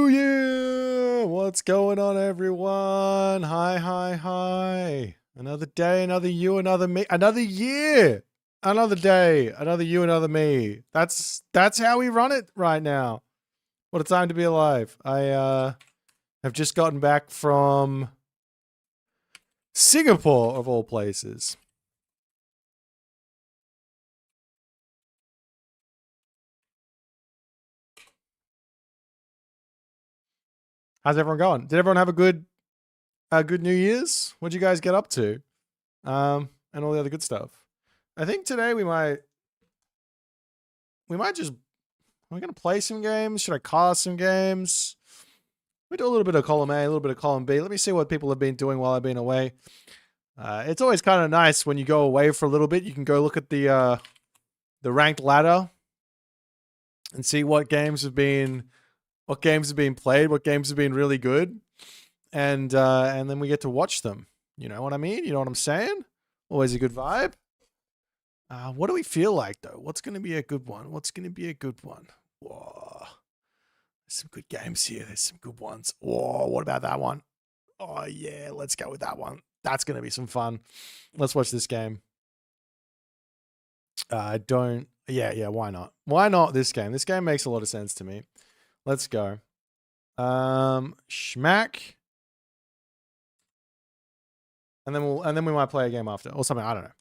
Year! What's going on, everyone? Hi. Another day, another you, another me, another year, another day, another you, another me. That's how we run it right now. What a time to be alive. I have just gotten back from Singapore, of all places. How's everyone going? Did everyone have a good New Year's? What'd you guys get up to? And all the other good stuff. I think today we might just, are we gonna play some games? Should I cast some games? We do a little bit of column A, a little bit of column B. Let me see what people have been doing while I've been away. It's always kind of nice when you go away for a little bit. You can go look at the ranked ladder and see what games have been played, what games have been really good, and then we get to watch them. You know what I mean? You know what I'm saying? Always a good vibe. What do we feel like though? What's going to be a good one? What's going to be a good one? Whoa. There's some good games here. There's some good ones. Whoa, what about that one? Oh yeah, let's go with that one. That's going to be some fun. Let's watch this game. Yeah, why not? Why not this game? This game makes a lot of sense to me. Let's go. Schmack. And then we might play a game after or something. I don't know.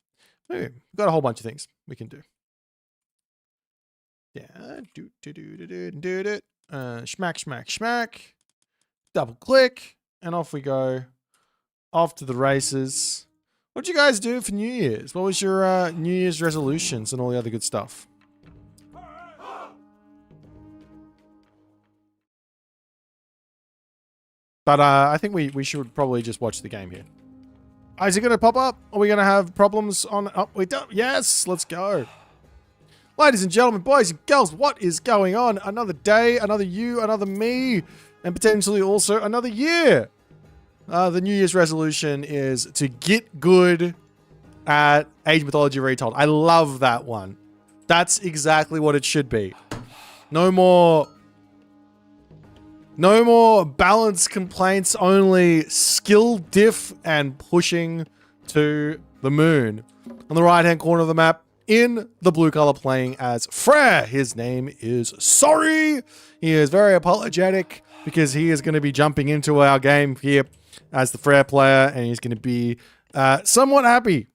Maybe we've got a whole bunch of things we can do. Yeah, schmack. Double click, and off we go. Off to the races. What did you guys do for New Year's? What was your New Year's resolutions and all the other good stuff? But I think we should probably just watch the game here. Is it going to pop up? Are we going to have problems on... Oh, we don't. Yes, let's go. Ladies and gentlemen, boys and girls, what is going on? Another day, another you, another me, and potentially also another year. The New Year's resolution is to get good at Age Mythology Retold. I love that one. That's exactly what it should be. No more balance complaints, only skill diff and pushing to the moon. On the right-hand corner of the map, in the blue color, playing as Frere. His name is Sorry. He is very apologetic because he is going to be jumping into our game here as the Frere player, and he's going to be somewhat happy.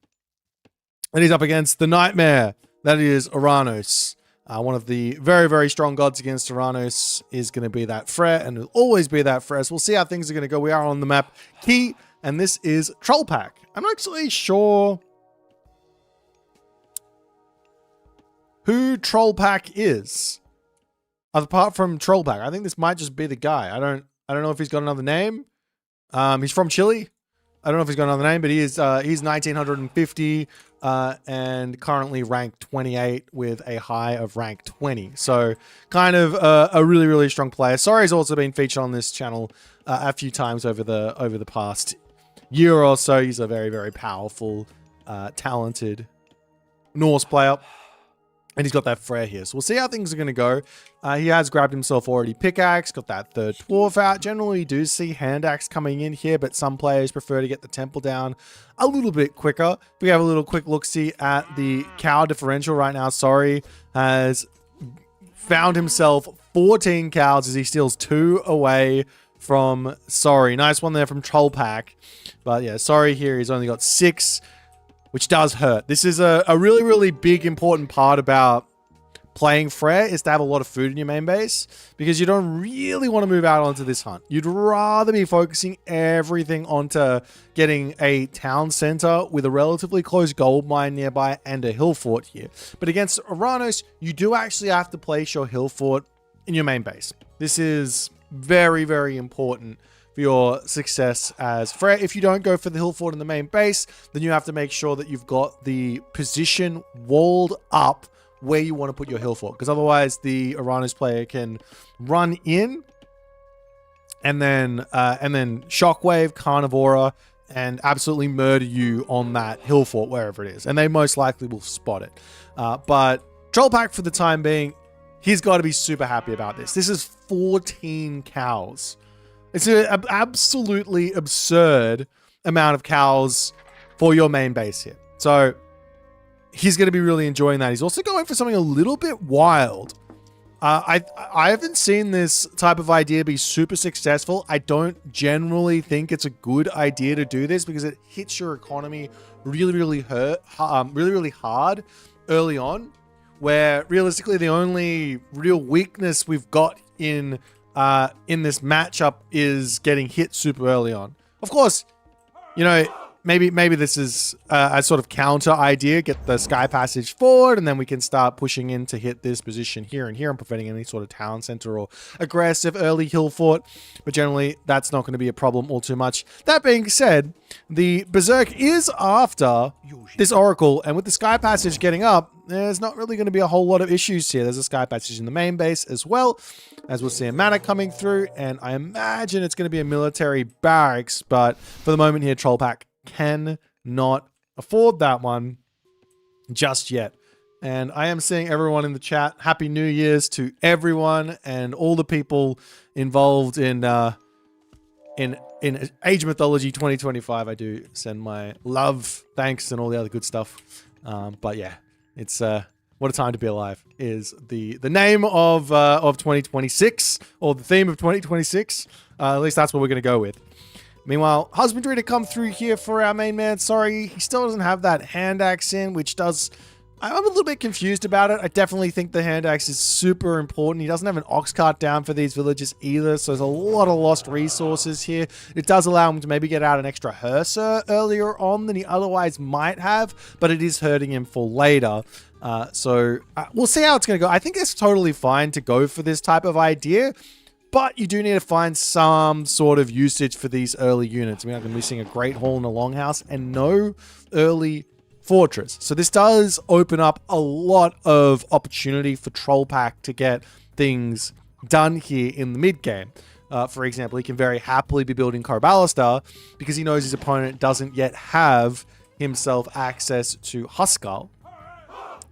And he's up against the Nightmare. That is Uranus. One of the very, very strong gods against Uranus is going to be that Frere, and will always be that Frere. So we'll see how things are going to go. We are on the map Key, and this is Troll Pack. I'm not actually sure who Troll Pack is, apart from Troll Pack. I think this might just be the guy. I don't know if he's got another name. He's from Chile. I don't know if he's got another name, but he's 1950 and currently ranked 28 with a high of rank 20. So kind of a really, really strong player. Sorry's also been featured on this channel a few times over the past year or so. He's a very, very powerful, talented Norse player. And he's got that Frere here. So we'll see how things are going to go. He has grabbed himself already pickaxe, got that third dwarf out. Generally, you do see hand axe coming in here, but some players prefer to get the temple down a little bit quicker. We have a little quick look-see at the cow differential right now. Sorry has found himself 14 cows as he steals 2 away from Sorry. Nice one there from Troll Pack. But yeah, Sorry here, he's only got 6. Which does hurt. This is a really, really big, important part about playing Frere is to have a lot of food in your main base, because you don't really want to move out onto this hunt. You'd rather be focusing everything onto getting a town center with a relatively close gold mine nearby and a hill fort here. But against Uranus, you do actually have to place your hill fort in your main base. This is very, very important for your success as Frere. If you don't go for the hill fort in the main base, then you have to make sure that you've got the position walled up where you want to put your hill fort, because otherwise the Uranus player can run in and then shockwave, carnivora, and absolutely murder you on that hill fort wherever it is, and they most likely will spot it. But Troll Pack, for the time being, he's got to be super happy about this. This is 14 cows. It's an absolutely absurd amount of cows for your main base here. So he's going to be really enjoying that. He's also going for something a little bit wild. I haven't seen this type of idea be super successful. I don't generally think it's a good idea to do this because it hits your economy really hard early on, where realistically the only real weakness we've got in this matchup is getting hit super early on. Of course, you know, maybe this is a sort of counter idea. Get the Sky Passage forward, and then we can start pushing in to hit this position here and here and preventing any sort of town center or aggressive early hill fort. But generally, that's not going to be a problem all too much. That being said, the Berserk is after this Oracle, and with the Sky Passage getting up, there's not really going to be a whole lot of issues here. There's a Sky Passage in the main base as well, as we'll see a mana coming through, and I imagine it's going to be a military barracks, but for the moment here, Troll Pack cannot afford that one just yet. And I am seeing everyone in the chat, Happy New Year's to everyone and all the people involved in Age Mythology 2025. I do send my love, thanks, and all the other good stuff. But yeah, it's what a time to be alive is the name of 2026, or the theme of 2026. At least that's what we're going to go with. Meanwhile, husbandry to come through here for our main man. Sorry, he still doesn't have that hand axe in, which does... I'm a little bit confused about it. I definitely think the hand axe is super important. He doesn't have an ox cart down for these villages either, so there's a lot of lost resources here. It does allow him to maybe get out an extra Herser earlier on than he otherwise might have, but it is hurting him for later. So we'll see how it's going to go. I think it's totally fine to go for this type of idea, but you do need to find some sort of usage for these early units. We're not going to be seeing a Great Hall and a Longhouse and no early fortress. So this does open up a lot of opportunity for Troll Pack to get things done here in the mid game. For example, he can very happily be building Corballister because he knows his opponent doesn't yet have himself access to Huskal.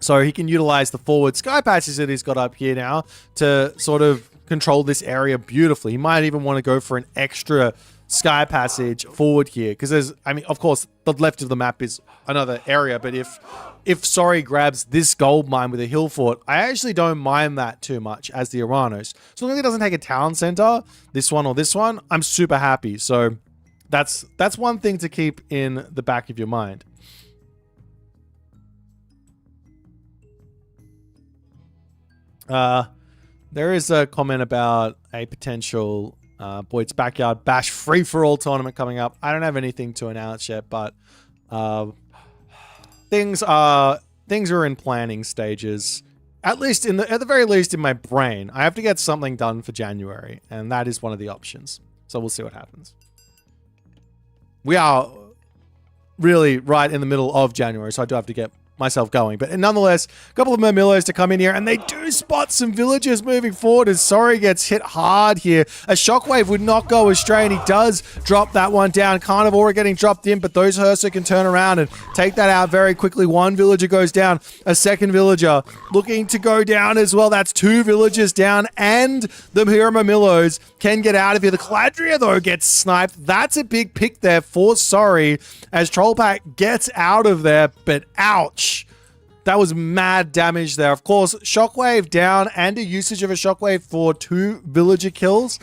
So he can utilize the forward Sky Patches that he's got up here now to sort of control this area beautifully. He might even want to go for an extra Sky Passage forward here because there's, I mean, of course, the left of the map is another area, but if Sorry grabs this gold mine with a hill fort, I actually don't mind that too much as the Iranos. So long as he doesn't take a town center, this one or this one, I'm super happy. So that's one thing to keep in the back of your mind. There is a comment about a potential Boit's Backyard Bash free-for-all tournament coming up. I don't have anything to announce yet, but things are in planning stages. At the very least in my brain. I have to get something done for January, and that is one of the options. So we'll see what happens. We are really right in the middle of January, so I do have to get myself going. But nonetheless, a couple of Murmillos to come in here, and they do spot some villagers moving forward as Sorry gets hit hard here. A Shockwave would not go astray, and he does drop that one down. Carnivore getting dropped in, but those Herser can turn around and take that out very quickly. One villager goes down. A second villager looking to go down as well. That's two villagers down, and the Murmillos can get out of here. The Caladria, though, gets sniped. That's a big pick there for Sorry as Troll Pack gets out of there, but ouch. That was mad damage there. Of course, Shockwave down and a usage of a Shockwave for 2 villager kills.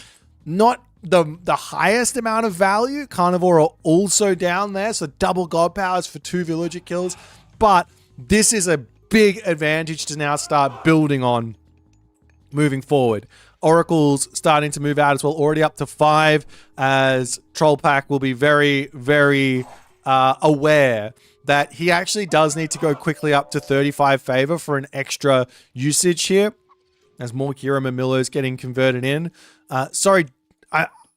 Not the highest amount of value. Carnivore are also down there, so double God powers for 2 villager kills. But this is a big advantage to now start building on moving forward. Oracle's starting to move out as well, already up to 5, as Troll Pack will be very, very aware that he actually does need to go quickly up to 35 favor for an extra usage here, as more Kira Murmillos getting converted in. Sorry,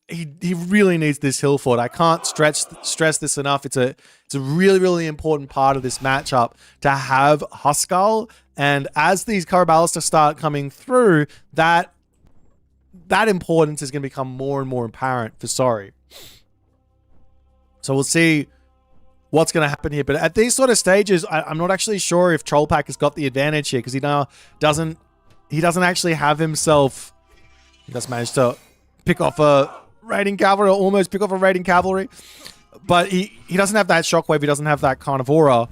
he really needs this hill fort. I can't stress this enough. It's a really, really important part of this matchup to have Huskal, and as these Corballister start coming through, that importance is going to become more and more apparent for Sorry. So we'll see what's going to happen here. But at these sort of stages, I'm not actually sure if Troll Pack has got the advantage here because he now doesn't he doesn't actually have himself. He does manage to pick off a raiding cavalry, or almost pick off a raiding cavalry. But he doesn't have that shockwave. He doesn't have that carnivora.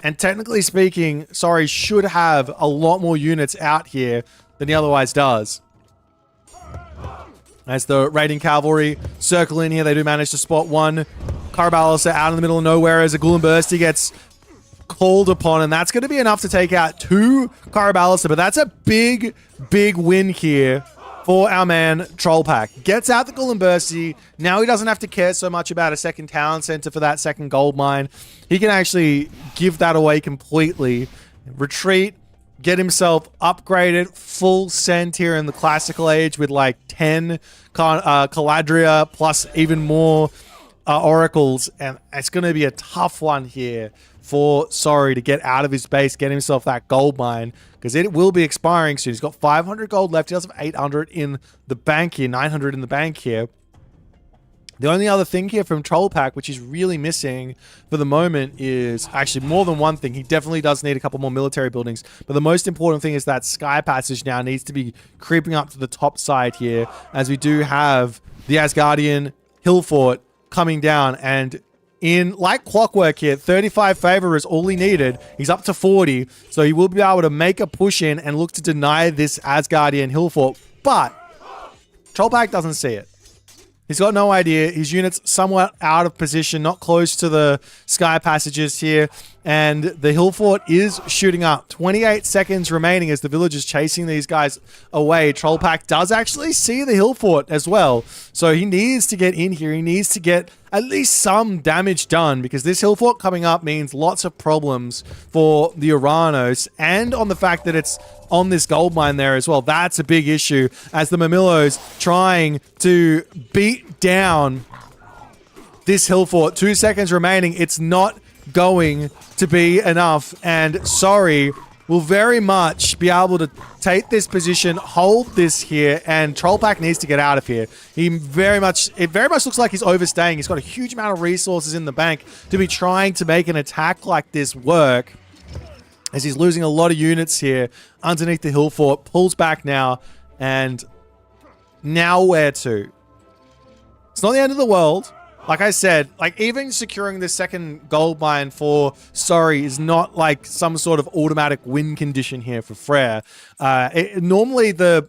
And technically speaking, Sorry should have a lot more units out here than he otherwise does. As the raiding cavalry circle in here, they do manage to spot one Caraballister out in the middle of nowhere as a Ghoul and Bursty gets called upon, and that's going to be enough to take out 2 Caraballister, but that's a big, big win here for our man Troll Pack. Gets out the Ghoul and Bursty. Now he doesn't have to care so much about a second town center for that second gold mine. He can actually give that away completely. Retreat, get himself upgraded, full send here in the classical age with like 10 Caladria plus even more oracles, and it's going to be a tough one here for Sorry to get out of his base, get himself that gold mine, because it will be expiring soon. He's got 500 gold left. He does have 800 in the bank here, 900 in the bank here. The only other thing here from Troll Pack, which is really missing for the moment, is actually more than one thing. He definitely does need a couple more military buildings, but the most important thing is that Sky Passage now needs to be creeping up to the top side here, as we do have the Asgardian Hill Fort coming down, and in like clockwork here, 35 favor is all he needed. He's up to 40, so he will be able to make a push in and look to deny this Asgardian Hill Fort, but Troll Pack doesn't see it. He's got no idea. His unit's somewhat out of position, not close to the Sky Passages here. And the Hill Fort is shooting up. 28 seconds remaining as the village is chasing these guys away. Troll Pack does actually see the Hill Fort as well. So he needs to get in here. He needs to get at least some damage done, because this Hill Fort coming up means lots of problems for the Uranos, and on the fact that it's on this gold mine there as well. That's a big issue, as the Mamillos trying to beat down this Hill Fort. 2 seconds remaining. It's not going to be enough, and Sorry will very much be able to take this position, hold this here, and Troll Pack needs to get out of here. It very much looks like he's overstaying. He's got a huge amount of resources in the bank to be trying to make an attack like this work, as he's losing a lot of units here underneath the Hill Fort. Pulls back now, and now where to? It's not the end of the world. Like I said, like even securing the second gold mine for Sorry is not like some sort of automatic win condition here for Freyr. Normally the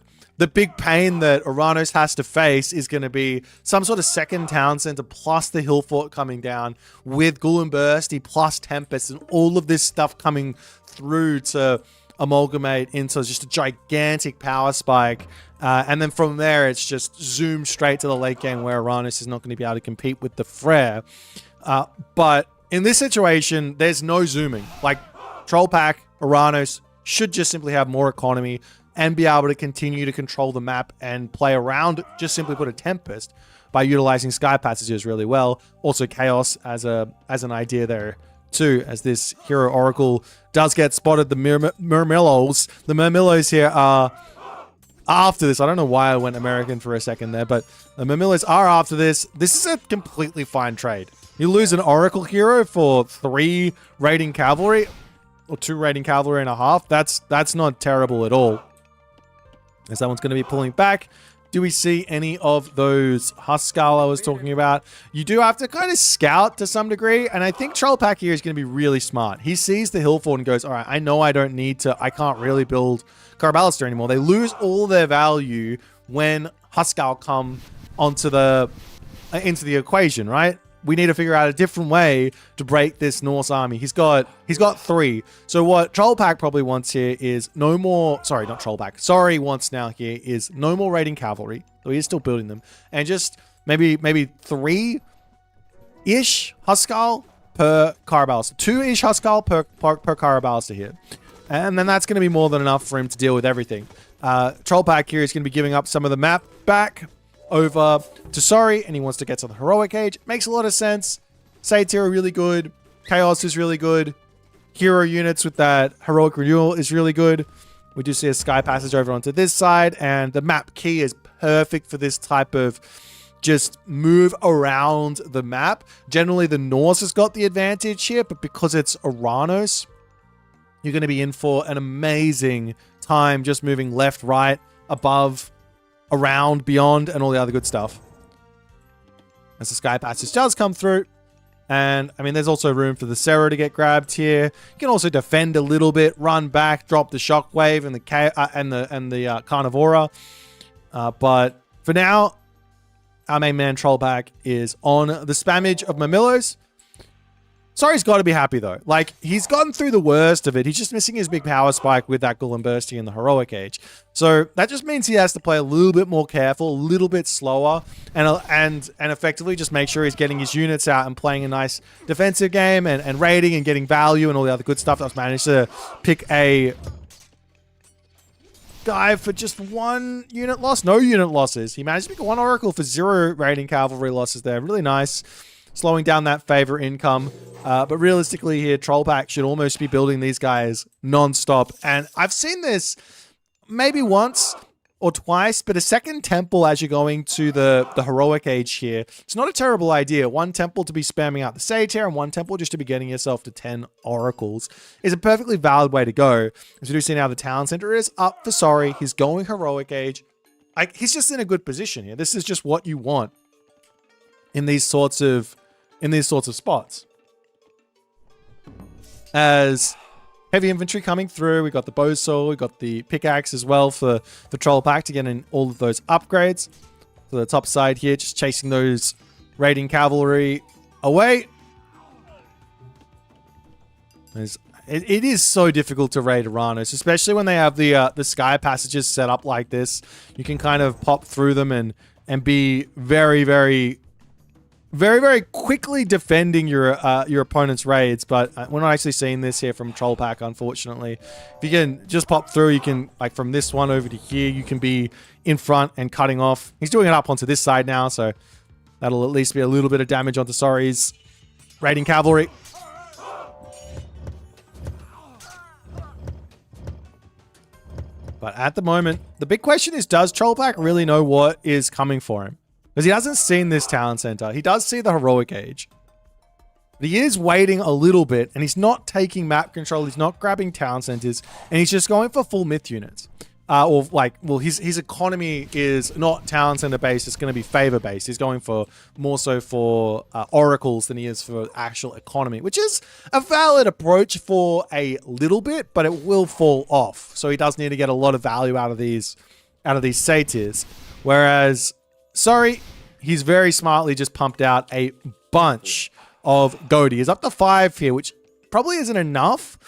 big pain that Uranos has to face is going to be some sort of second town center plus the Hill Fort coming down with Ghoul and Bursty plus Tempest, and all of this stuff coming through to amalgamate into just a gigantic power spike. And then from there, it's just zoom straight to the late game where Uranos is not going to be able to compete with the Freyr. But in this situation, there's no zooming. Like, Troll Pack, Uranos should just simply have more economy and be able to continue to control the map and play around, just simply put a Tempest, by utilizing Sky Passages really well. Also Chaos as an idea there too, as this Hero Oracle does get spotted. The Murmillos here are after this. I don't know why I went American for a second there, but the Murmillos are after this. This is a completely fine trade. You lose an Oracle hero for 3 raiding cavalry, or 2 raiding cavalry and a half. That's not terrible at all, as that one's going to be pulling back. Do we see any of those Huskal I was talking about? You do have to kind of scout to some degree, and I think Troll Pack here is going to be really smart. He sees the Hill Fort and goes, all right, I know I can't really build Caraballister anymore. They lose all their value when Huskal come into the equation, right? We need to figure out a different way to break this Norse army. He's got 3. So what Troll Pack probably wants here is no more... Sorry, not Troll Pack. Sorry wants now here is no more raiding cavalry. So he is still building them. And just maybe 3-ish Huskal per Caraballister. 2-ish Huskal per Caraballister here. And then that's going to be more than enough for him to deal with everything. Troll Pack here is going to be giving up some of the map back over to Sorry, and he wants to get to the heroic age. Makes a lot of sense. Satyr are really good. Chaos is really good. Hero units with that heroic renewal is really good. We do see a Sky Passage over onto this side, and the map key is perfect for this type of just move around the map. Generally, the Norse has got the advantage here, but because it's Uranos, you're going to be in for an amazing time just moving left, right, above, around, beyond, and all the other good stuff. As the Sky Passage does come through. And, I mean, there's also room for the Serra to get grabbed here. You can also defend a little bit, run back, drop the Shockwave and the Carnivora. But for now, our main man Trollpack is on the spammage of Murmillos. Sorry's got to be happy, though. Like, he's gotten through the worst of it. He's just missing his big power spike with that Golem Bursty and the Heroic Age. So that just means he has to play a little bit more careful, a little bit slower, and effectively just make sure he's getting his units out and playing a nice defensive game and raiding and getting value and all the other good stuff. That's managed to pick a guy for just 1 unit loss. No unit losses. He managed to pick 1 Oracle for 0 raiding cavalry losses there. Really nice. Slowing down that favor income. But realistically here, Trollpack should almost be building these guys non-stop. And I've seen this maybe once or twice, but a second temple as you're going to the Heroic Age here, it's not a terrible idea. 1 temple to be spamming out the Satyr and 1 temple just to be getting yourself to 10 Oracles is a perfectly valid way to go. As we do see now, the Town Center is up for Sorry. He's going Heroic Age. He's just in a good position here. This is just what you want in these sorts of spots. As heavy infantry coming through, we got the bowsaw, we got the pickaxe as well for Trollpack to get in all of those upgrades. To the top side here, just chasing those raiding cavalry away. It is so difficult to raid Aranos, especially when they have the sky passages set up like this. You can kind of pop through them and be very, very quickly defending your opponent's raids, but we're not actually seeing this here from Trollpack, unfortunately. If you can just pop through, you can, like from this one over to here, you can be in front and cutting off. He's doing it up onto this side now, so that'll at least be a little bit of damage onto Sorry's raiding cavalry. But at the moment, the big question is, does Trollpack really know what is coming for him? Because he hasn't seen this town center. He does see the Heroic Age. But he is waiting a little bit, and he's not taking map control. He's not grabbing town centers, and he's just going for full myth units. His economy is not town center based. It's going to be favor based. He's going for more so for oracles than he is for actual economy, which is a valid approach for a little bit, but it will fall off. So he does need to get a lot of value out of these satyrs. Whereas, sorry, he's very smartly just pumped out a bunch of Goaty. He's up to 5 here, which probably isn't enough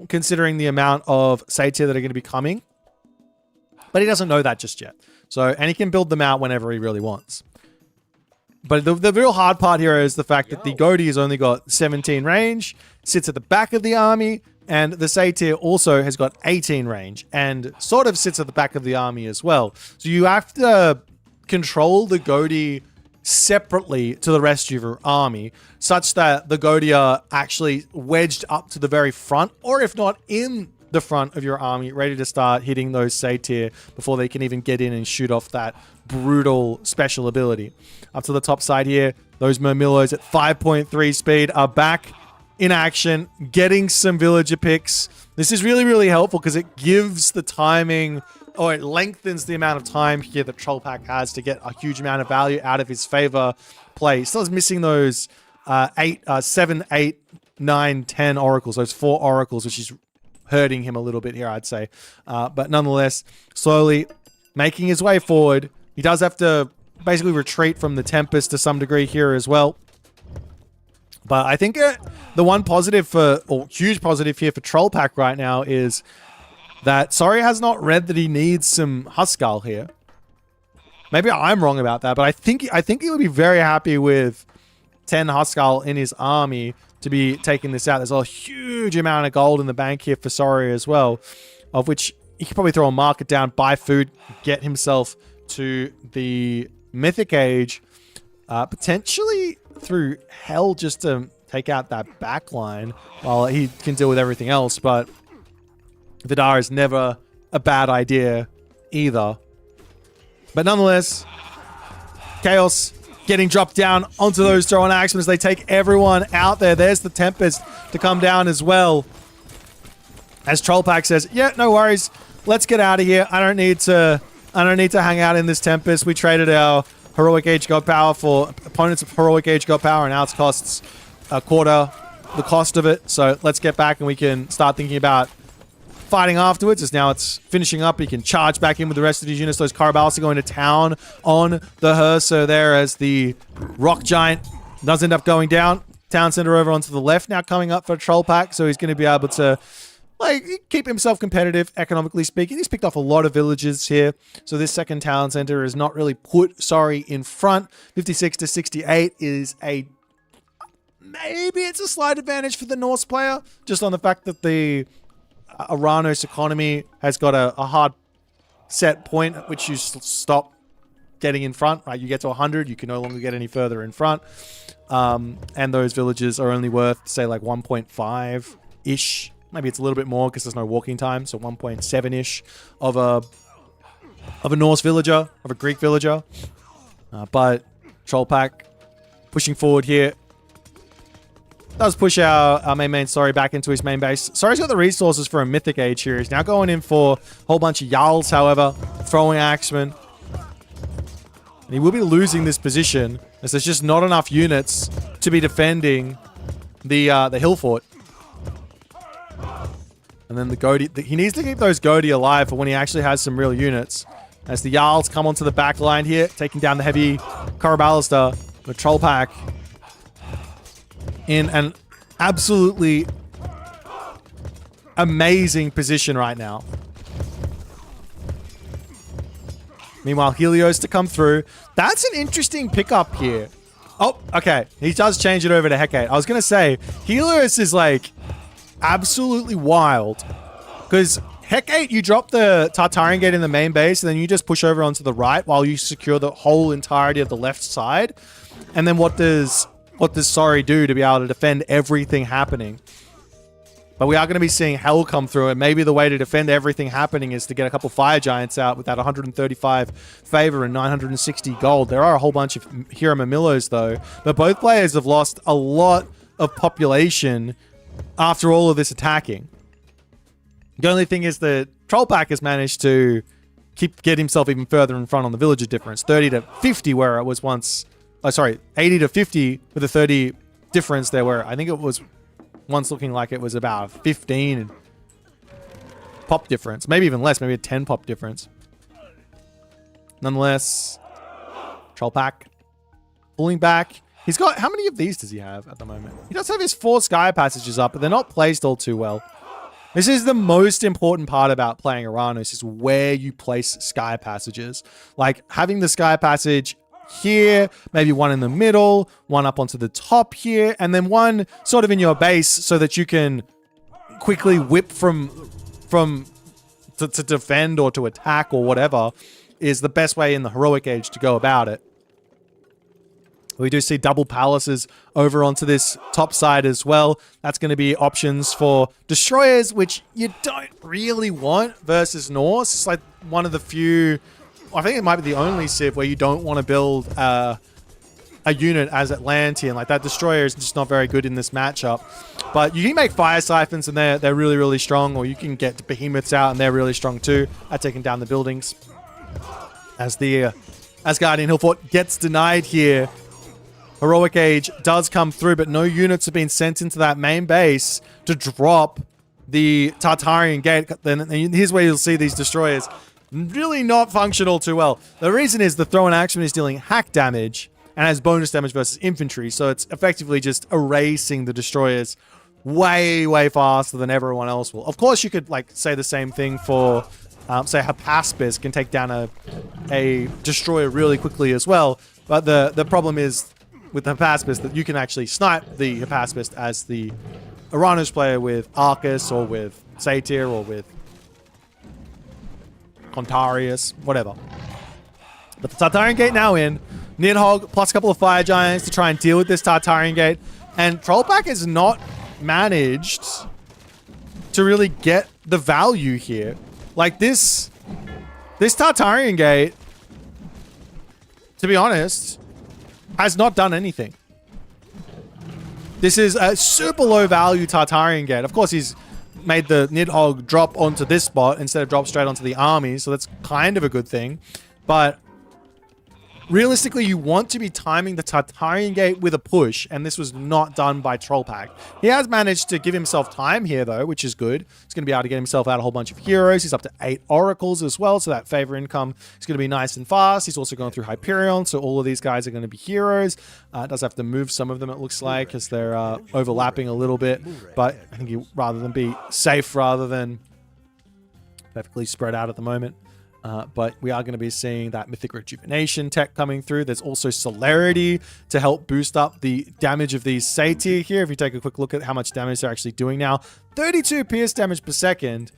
considering the amount of satyr that are going to be coming. But he doesn't know that just yet. And he can build them out whenever he really wants. But the real hard part here is the fact that the Goaty has only got 17 range, sits at the back of the army, and the Satyr also has got 18 range, and sort of sits at the back of the army as well. So you have to control the Goaty separately to the rest of your army, such that the Goaty are actually wedged up to the very front, or if not in the front of your army, ready to start hitting those satyr before they can even get in and shoot off that brutal special ability. Up to the top side here, those Murmillos at 5.3 speed are back in action, getting some villager picks. This is really, really helpful because it gives the timing, or it lengthens the amount of time here that Trollpack has to get a huge amount of value out of his favor play. Still is missing those 7, 8, 9, 10 oracles, those 4 oracles, which is hurting him a little bit here, I'd say. But nonetheless, slowly making his way forward. He does have to basically retreat from the Tempest to some degree here as well. But I think the one positive or huge positive here for Trollpack right now is that Sorry has not read that he needs some Huskal here. Maybe I'm wrong about that, but I think he would be very happy with 10 Huskal in his army to be taking this out. There's a huge amount of gold in the bank here for Sorry as well, of which he could probably throw a market down, buy food, get himself to the Mythic Age, potentially through hell just to take out that back line while he can deal with everything else. But Vidar is never a bad idea either. But nonetheless, Chaos getting dropped down onto those throwing axemen as they take everyone out there. There's the Tempest to come down as well. As Trollpack says, yeah, no worries. let's get out of here. I don't need to hang out in this Tempest. We traded our Heroic Age God Power for opponents of Heroic Age God Power, and now it costs a quarter the cost of it. So let's get back and we can start thinking about fighting afterwards, as now it's finishing up. He can charge back in with the rest of his units. Those Carabalis are going to town on the Herso there as the Rock Giant does end up going down. Town Center over onto the left now coming up for a Troll Pack, so he's going to be able to keep himself competitive, economically speaking. He's picked off a lot of villages here, so this second Town Center is not really put Sorry in front. 56 to 68 is maybe it's a slight advantage for the Norse player, just on the fact that the Aranos economy has got a hard set point at which you stop getting in front, right? You get to 100, you can no longer get any further in front. And those villages are only worth, say, like 1.5-ish. Maybe it's a little bit more because there's no walking time, so 1.7-ish of a Norse villager, of a Greek villager. But Troll Pack pushing forward here does push our main Sorry back into his main base. Sorry's got the resources for a Mythic Age here. He's now going in for a whole bunch of Jarls, however, throwing Axemen. And he will be losing this position, as there's just not enough units to be defending the hill fort. And then the Goaty, he needs to keep those Goaty alive for when he actually has some real units. As the Jarls come onto the back line here, taking down the heavy Corabalister, the Troll Pack in an absolutely amazing position right now. Meanwhile, Helios to come through. That's an interesting pickup here. Oh, okay. He does change it over to Hecate. I was going to say, Helios is like absolutely wild. Because Hecate, you drop the Tartarian Gate in the main base, and then you just push over onto the right while you secure the whole entirety of the left side. And then what does Sorry do to be able to defend everything happening? But we are going to be seeing Hell come through, and maybe the way to defend everything happening is to get a couple Fire Giants out with that 135 favor and 960 gold. There are a whole bunch of Hero Mamillos, though. But both players have lost a lot of population after all of this attacking. The only thing is that Troll Pack has managed to get himself even further in front on the villager difference. 30 to 50 where it was once... Oh, sorry, 80 to 50 with a 30 difference there, where I think it was once looking like it was about 15 pop difference. Maybe even less, maybe a 10 pop difference. Nonetheless, Troll Pack pulling back. He's got, how many of these does he have at the moment? He does have his 4 Sky Passages up, but they're not placed all too well. This is the most important part about playing Aranos, is where you place Sky Passages. Like having the Sky Passage here, maybe one in the middle, one up onto the top here, and then one sort of in your base so that you can quickly whip to defend or to attack or whatever is the best way in the Heroic Age to go about it. We do see double palaces over onto this top side as well. That's going to be options for destroyers, which you don't really want versus Norse. It's like one of the few... I think it might be the only Civ where you don't want to build a unit as Atlantean. Like, that destroyer is just not very good in this matchup. But you can make fire siphons and they're really, really strong, or you can get behemoths out and they're really strong too at taking down the buildings. As the Asgardian Hillfort gets denied here, Heroic Age does come through, but no units have been sent into that main base to drop the Tartarian Gate. Then here's where you'll see these destroyers really not functional too well. The reason is the throw and action is dealing hack damage and has bonus damage versus infantry, so it's effectively just erasing the destroyers way, way faster than everyone else will. Of course, you could like say the same thing for, say, Hypaspis can take down a destroyer really quickly as well, but the problem is with Hypaspis that you can actually snipe the Hypaspis as the Aranos player with Arcus or with Satyr or with Contarius, whatever. But the Tartarian Gate now in. Nidhogg plus a couple of Fire Giants to try and deal with this Tartarian Gate. And Troll Pack has not managed to really get the value here. Like this Tartarian Gate, to be honest, has not done anything. This is a super low value Tartarian Gate. Of course, he's made the Nidhogg drop onto this spot instead of drop straight onto the army, so that's kind of a good thing. But realistically, you want to be timing the Tartarian Gate with a push, and this was not done by Trollpack. He has managed to give himself time here, though, which is good. He's going to be able to get himself out a whole bunch of heroes. He's up to 8 oracles as well, so that favor income is going to be nice and fast. He's also going through Hyperion, so all of these guys are going to be heroes. Does have to move some of them, it looks like, because they're overlapping a little bit. But I think rather than be safe rather than perfectly spread out at the moment. But we are going to be seeing that Mythic Rejuvenation tech coming through. There's also Celerity to help boost up the damage of these Satyr here. If you take a quick look at how much damage they're actually doing now. 32 pierce damage per second.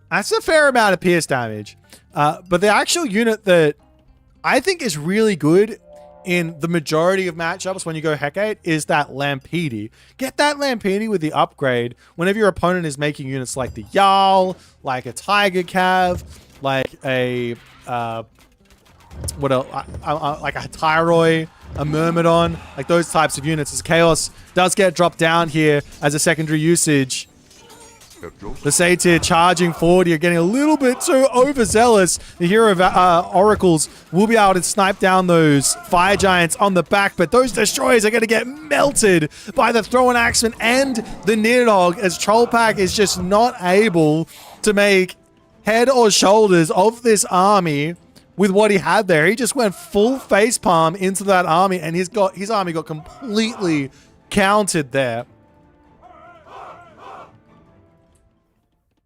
That's a fair amount of pierce damage. But the actual unit that I think is really good in the majority of matchups when you go Hecate is that Lampede. Get that Lampede with the upgrade whenever your opponent is making units like the Jarl, like a Tiger Cav, like a what else? Like a Tyroi, a Myrmidon, like those types of units. As Chaos does get dropped down here as a secondary usage. The Satyr charging forward here, getting a little bit too overzealous. The hero of Oracles will be able to snipe down those Fire Giants on the back, but those Destroyers are going to get melted by the Throwing Axeman and the Nidhogg, as Trollpack is just not able to make head or shoulders of this army with what he had there. He just went full facepalm into that army, and his army got completely counted there.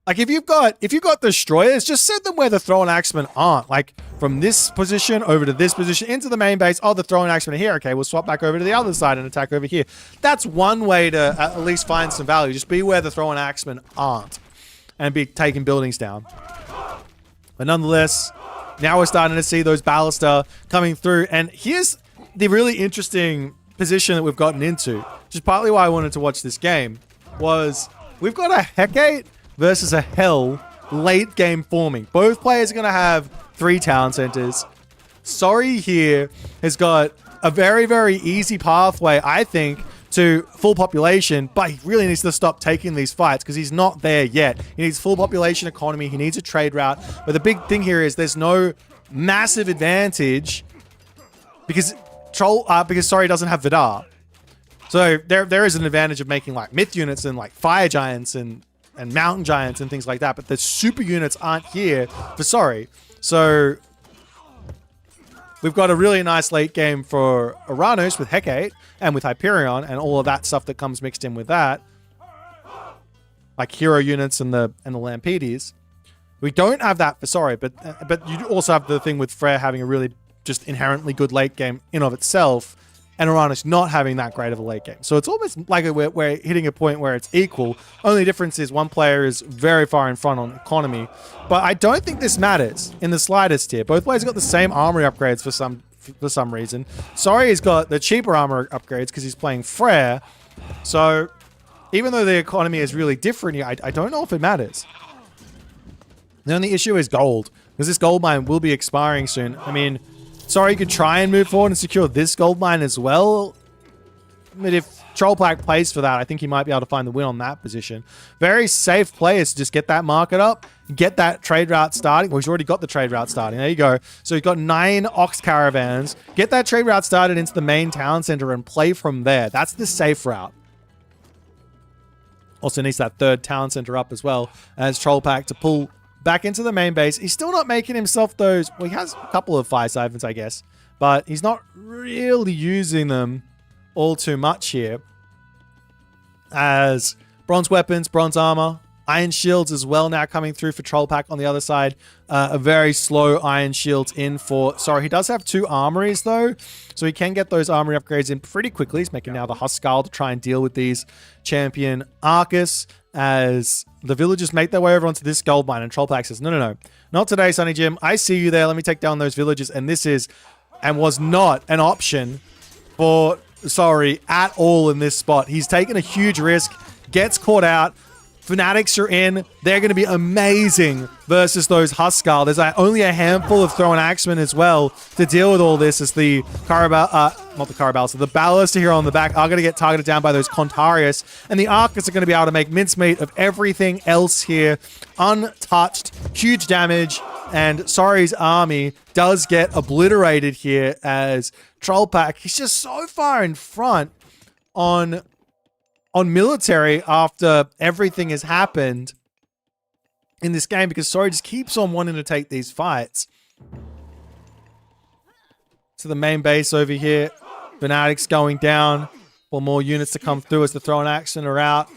Like if you've got destroyers, just set them where the Throwing Axemen aren't. Like from this position over to this position into the main base. Oh, the Throwing Axemen are here. Okay, we'll swap back over to the other side and attack over here. That's one way to at least find some value. Just be where the Throwing Axemen aren't and be taking buildings down. But nonetheless, now we're starting to see those Ballista coming through. And here's the really interesting position that we've gotten into, which is partly why I wanted to watch this game, was we've got a Hecate versus a Hell late game forming. Both players are going to have 3 town centers. Sorry here has got a very, very easy pathway, I think, to full population, but he really needs to stop taking these fights because he's not there yet. He needs full population economy. He needs a trade route. But the big thing here is there's no massive advantage because Sorry doesn't have Vidar. So there is an advantage of making like myth units and like fire giants and mountain giants and things like that, but the super units aren't here for Sorry. So we've got a really nice late game for Uranus with Hecate and with Hyperion and all of that stuff that comes mixed in with that. Like hero units and the Lampedes. We don't have that for Sorry, but you also have the thing with Freyr having a really just inherently good late game in of itself, and Uranus not having that great of a late game. So it's almost like we're hitting a point where it's equal. Only difference is one player is very far in front on economy. But I don't think this matters in the slightest here. Both players got the same armory upgrades for some reason. Sorry, he's got the cheaper armor upgrades because he's playing Freyr. So even though the economy is really different here, I don't know if it matters. The only issue is gold, because this gold mine will be expiring soon. I mean, Sorry, you could try and move forward and secure this gold mine as well. But if Trollpack plays for that, I think he might be able to find the win on that position. Very safe players to just get that market up, get that trade route starting. Well, he's already got the trade route starting. There you go. So he's got 9 ox caravans. Get that trade route started into the main town center and play from there. That's the safe route. Also needs that 3rd town center up as well as Trollpack to pull back into the main base. He's still not making himself those... Well, he has a couple of fire siphons, I guess. But he's not really using them all too much here. As bronze weapons, bronze armor, iron shields as well now coming through for Trollpack on the other side. A very slow iron shields in for... Sorry, he does have 2 armories though. So he can get those armory upgrades in pretty quickly. He's making now the Huskarl to try and deal with these champion Arcus. As the villagers make their way over onto this gold mine, and Trollpack says, no, not today, Sonny Jim. I see you there. Let me take down those villagers. And this is, and was not an option for Sorry at all in this spot. He's taken a huge risk, gets caught out. Fanatics are in. They're going to be amazing versus those Huskar. There's only a handful of thrown axemen as well to deal with all this, as the so the Ballista here on the back are going to get targeted down by those Contarius, and the Arcus are going to be able to make mincemeat of everything else here, untouched. Huge damage, and Sorry's army does get obliterated here as Trollpack, he's just so far in front on military after everything has happened in this game, because Sorry just keeps on wanting to take these fights. To the main base over here, Fanatics going down, for more units to come through as the Throwing Axemen are out.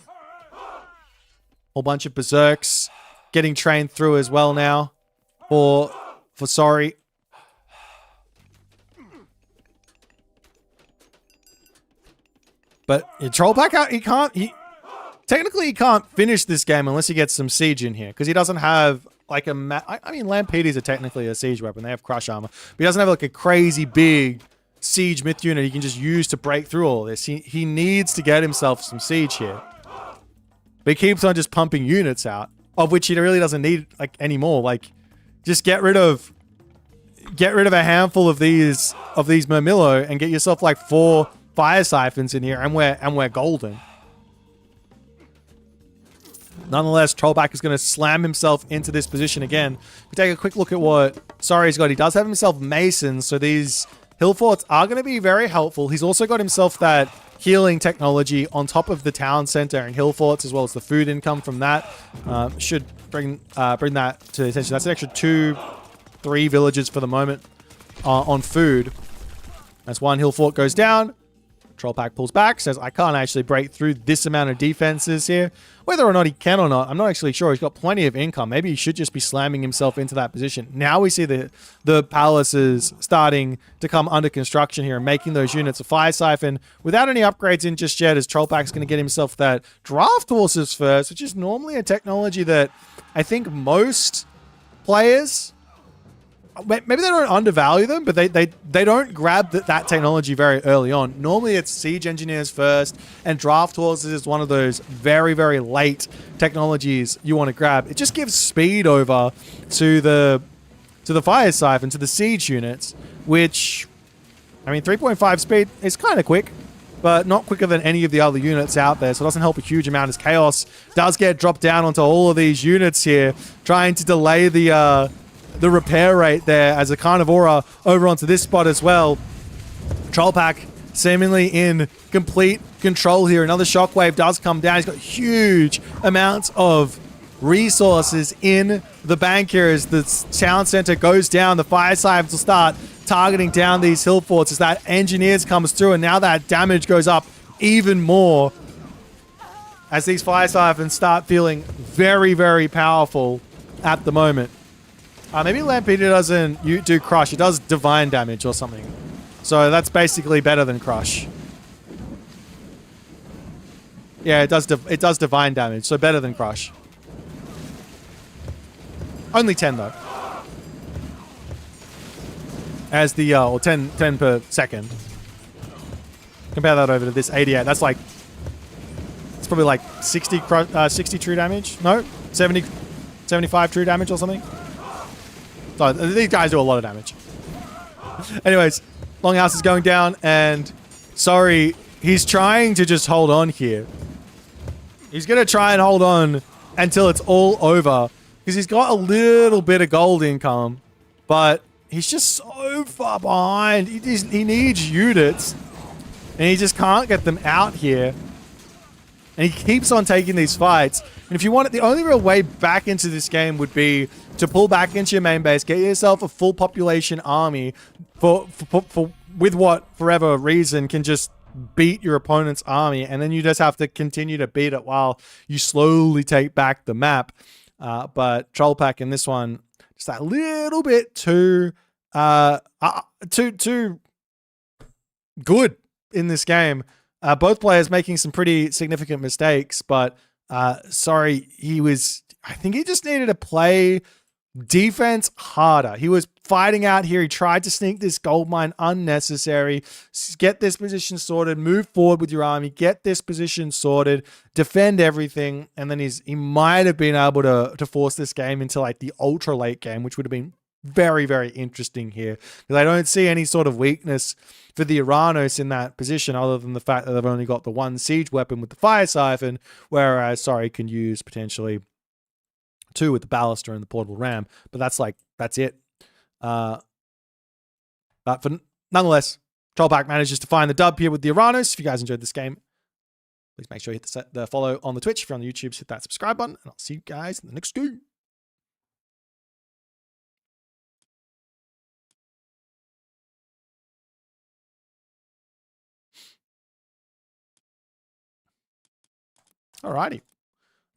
Whole bunch of Berserks getting trained through as well now for Sorry. But Trollpack out, technically he can't finish this game unless he gets some siege in here, because he doesn't have like I mean, Lampedes are technically a siege weapon. They have crush armor, but he doesn't have like a crazy big siege myth unit he can just use to break through all this. He needs to get himself some siege here. But he keeps on just pumping units out, of which he really doesn't need like anymore. Like, just get rid of a handful of these Murmillo and get yourself like 4 fire siphons in here, and we're golden. Nonetheless, Trollback is going to slam himself into this position again. We take a quick look at what Sorry's got. He does have himself Masons, so these hill forts are going to be very helpful. He's also got himself that healing technology on top of the town center and hill forts, as well as the food income from that. Should bring that to attention. That's an extra 2-3 villages for the moment on food. As one hill fort goes down, Trollpack pulls back, says, I can't actually break through this amount of defenses here. Whether or not he can or not, I'm not actually sure. He's got plenty of income. Maybe he should just be slamming himself into that position. Now we see the palaces starting to come under construction here and making those units a fire siphon without any upgrades in just yet, as Trollpack's going to get himself that draft horses first, which is normally a technology that I think most players, maybe they don't undervalue them, but they don't grab that technology very early on. Normally it's siege engineers first, and draft horses is one of those very, very late technologies you want to grab. It just gives speed over to the fire siphon, to the siege units, which, I mean, 3.5 speed is kind of quick, but not quicker than any of the other units out there, so it doesn't help a huge amount, as Chaos does get dropped down onto all of these units here, trying to delay the repair rate there, as a Carnivora over onto this spot as well. Trollpack seemingly in complete control here. Another shockwave does come down. He's got huge amounts of resources in the bank here as the town center goes down. The fire siphons will start targeting down these hill forts as that engineers comes through, and now that damage goes up even more as these fire siphons start feeling very, very powerful at the moment. Maybe Lampeter doesn't do crush. It does divine damage or something. So that's basically better than crush. Yeah, it does divine damage, so better than crush. Only 10 though. As the or 10 per second. Compare that over to this 88. That's like, it's probably like 60 true damage. No, 75 true damage or something. So these guys do a lot of damage. Anyways, Longhouse is going down, and Sorry, he's trying to just hold on here. He's going to try and hold on until it's all over, because he's got a little bit of gold income, but he's just so far behind. He needs units, and he just can't get them out here. And he keeps on taking these fights. And if you want it, the only real way back into this game would be to pull back into your main base, get yourself a full population army with what, for whatever reason, can just beat your opponent's army. And then you just have to continue to beat it while you slowly take back the map. But Trollpack in this one, just that little bit too good in this game. Both players making some pretty significant mistakes, but Sorry, I think he just needed to play Defense harder. He was fighting out here. He tried to sneak this gold mine unnecessary. Get this position sorted. Move forward with your army. Get this position sorted. Defend everything. And then he might have been able to force this game into like the ultra late game, which would have been very, very interesting here. Because I don't see any sort of weakness for the Iranos in that position other than the fact that they've only got the one siege weapon with the fire siphon, whereas, sorry, can use potentially 2 with the baluster and the portable ram, but that's it. But nonetheless, Trollpack manages to find the dub here with the Iranos. If you guys enjoyed this game, please make sure you hit the follow on the Twitch. If you're on the YouTube, hit that subscribe button, and I'll see you guys in the next game. Alrighty.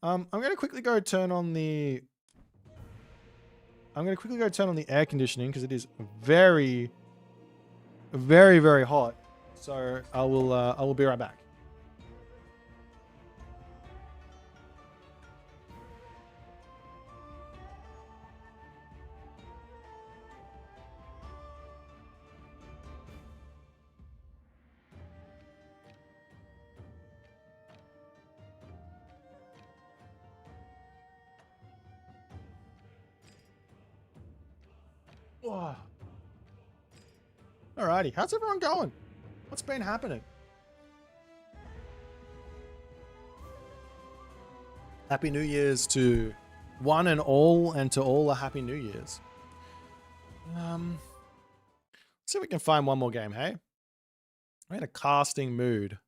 I'm going to quickly go turn on the air conditioning because it is very, very, very hot. So I will be right back. Whoa. Alrighty, how's everyone going? What's been happening? Happy New Year's to one and all, and to all a Happy New Year's. Let's see if we can find one more game, hey? I'm in a casting mood.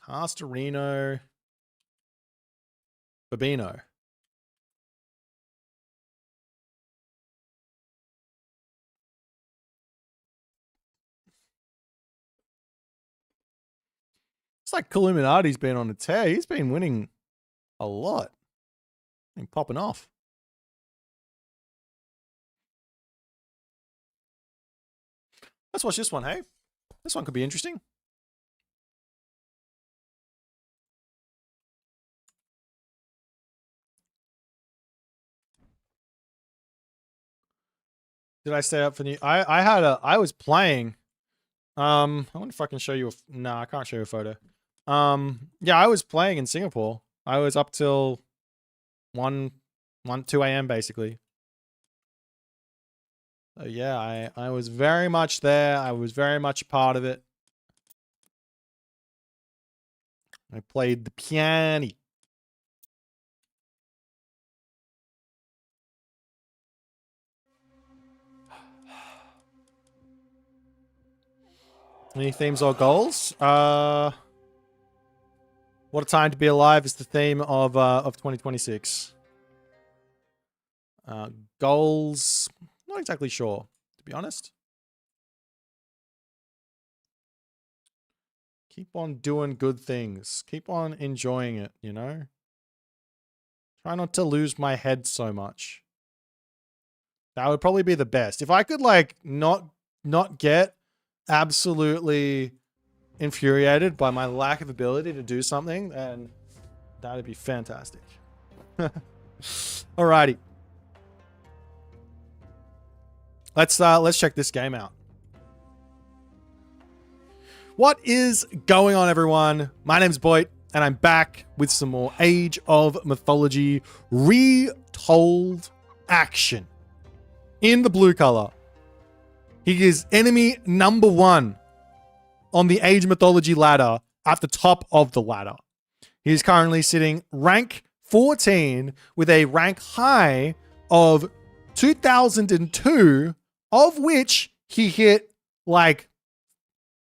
Castorino. Babino. It's like Illuminati's been on a tear. He's been winning a lot. Been popping off. Let's watch this one, hey? This one could be interesting. Did I stay up for new? I was playing. I wonder if I can show you no, I can't show you a photo. Yeah, I was playing in Singapore. I was up till 2 a.m. basically. So yeah, I was very much there. I was very much a part of it. I played the piano. Any themes or goals? What a time to be alive is the theme of 2026. Goals, not exactly sure, to be honest. Keep on doing good things. Keep on enjoying it, you know? Try not to lose my head so much. That would probably be the best. If I could, like, not get absolutely infuriated by my lack of ability to do something, then that would be fantastic. Alrighty. Let's check this game out. What is going on, everyone? My name's Boit, and I'm back with some more Age of Mythology retold action. In the blue color, he is enemy number 1 on the Age of Mythology ladder at the top of the ladder. He is currently sitting rank 14 with a rank high of 2002, of which he hit like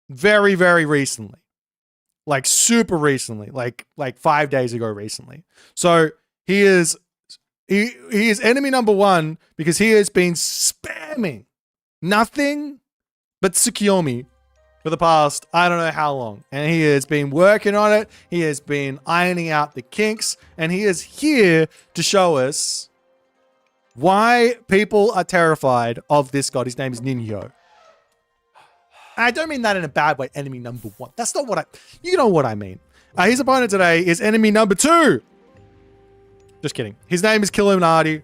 very, very recently. Like super recently, like 5 days ago recently. So he is enemy number 1 because he has been spamming nothing but Tsukiyomi for the past, I don't know how long. And he has been working on it. He has been ironing out the kinks. And he is here to show us why people are terrified of this god. His name is Ninjo. I don't mean that in a bad way, enemy number 1. That's not what you know what I mean. His opponent today is enemy number 2. Just kidding. His name is Illuminati.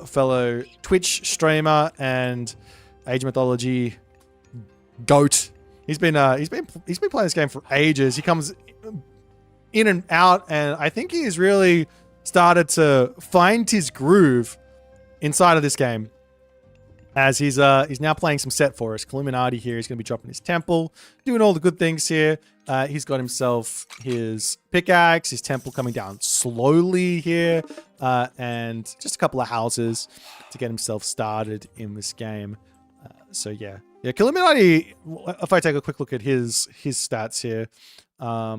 fellow Twitch streamer and Age Mythology goat. He's been playing this game for ages. He comes in and out, and I think he's really started to find his groove inside of this game. As he's now playing some set for us. Illuminati here. He's going to be dropping his temple, doing all the good things here. He's got himself his pickaxe, his temple coming down slowly here, and just a couple of houses to get himself started in this game. So yeah, Illuminati. If I take a quick look at his stats here, let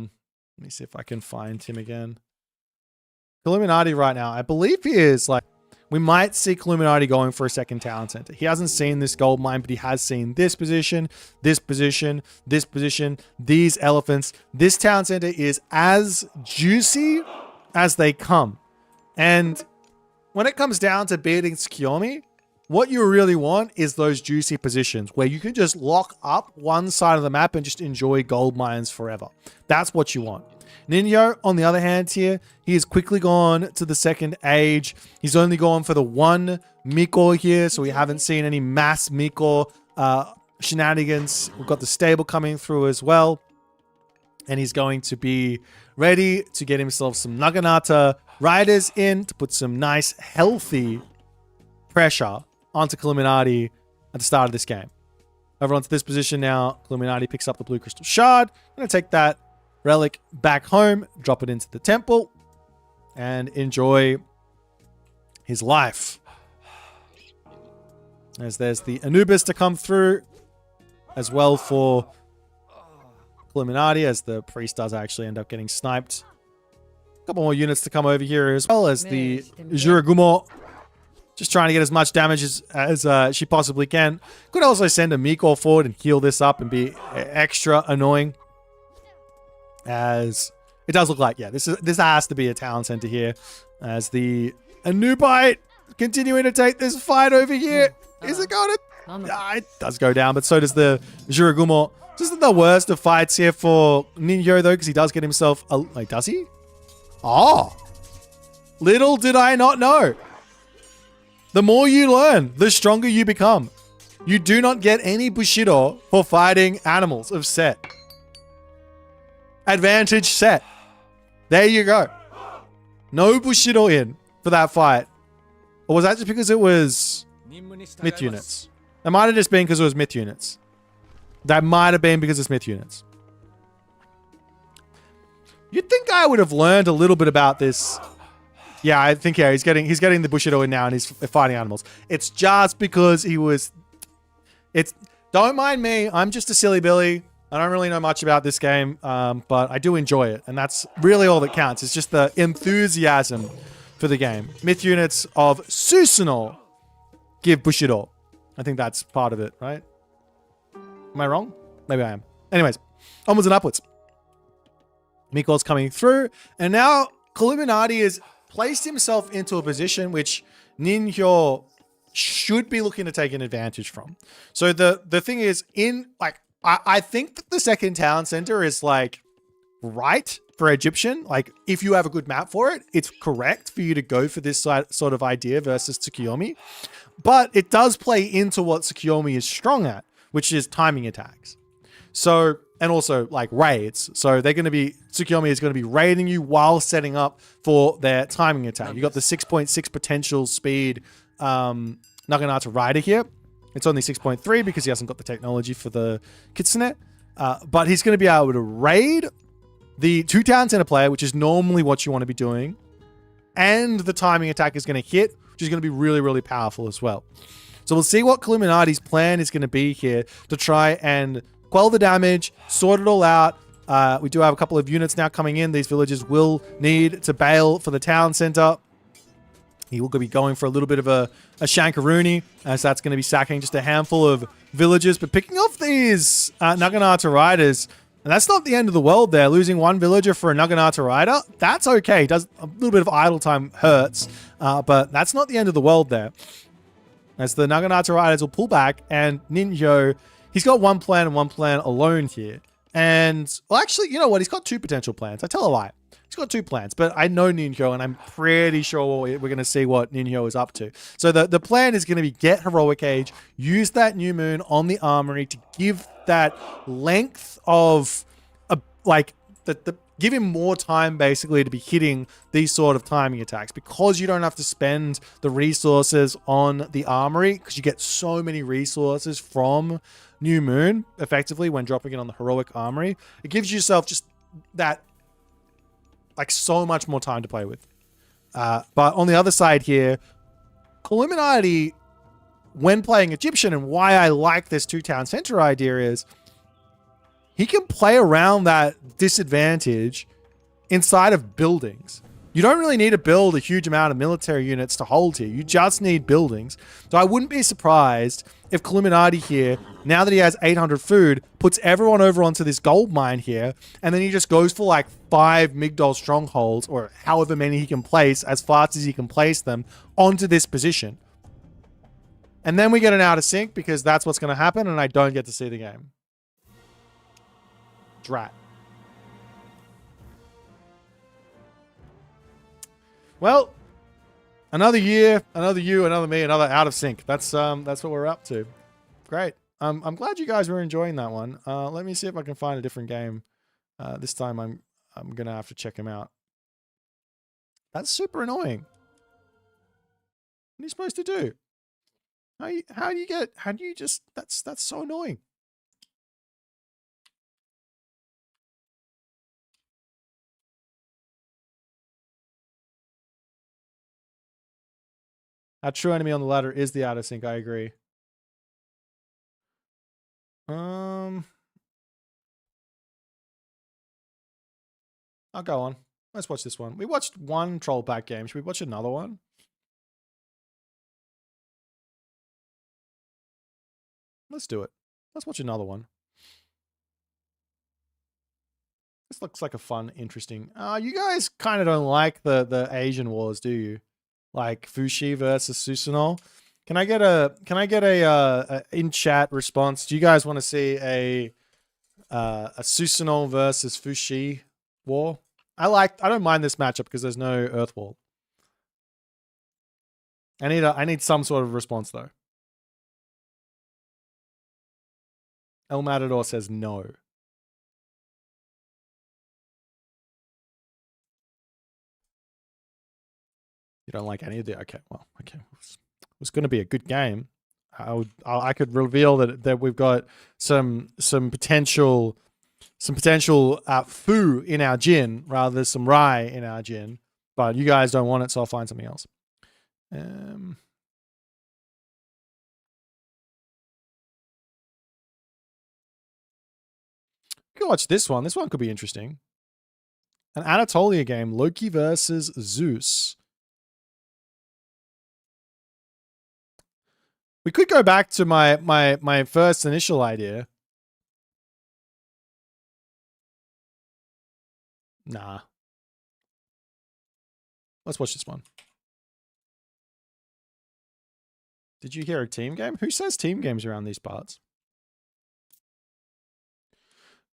me see if I can find him again. Illuminati right now, I believe he is like. We might see Illuminati going for a second town center. He hasn't seen this gold mine, but he has seen this position, this position, this position, these elephants. This town center is as juicy as they come. And when it comes down to beating Tsukiyomi, what you really want is those juicy positions where you can just lock up one side of the map and just enjoy gold mines forever. That's what you want. Ninyo, on the other hand here, he has quickly gone to the second age. He's only gone for the one Miko here, so we haven't seen any mass Miko shenanigans. We've got the stable coming through as well. And he's going to be ready to get himself some Naginata riders in to put some nice, healthy pressure onto Illuminati at the start of this game. Over onto this position now, Illuminati picks up the blue crystal shard. I'm going to take that relic back home, drop it into the temple, and enjoy his life. As there's the Anubis to come through as well for Illuminati, as the priest does actually end up getting sniped. A couple more units to come over here as well, as the Juragumo just trying to get as much damage as she possibly can. Could also send a Miko forward and heal this up and be extra annoying. As it does look like, yeah, this has to be a town center here. As the Anubite continuing to take this fight over here. Is it going to? It does go down, but so does the Juragumo. This isn't the worst of fights here for Ninyo, though, because he does get himself a... Like, does he? Oh. Little did I not know. The more you learn, the stronger you become. You do not get any Bushido for fighting animals of set. Advantage set. There you go. No Bushido in for that fight. Or was that just because it was myth units? That might have just been because it was myth units. That might have been because it's myth units. You'd think I would have learned a little bit about this. Yeah, I think, yeah, he's getting the Bushido in now and he's fighting animals. It's just because he was... Don't mind me. I'm just a silly Billy. I don't really know much about this game, but I do enjoy it. And that's really all that counts. It's just the enthusiasm for the game. Myth units of Susanoo give Bushido. I think that's part of it, right? Am I wrong? Maybe I am. Anyways, onwards and upwards. Miko's coming through. And now Illuminati has placed himself into a position which Ninhyo should be looking to take an advantage from. So the thing is, I think that the second town center is like right for Egyptian. Like if you have a good map for it, it's correct for you to go for this sort of idea versus Tsukiyomi. But it does play into what Tsukiyomi is strong at, which is timing attacks. So, and also like raids. So Tsukiyomi is going to be raiding you while setting up for their timing attack. You got the 6.6 potential speed Naginata rider here. It's only 6.3 because he hasn't got the technology for the Kitsune. But he's going to be able to raid the 2 town center player, which is normally what you want to be doing. And the timing attack is going to hit, which is going to be really, really powerful as well. So we'll see what Illuminati's plan is going to be here to try and quell the damage, sort it all out. We do have a couple of units now coming in. These villagers will need to bail for the town center. He will be going for a little bit of a Shankaruni, as that's going to be sacking just a handful of villagers. But picking off these Naginata riders, and that's not the end of the world there. Losing one villager for a Naginata rider, that's okay. Does a little bit of idle time hurts, but that's not the end of the world there. As the Naginata riders will pull back, and Ninjo, he's got one plan and one plan alone here. And, well, actually, you know what? He's got 2 potential plans. I tell a lie. He's got 2 plans, but I know Ninhyo, and I'm pretty sure we're going to see what Ninhyo is up to. So the plan is going to be get Heroic Age, use that new moon on the armory to give that length of, give him more time, basically, to be hitting these sort of timing attacks, because you don't have to spend the resources on the armory, because you get so many resources from New Moon, effectively, when dropping it on the Heroic Armory. It gives yourself just that, like, so much more time to play with. But on the other side here, Illuminati, when playing Egyptian, and why I like this 2-town center idea is, he can play around that disadvantage inside of buildings. You don't really need to build a huge amount of military units to hold here. You just need buildings. So I wouldn't be surprised if Illuminati here, now that he has 800 food, puts everyone over onto this gold mine here, and then he just goes for like 5 Migdol strongholds, or however many he can place, as fast as he can place them, onto this position. And then we get an out of sync, because that's what's going to happen, and I don't get to see the game. Drat. Well, another year, another you, another me, another out of sync. That's what we're up to. Great. I'm glad you guys were enjoying that one. Let me see if I can find a different game. This time I'm gonna have to check him out. That's super annoying. What are you supposed to do? How do you just that's so annoying. Our true enemy on the ladder is the out of sync. I agree. I'll go on. Let's watch this one. We watched one troll pack game. Should we watch another one? Let's do it. Let's watch another one. This looks like a fun, interesting. You guys kind of don't like the Asian wars, do you? Like Fushi versus Susanoo. Can I get a in chat response? Do you guys want to see a Susanoo versus Fushi war? I don't mind this matchup because there's no Earthwall. I need some sort of response though. El Matador says no. You don't like any of the... Okay, well, okay. It was going to be a good game. I could reveal that we've got some potential Fu in our gin rather than some Rai in our gin, but you guys don't want it, so I'll find something else. You can watch this one. This one could be interesting. An Anatolia game, Loki versus Zeus. We could go back to my first initial idea. Nah. Let's watch this one. Did you hear a team game? Who says team games around these parts?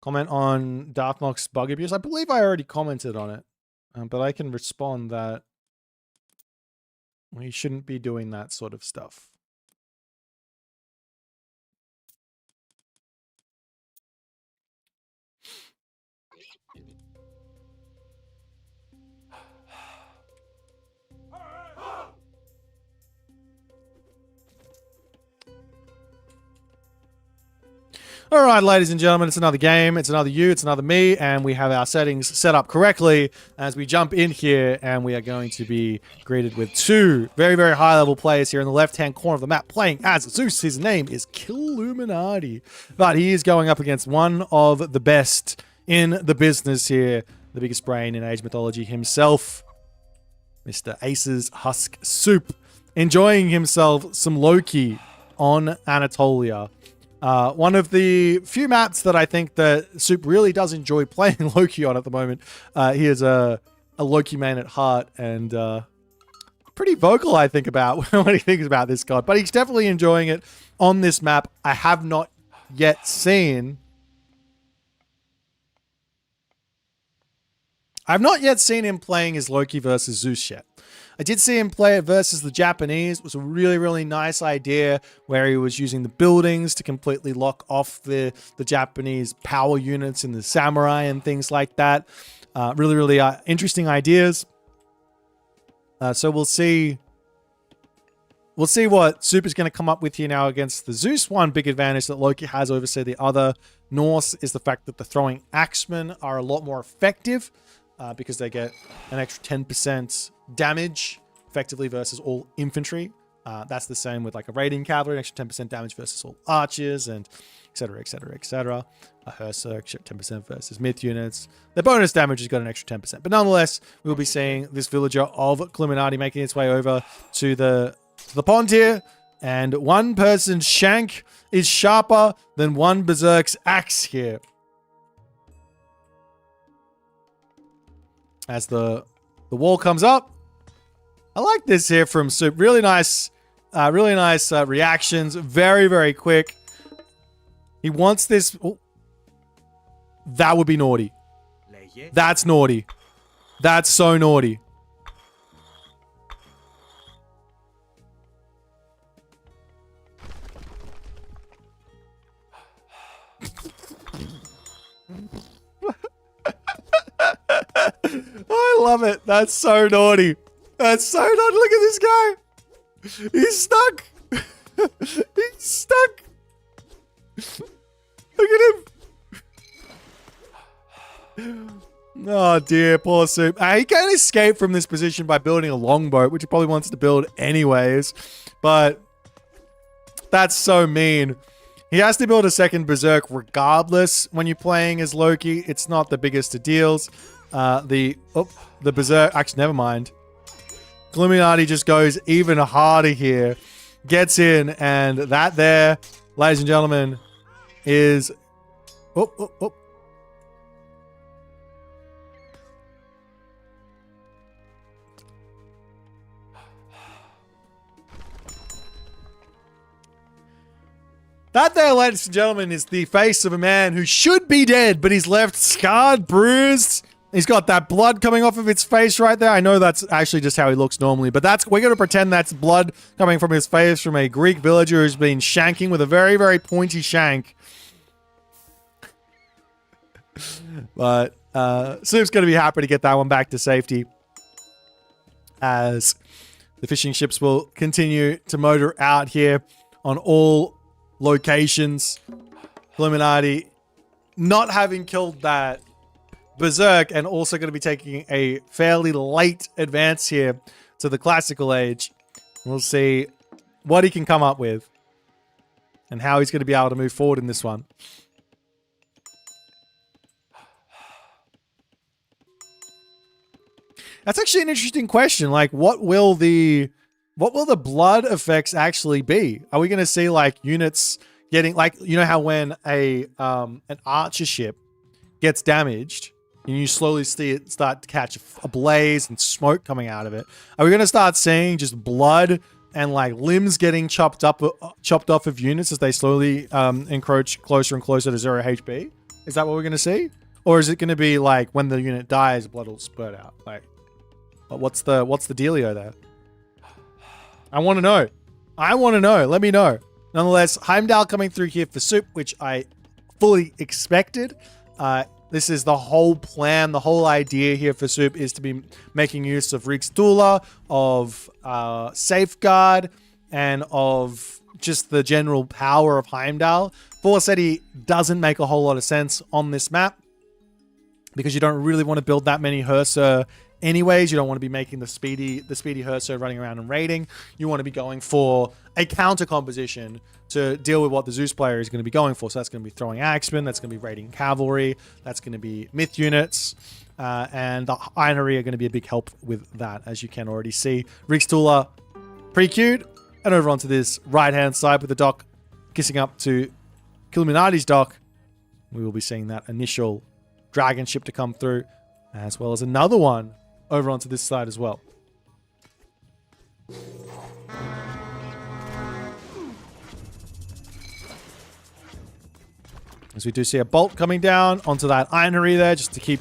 Comment on Darthnox's bug abuse. I believe I already commented on it, but I can respond that we shouldn't be doing that sort of stuff. All right, ladies and gentlemen, it's another game. It's another you. It's another me. And we have our settings set up correctly as we jump in here. And we are going to be greeted with 2 very, very high-level players here in the left-hand corner of the map playing as Zeus. His name is Killuminati. But he is going up against one of the best in the business here. The biggest brain in Age mythology himself, Mr. Ace's Husk Soup. Enjoying himself some Loki on Anatolia. One of the few maps that I think that Soup really does enjoy playing Loki on at the moment. He is a Loki man at heart and pretty vocal, I think, about what he thinks about this god. But he's definitely enjoying it on this map. I have not yet seen I've not yet seen him playing as Loki versus Zeus yet. I did see him play it versus the Japanese. It was a really, really nice idea where he was using the buildings to completely lock off the Japanese power units and the samurai and things like that. Really, really interesting ideas. So we'll see. We'll see what Soup is going to come up with here now against the Zeus. One big advantage that Loki has over, say, the other Norse is the fact that the throwing axemen are a lot more effective because they get an extra 10% damage effectively versus all infantry. That's the same with like a raiding cavalry, an extra 10% damage versus all archers, and etc., etc., etc. A Herser, 10% versus myth units. The bonus damage has got an extra 10%. But nonetheless, we'll be seeing this villager of Illuminati making its way over to the pond here, and one person's shank is sharper than one berserk's axe here. As the wall comes up. I like this here from Soup. Really nice reactions. Very, very quick. He wants this. Oh, that would be naughty. That's naughty. That's so naughty. I love it. That's so naughty. That's so naughty. Look at this guy. He's stuck. He's stuck. Look at him. Oh dear, poor Soup. He can't escape from this position by building a longboat, which he probably wants to build anyways. But that's so mean. He has to build a second berserk regardless when you're playing as Loki. It's not the biggest of deals. The berserk, actually, never mind. Illuminati just goes even harder here. Gets in, and that there, ladies and gentlemen, is... That there, ladies and gentlemen, is the face of a man who should be dead, but he's left scarred, bruised. He's got that blood coming off of his face right there. I know that's actually just how he looks normally, but we're going to pretend that's blood coming from his face from a Greek villager who's been shanking with a very, very pointy shank. But Soup's going to be happy to get that one back to safety as the fishing ships will continue to motor out here on all locations. Illuminati not having killed that berserk and also going to be taking a fairly late advance here to the classical age. We'll see what he can come up with and how he's going to be able to move forward in this one. That's actually an interesting question. Like, what will the blood effects actually be? Are we going to see like units getting, like, you know how when an archer ship gets damaged and you slowly see it start to catch a blaze and smoke coming out of it? Are we going to start seeing just blood and like limbs getting chopped off of units as they slowly encroach closer and closer to 0 HP? Is that what we're going to see? Or is it going to be like when the unit dies, blood will spurt out? Like, what's the dealio there? I want to know. I want to know. Let me know. Nonetheless, Heimdall coming through here for Soup, which I fully expected. This is the whole plan. The whole idea here for Soup is to be making use of Rikstula, of Safeguard, and of just the general power of Heimdall. Forcetti doesn't make a whole lot of sense on this map because you don't really want to build that many Herser anyways. You don't want to be making the speedy Herser running around and raiding. You want to be going for a counter composition to deal with what the Zeus player is going to be going for. So that's going to be throwing axemen, that's going to be raiding cavalry, that's going to be myth units, and the Einari are going to be a big help with that, as you can already see. Rikstula, pretty cute. And over onto this right-hand side with the dock kissing up to Illuminati's dock, we will be seeing that initial dragon ship to come through, as well as another one over onto this side as well. As we do see a bolt coming down onto that Einari there, just to keep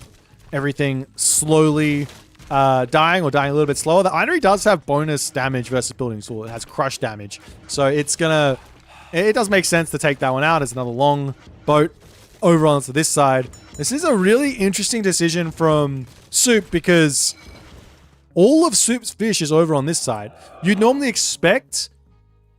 everything slowly dying or dying a little bit slower. The Inery does have bonus damage versus building tool. It has crush damage. So it's gonna... It does make sense to take that one out as another long boat over onto this side. This is a really interesting decision from Soup because all of Soup's fish is over on this side. You'd normally expect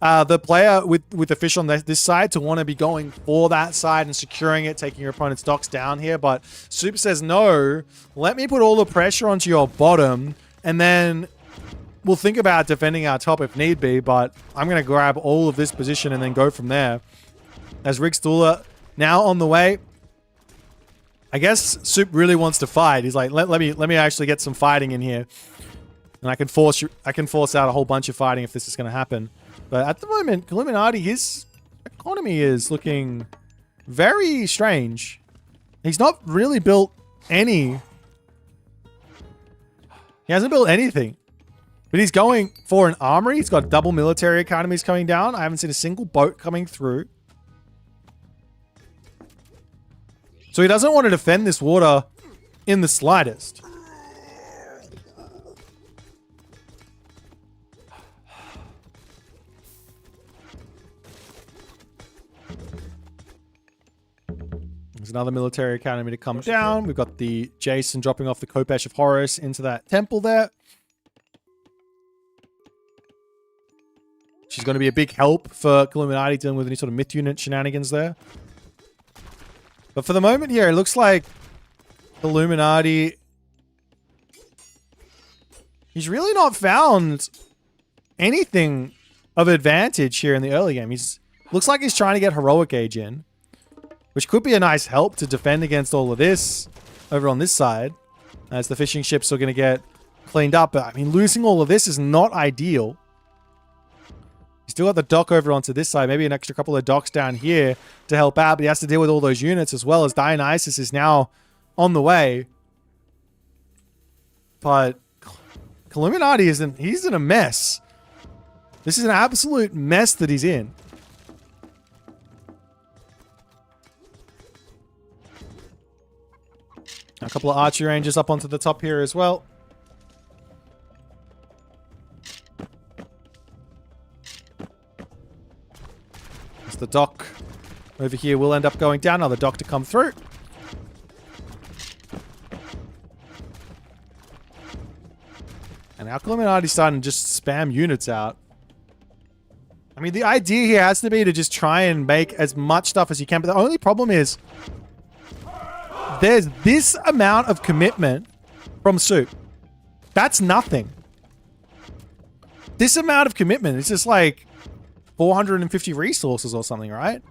the player with the fish on this side to want to be going for that side and securing it, taking your opponent's docks down here. But Soup says, no, let me put all the pressure onto your bottom and then we'll think about defending our top if need be. But I'm going to grab all of this position and then go from there. As Rick Stula now on the way. I guess Soup really wants to fight. He's like, let me actually get some fighting in here. And I can force out a whole bunch of fighting if this is going to happen. But at the moment, Illuminati, his economy is looking very strange. He's not really built any... He hasn't built anything. But he's going for an armory. He's got double military academies coming down. I haven't seen a single boat coming through. So he doesn't want to defend this water in the slightest. There's another military academy to come down. We've got the Jason dropping off the Kopesh of Horus into that temple there. She's going to be a big help for Illuminati dealing with any sort of myth unit shenanigans there. But for the moment here, it looks like Illuminati... He's really not found anything of advantage here in the early game. Looks like he's trying to get Heroic Age in, which could be a nice help to defend against all of this over on this side, as the fishing ships are going to get cleaned up. But I mean, losing all of this is not ideal. He's still got the dock over onto this side, maybe an extra couple of docks down here to help out, but he has to deal with all those units as well as Dionysus is now on the way. But Illuminati he's in a mess. This is an absolute mess that he's in. A couple of archery ranges up onto the top here as well. As the dock over here will end up going down. Another dock to come through. And our Illuminati's starting to just spam units out. I mean, the idea here has to be to just try and make as much stuff as you can. But the only problem is there's this amount of commitment from Soup. That's nothing. This amount of commitment is just like 450 resources or something, right?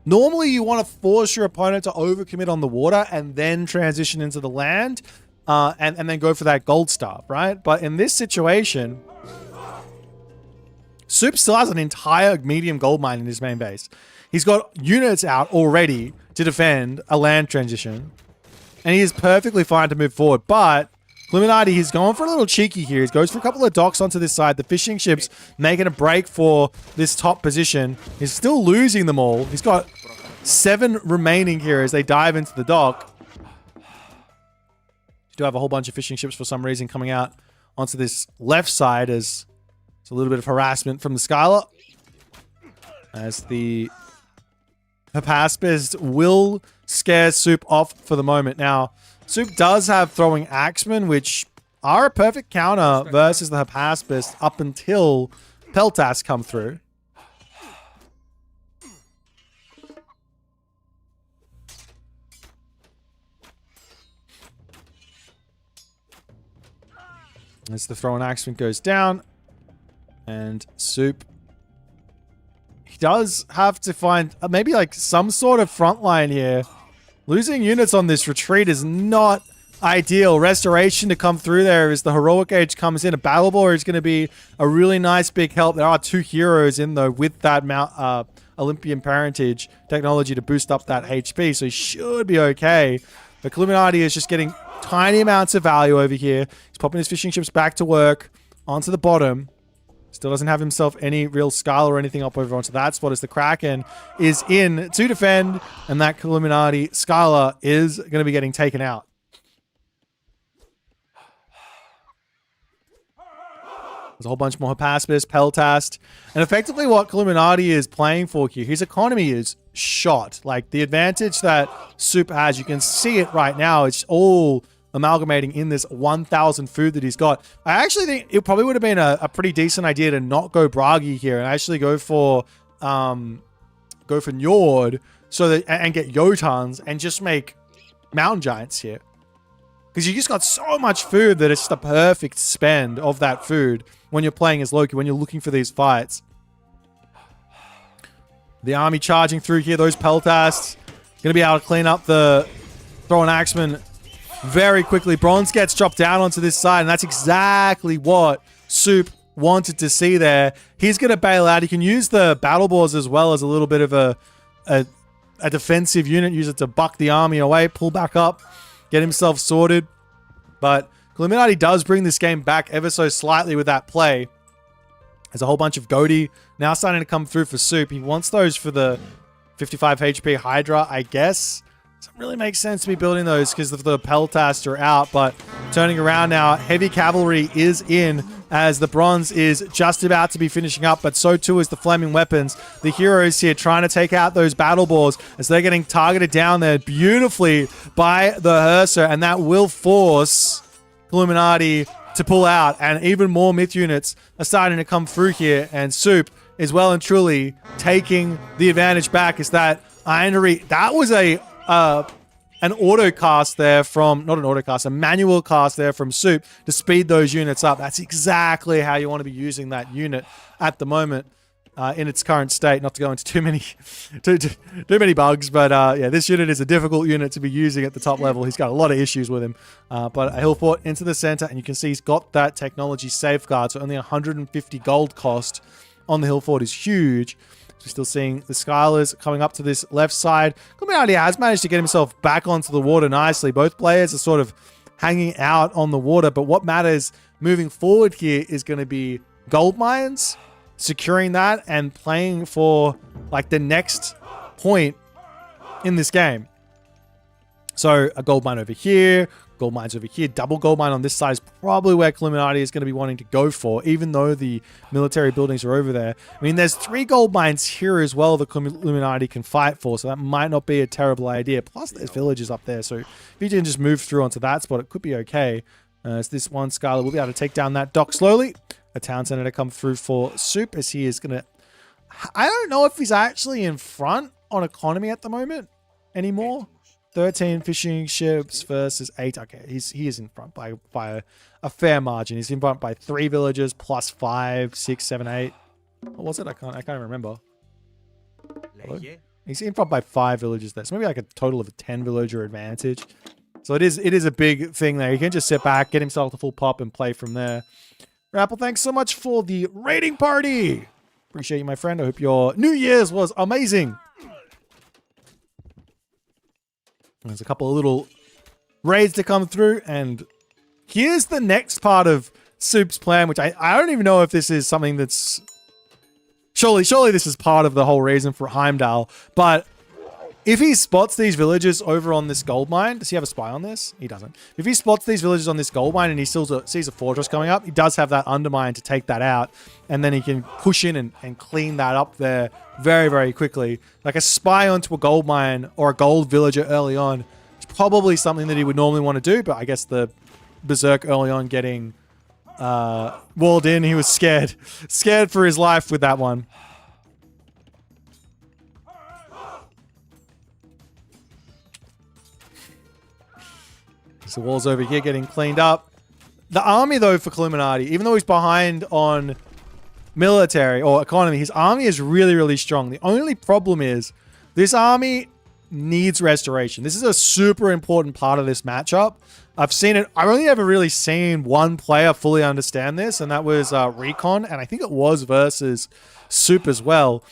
Normally, you want to force your opponent to overcommit on the water and then transition into the land and then go for that gold staff, right? But in this situation, Soup still has an entire medium gold mine in his main base. He's got units out already to defend a land transition. And he is perfectly fine to move forward. But Illuminati, he's going for a little cheeky here. He goes for a couple of docks onto this side. The fishing ships making a break for this top position. He's still losing them all. He's got 7 remaining here as they dive into the dock. You do have a whole bunch of fishing ships for some reason coming out onto this left side as it's a little bit of harassment from the Skylar. As the Hypaspist will scare Soup off for the moment. Now, Soup does have throwing axemen, which are a perfect counter versus the Hypaspist up until Peltas come through. As the throwing axeman goes down, and Soup, he does have to find maybe like some sort of front line here. Losing units on this retreat is not ideal. Restoration to come through there as the Heroic Age comes in. A Battle Boar is going to be a really nice big help. There are 2 heroes in though with that Olympian parentage technology to boost up that HP, so he should be okay. But Illuminati is just getting tiny amounts of value over here. He's popping his fishing ships back to work onto the bottom. Still doesn't have himself any real Scala or anything up over onto that spot as the Kraken is in to defend, and that Illuminati Scala is going to be getting taken out. There's a whole bunch more Hypaspis, Peltast, and effectively what Illuminati is playing for here, his economy is shot. Like, the advantage that Soup has, you can see it right now, it's all amalgamating in this 1,000 food that he's got. I actually think it probably would have been a pretty decent idea to not go Bragi here and actually go for Njord so that, and get Jotuns and just make Mountain Giants here. Because you just got so much food that it's just a perfect spend of that food when you're playing as Loki, when you're looking for these fights. The army charging through here, those Peltasts going to be able to clean up the Throw an Axeman very quickly. Bronze gets dropped down onto this side, and that's exactly what Soup wanted to see there. He's going to bail out. He can use the battle boars as well as a little bit of a defensive unit, use it to buck the army away, pull back up, get himself sorted. But Illuminati does bring this game back ever so slightly with that play. There's a whole bunch of Goaty now starting to come through for Soup. He wants those for the 55 HP Hydra, I guess. Doesn't really make sense to be building those because the Peltasts are out, but turning around now, heavy cavalry is in as the bronze is just about to be finishing up, but so too is the flaming weapons. The heroes here trying to take out those battle boars as they're getting targeted down there beautifully by the Hearser, and that will force Illuminati to pull out, and even more myth units are starting to come through here, and Soup is well and truly taking the advantage back. Is that Ironry? That was an auto cast there from, not an auto cast, a manual cast there from Soup to speed those units up. That's exactly how you want to be using that unit at the moment in its current state. Not to go into too many bugs, but yeah, this unit is a difficult unit to be using at the top level. He's got a lot of issues with him, but a hill fort into the center, and you can see he's got that technology safeguard, so only 150 gold cost on the hill fort is huge. We're still seeing the Skylers coming up to this left side. Illuminati has managed to get himself back onto the water nicely. Both players are sort of hanging out on the water, but what matters moving forward here is going to be gold mines, securing that, and playing for like the next point in this game. So a gold mine over here, gold mines over here, double gold mine on this side is probably where Illuminati is going to be wanting to go for, even though the military buildings are over there. I mean, there's 3 gold mines here as well that Illuminati can fight for, so that might not be a terrible idea. Plus, there's villages up there, so if you can just move through onto that spot, it could be okay. As this one Scarlet will be able to take down that dock slowly. A town center to come through for Soup, as he is going to... I don't know if he's actually in front on economy at the moment anymore. 13 fishing ships versus 8. Okay, he is in front by a fair margin. He's in front by 3 villages plus 5, 6, 7, 8. What was it? I can't remember. Hello? He's in front by 5 villages there. So maybe like a total of a 10 villager advantage. So it is a big thing there. He can just sit back, get himself the full pop, and play from there. Rapple, thanks so much for the raiding party. Appreciate you, my friend. I hope your New Year's was amazing. There's a couple of little raids to come through, and here's the next part of Soup's plan, which I don't even know if this is something that's... Surely this is part of the whole reason for Heimdall, but if he spots these villages over on this gold mine... Does he have a spy on this? He doesn't. If he spots these villages on this gold mine and he still sees a fortress coming up, he does have that undermine to take that out, and then he can push in and clean that up there very, very quickly. Like a spy onto a gold mine or a gold villager early on is probably something that he would normally want to do, but I guess the Berserk early on getting walled in, he was scared for his life with that one. So the walls over here getting cleaned up. The army, though, for Illuminati, even though he's behind on military or economy, his army is really, really strong. The only problem is this army needs restoration. This is a super important part of this matchup. I've seen it. I've only ever really seen one player fully understand this, and that was Recon, and I think it was versus Soup as well.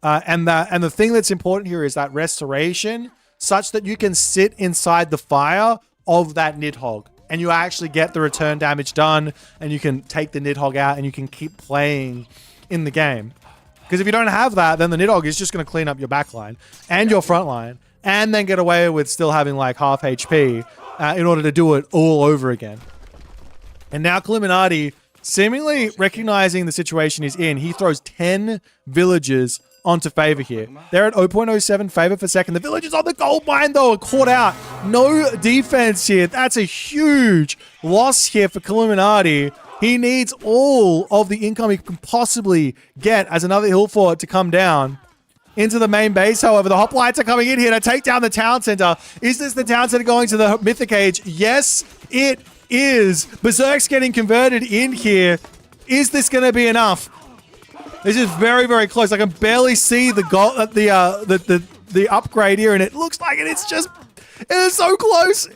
And the thing that's important here is that restoration, such that you can sit inside the fire of that Nidhogg and you actually get the return damage done, and you can take the Nidhogg out, and you can keep playing in the game. Because if you don't have that, then the Nidhogg is just going to clean up your backline and your front line, and then get away with still having like half HP in order to do it all over again. And now Illuminati, seemingly recognizing the situation he's in, he throws 10 villagers onto favor here. They're at 0.07 favor per second. The villagers on the gold mine, though, are caught out. No defense here. That's a huge loss here for Illuminati. He needs all of the income he can possibly get as another hill fort to come down into the main base. However, the hoplites are coming in here to take down the town center. Is this the town center going to the mythic age? Yes, it is. Berserk's getting converted in here. Is this going to be enough? This is very, very close. I can barely see the upgrade here, and it looks like it is so close.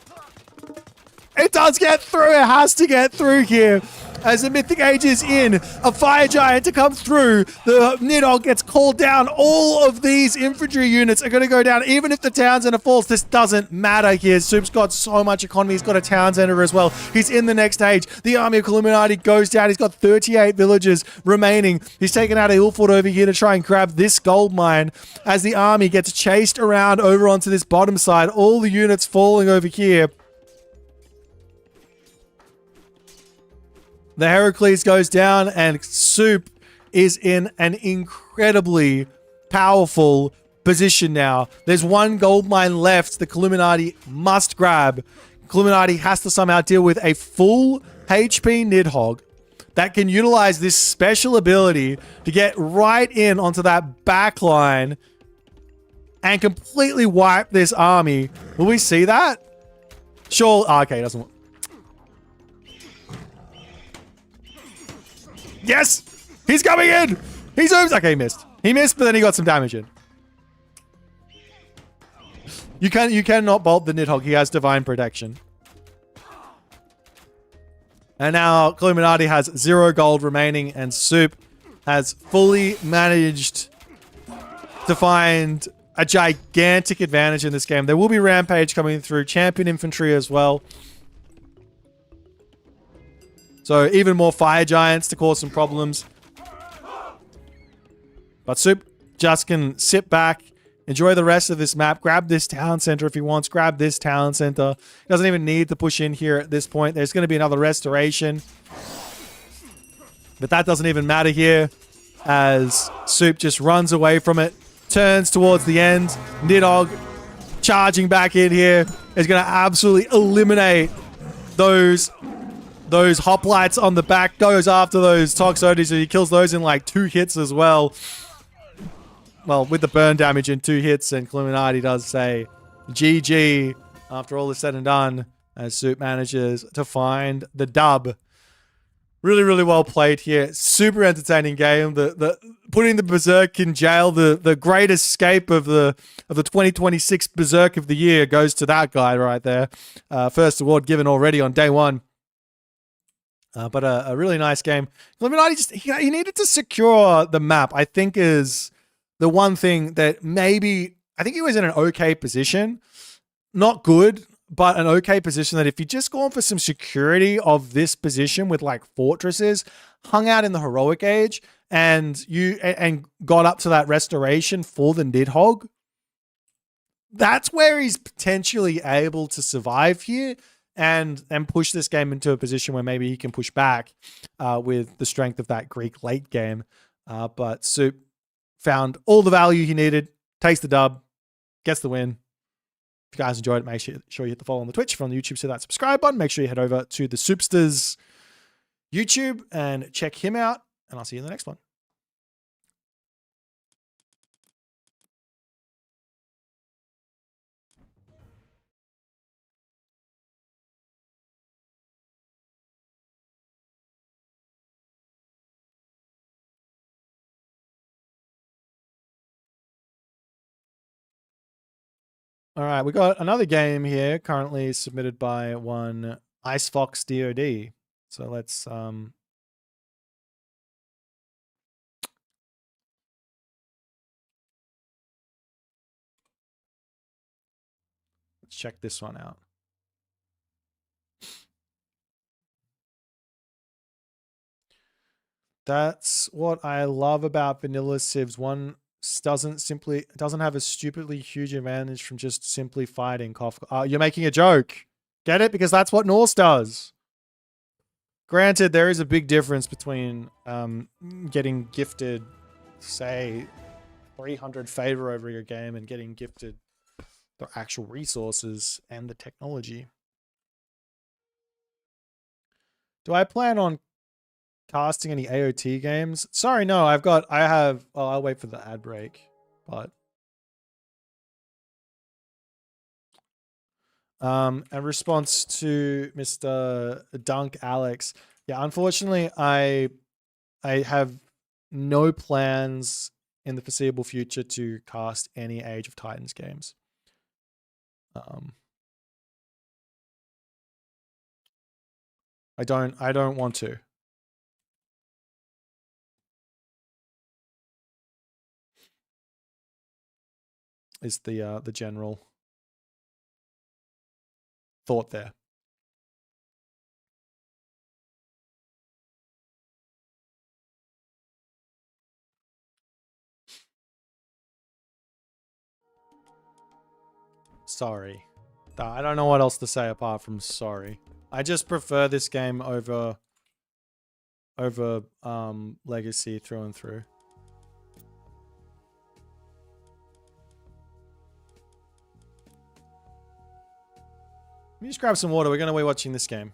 It does get through. It has to get through here. As the Mythic Age is in, a Fire Giant to come through. The Nidhogg gets called down. All of these infantry units are going to go down, even if the town center falls. This doesn't matter here. Soup's got so much economy. He's got a town center as well. He's in the next stage. The army of Illuminati goes down. He's got 38 villagers remaining. He's taken out a hill fort over here to try and grab this gold mine as the army gets chased around over onto this bottom side. All the units falling over here. The Heracles goes down, and Soup is in an incredibly powerful position now. There's one gold mine left the Illuminati must grab. Illuminati has to somehow deal with a full HP Nidhogg that can utilize this special ability to get right in onto that back line and completely wipe this army. Will we see that? Sure. Oh, okay, it doesn't work. Yes! He's coming in! He zooms! Okay, he missed. He missed, but then he got some damage in. You cannot bolt the Nidhogg. He has divine protection. And now Illuminati has 0 gold remaining, and Soup has fully managed to find a gigantic advantage in this game. There will be Rampage coming through, champion infantry as well. So even more Fire Giants to cause some problems. But Soup just can sit back, enjoy the rest of this map, grab this town center if he wants, grab this town center. Doesn't even need to push in here at this point. There's going to be another restoration. But that doesn't even matter here as Soup just runs away from it, turns towards the end. Nidhogg charging back in here is going to absolutely eliminate those hoplites on the back, goes after those Toxotes, so he kills those in like 2 hits as well. Well, with the burn damage in 2 hits, and Illuminati does say GG after all is said and done, as Soup manages to find the dub. Really, really well played here. Super entertaining game. The putting the Berserk in jail, the great escape of the 2026 Berserk of the year goes to that guy right there. First award given already on day 1. But a really nice game. Illuminati he needed to secure the map, I think, is the one thing that maybe, I think he was in an okay position. Not good, but an okay position that if you just gone for some security of this position with like fortresses, hung out in the heroic age, and got up to that restoration for the Nidhogg, that's where he's potentially able to survive here. And push this game into a position where maybe he can push back with the strength of that Greek late game. But Soup found all the value he needed, takes the dub, gets the win. If you guys enjoyed it, make sure you hit the follow on the Twitch. If you're on the YouTube, so that subscribe button. Make sure you head over to the Soupsters YouTube and check him out. And I'll see you in the next one. All right, we got another game here currently submitted by one Icefox DOD. So let's check this one out. That's what I love about vanilla civs. One doesn't have a stupidly huge advantage from just simply fighting. Cough. You're making a joke. Get it? Because that's what Norse does. Granted, there is a big difference between getting gifted, say, 300 favor over your game and getting gifted the actual resources and the technology. Do I plan on casting any AOT games? Sorry, no, I'll wait for the ad break, but in response to Mr. Dunk Alex, yeah, unfortunately, I have no plans in the foreseeable future to cast any Age of Titans games. I don't want to. Is the general thought there. Sorry. I don't know what else to say apart from sorry. I just prefer this game over Legacy through and through. Let me just grab some water. We're going to be watching this game.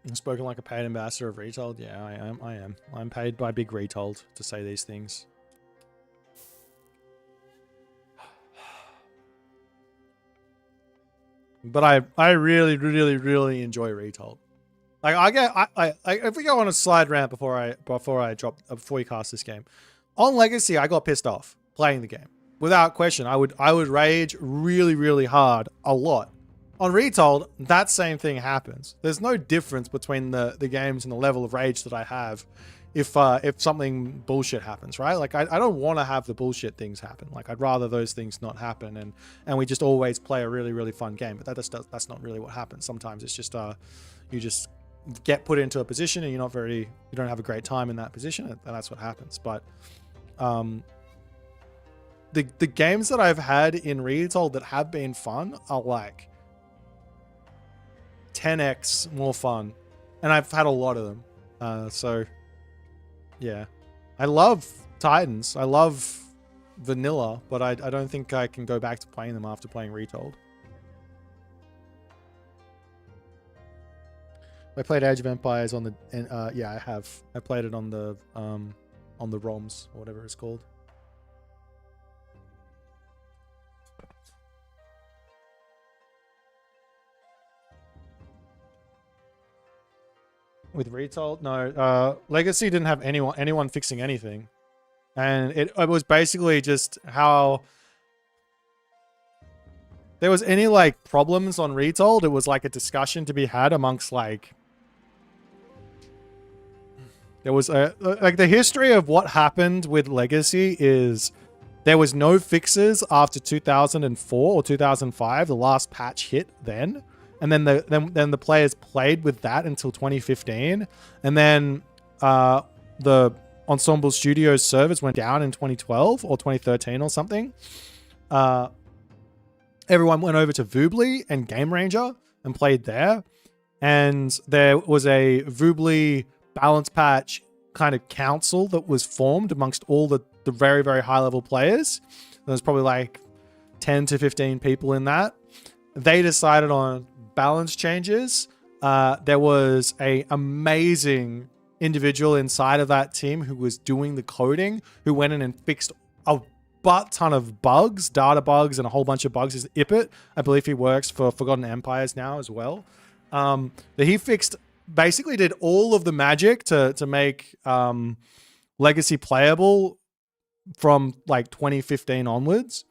I'm spoken like a paid ambassador of Retold. Yeah, I am. I'm paid by Big Retold to say these things. But I really, really, really enjoy Retold. Like if we go on a slide rant before you cast this game, on Legacy I got pissed off playing the game without question. I would rage really, really hard a lot. On Retold, that same thing happens. There's no difference between the games and the level of rage that I have if something bullshit happens, right? Like I don't want to have the bullshit things happen. Like I'd rather those things not happen and we just always play a really, really fun game. But that's not really what happens. Sometimes it's just you just get put into a position and you don't have a great time in that position, and that's what happens. But the games that I've had in Retold that have been fun are like 10x more fun, and I've had a lot of them. So yeah, I love Titans. I love vanilla, but I don't think I can go back to playing them after playing Retold. I played Age of Empires on the yeah, I have. I played it on the ROMs or whatever it's called. With Retold? No. Legacy didn't have anyone fixing anything. And it was basically just how there was any like problems on Retold, it was like a discussion to be had amongst like there was like the history of what happened with Legacy is there was no fixes after 2004 or 2005, the last patch hit then. And then the players played with that until 2015. And then the Ensemble Studios servers went down in 2012 or 2013 or something. Everyone went over to Voobly and Game Ranger and played there. And there was a Voobly balance patch kind of council that was formed amongst all the very, very high level players. There was probably like 10 to 15 people in that. They decided on balance changes. There was a amazing individual inside of that team who was doing the coding, who went in and fixed a butt ton of bugs, data bugs, and a whole bunch of bugs. Is Ipit. I believe he works for Forgotten Empires now as well. But he basically did all of the magic to make Legacy playable from like 2015 onwards.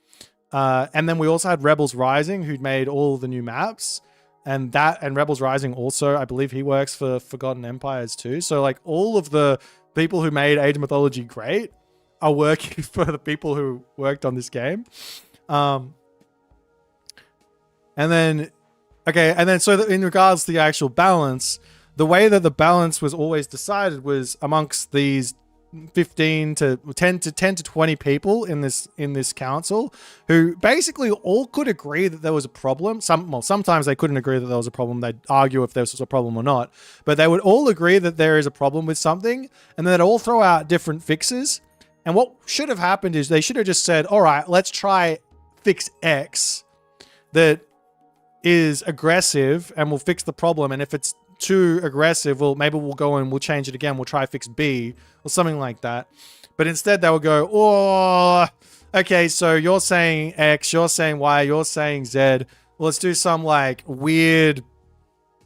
And then we also had Rebels Rising, who'd made all the new maps. And Rebels Rising also, I believe he works for Forgotten Empires too. So like all of the people who made Age of Mythology great are working for the people who worked on this game. And then so in regards to the actual balance, the way that the balance was always decided was amongst these 10 to 20 people in this council, who basically all could agree that there was a problem. Sometimes they couldn't agree that there was a problem. They'd argue if there was a problem or not, but they would all agree that there is a problem with something, and then they'd all throw out different fixes. And what should have happened is they should have just said, all right, let's try fix X that is aggressive and we'll fix the problem. And if it's too aggressive, well, maybe we'll go and we'll change it again. We'll try fix B or something like that. But instead they would go, oh, okay, so you're saying X, you're saying Y, you're saying Z. Well, let's do some like weird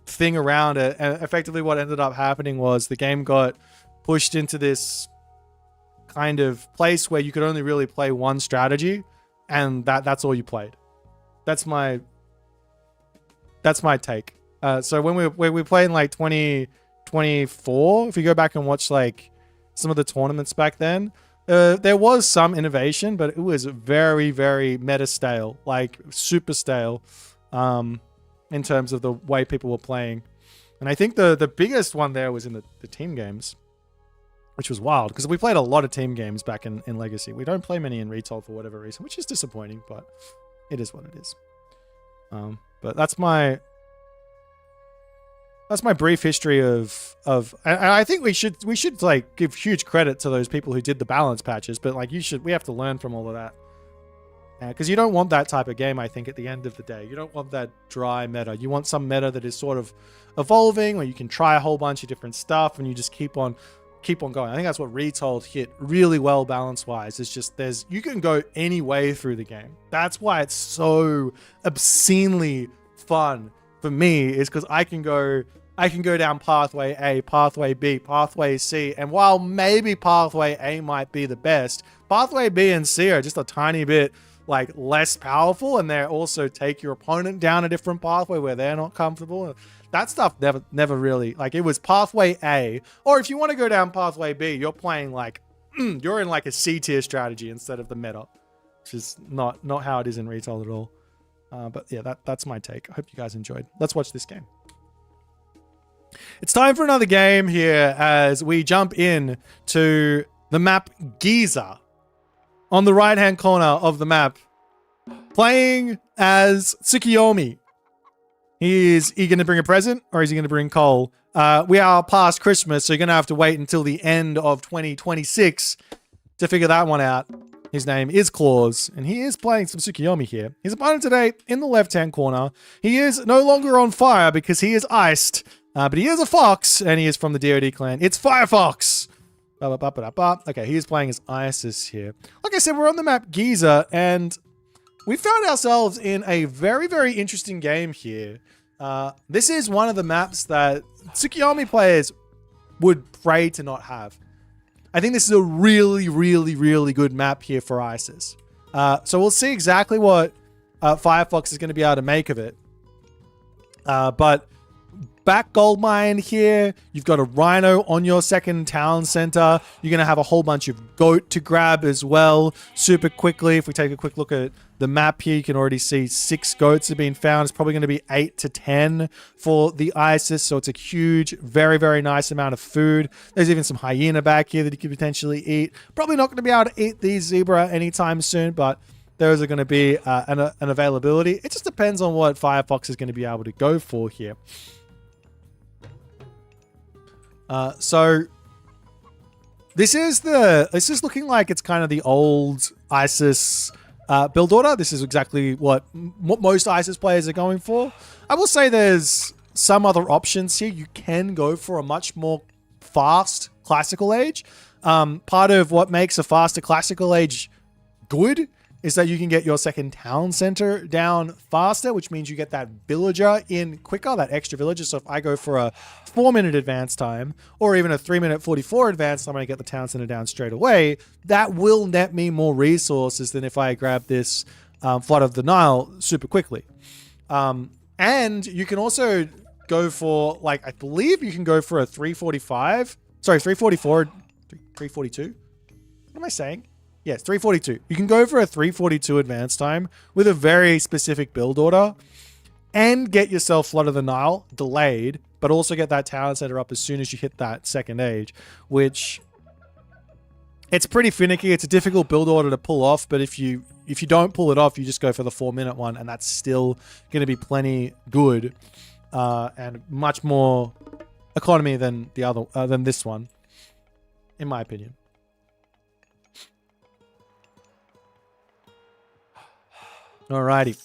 thing around it. And effectively what ended up happening was the game got pushed into this kind of place where you could only really play one strategy, and that's all you played. That's my take. So when we played in like 2024, if you go back and watch like some of the tournaments back then, there was some innovation, but it was very, very meta stale, like super stale, in terms of the way people were playing. And I think the biggest one there was in the team games, which was wild because we played a lot of team games back in Legacy. We don't play many in Retold for whatever reason, which is disappointing, but it is what it is. But that's my brief history of and I think we should like give huge credit to those people who did the balance patches, but like we have to learn from all of that. Because you don't want that type of game, I think, at the end of the day. You don't want that dry meta. You want some meta that is sort of evolving, where you can try a whole bunch of different stuff and you just keep on going. I think that's what Retold hit really well balance-wise. It's just you can go any way through the game. That's why it's so obscenely fun for me, is because I can go down pathway A, pathway B, pathway C, and while maybe pathway A might be the best, pathway B and C are just a tiny bit like less powerful, and they also take your opponent down a different pathway where they're not comfortable. That stuff never really, like, it was pathway A, or if you want to go down pathway B, you're playing like you're in like a C tier strategy instead of the meta, which is not how it is in Retold at all. But yeah, that's my take. I hope you guys enjoyed. Let's watch this game. It's time for another game here as we jump in to the map Giza. On the right-hand corner of the map, playing as Tsukiyomi. Is he going to bring a present, or is he going to bring coal? We are past Christmas, so you're going to have to wait until the end of 2026 to figure that one out. His name is Claus, and he is playing some Tsukiyomi here. His opponent today, in the left-hand corner, he is no longer on fire because he is iced, but he is a fox, and he is from the DoD clan. It's Firefox! Okay, he is playing as Isis here. Like I said, we're on the map Giza, and we found ourselves in a very, very interesting game here. This is one of the maps that Tsukiyomi players would pray to not have. I think this is a really, really, really good map here for Isis. So we'll see exactly what Firefox is going to be able to make of it. But back gold mine here. You've got a rhino on your second town center. You're going to have a whole bunch of goat to grab as well super quickly. If we take a quick look at the map here, you can already see 6 goats have been found. It's probably going to be 8 to 10 for the Isis. So it's a huge, very, very nice amount of food. There's even some hyena back here that you could potentially eat. Probably not going to be able to eat these zebra anytime soon, but those are going to be an availability. It just depends on what Firefox is going to be able to go for here. So this is looking like it's kind of the old Isis build order. This is exactly what most Isis players are going for. I will say there's some other options here. You can go for a much more fast classical age. Part of what makes a faster classical age good is that you can get your second town center down faster, which means you get that villager in quicker, that extra villager. So if I go for a 4-minute advance time, or even a 3-minute 44 advance time, I'm going to get the town center down straight away. That will net me more resources than if I grab this Flood of the Nile super quickly. And you can also go for, like, I believe you can go for a 344, 342. I What am I saying? Yes, 342. You can go for a 342 advance time with a very specific build order and get yourself Flood of the Nile delayed, but also get that town center up as soon as you hit that second age, which it's pretty finicky. It's a difficult build order to pull off, but if you don't pull it off, you just go for the 4-minute one, and that's still going to be plenty good and much more economy than the other than this one, in my opinion. Alrighty.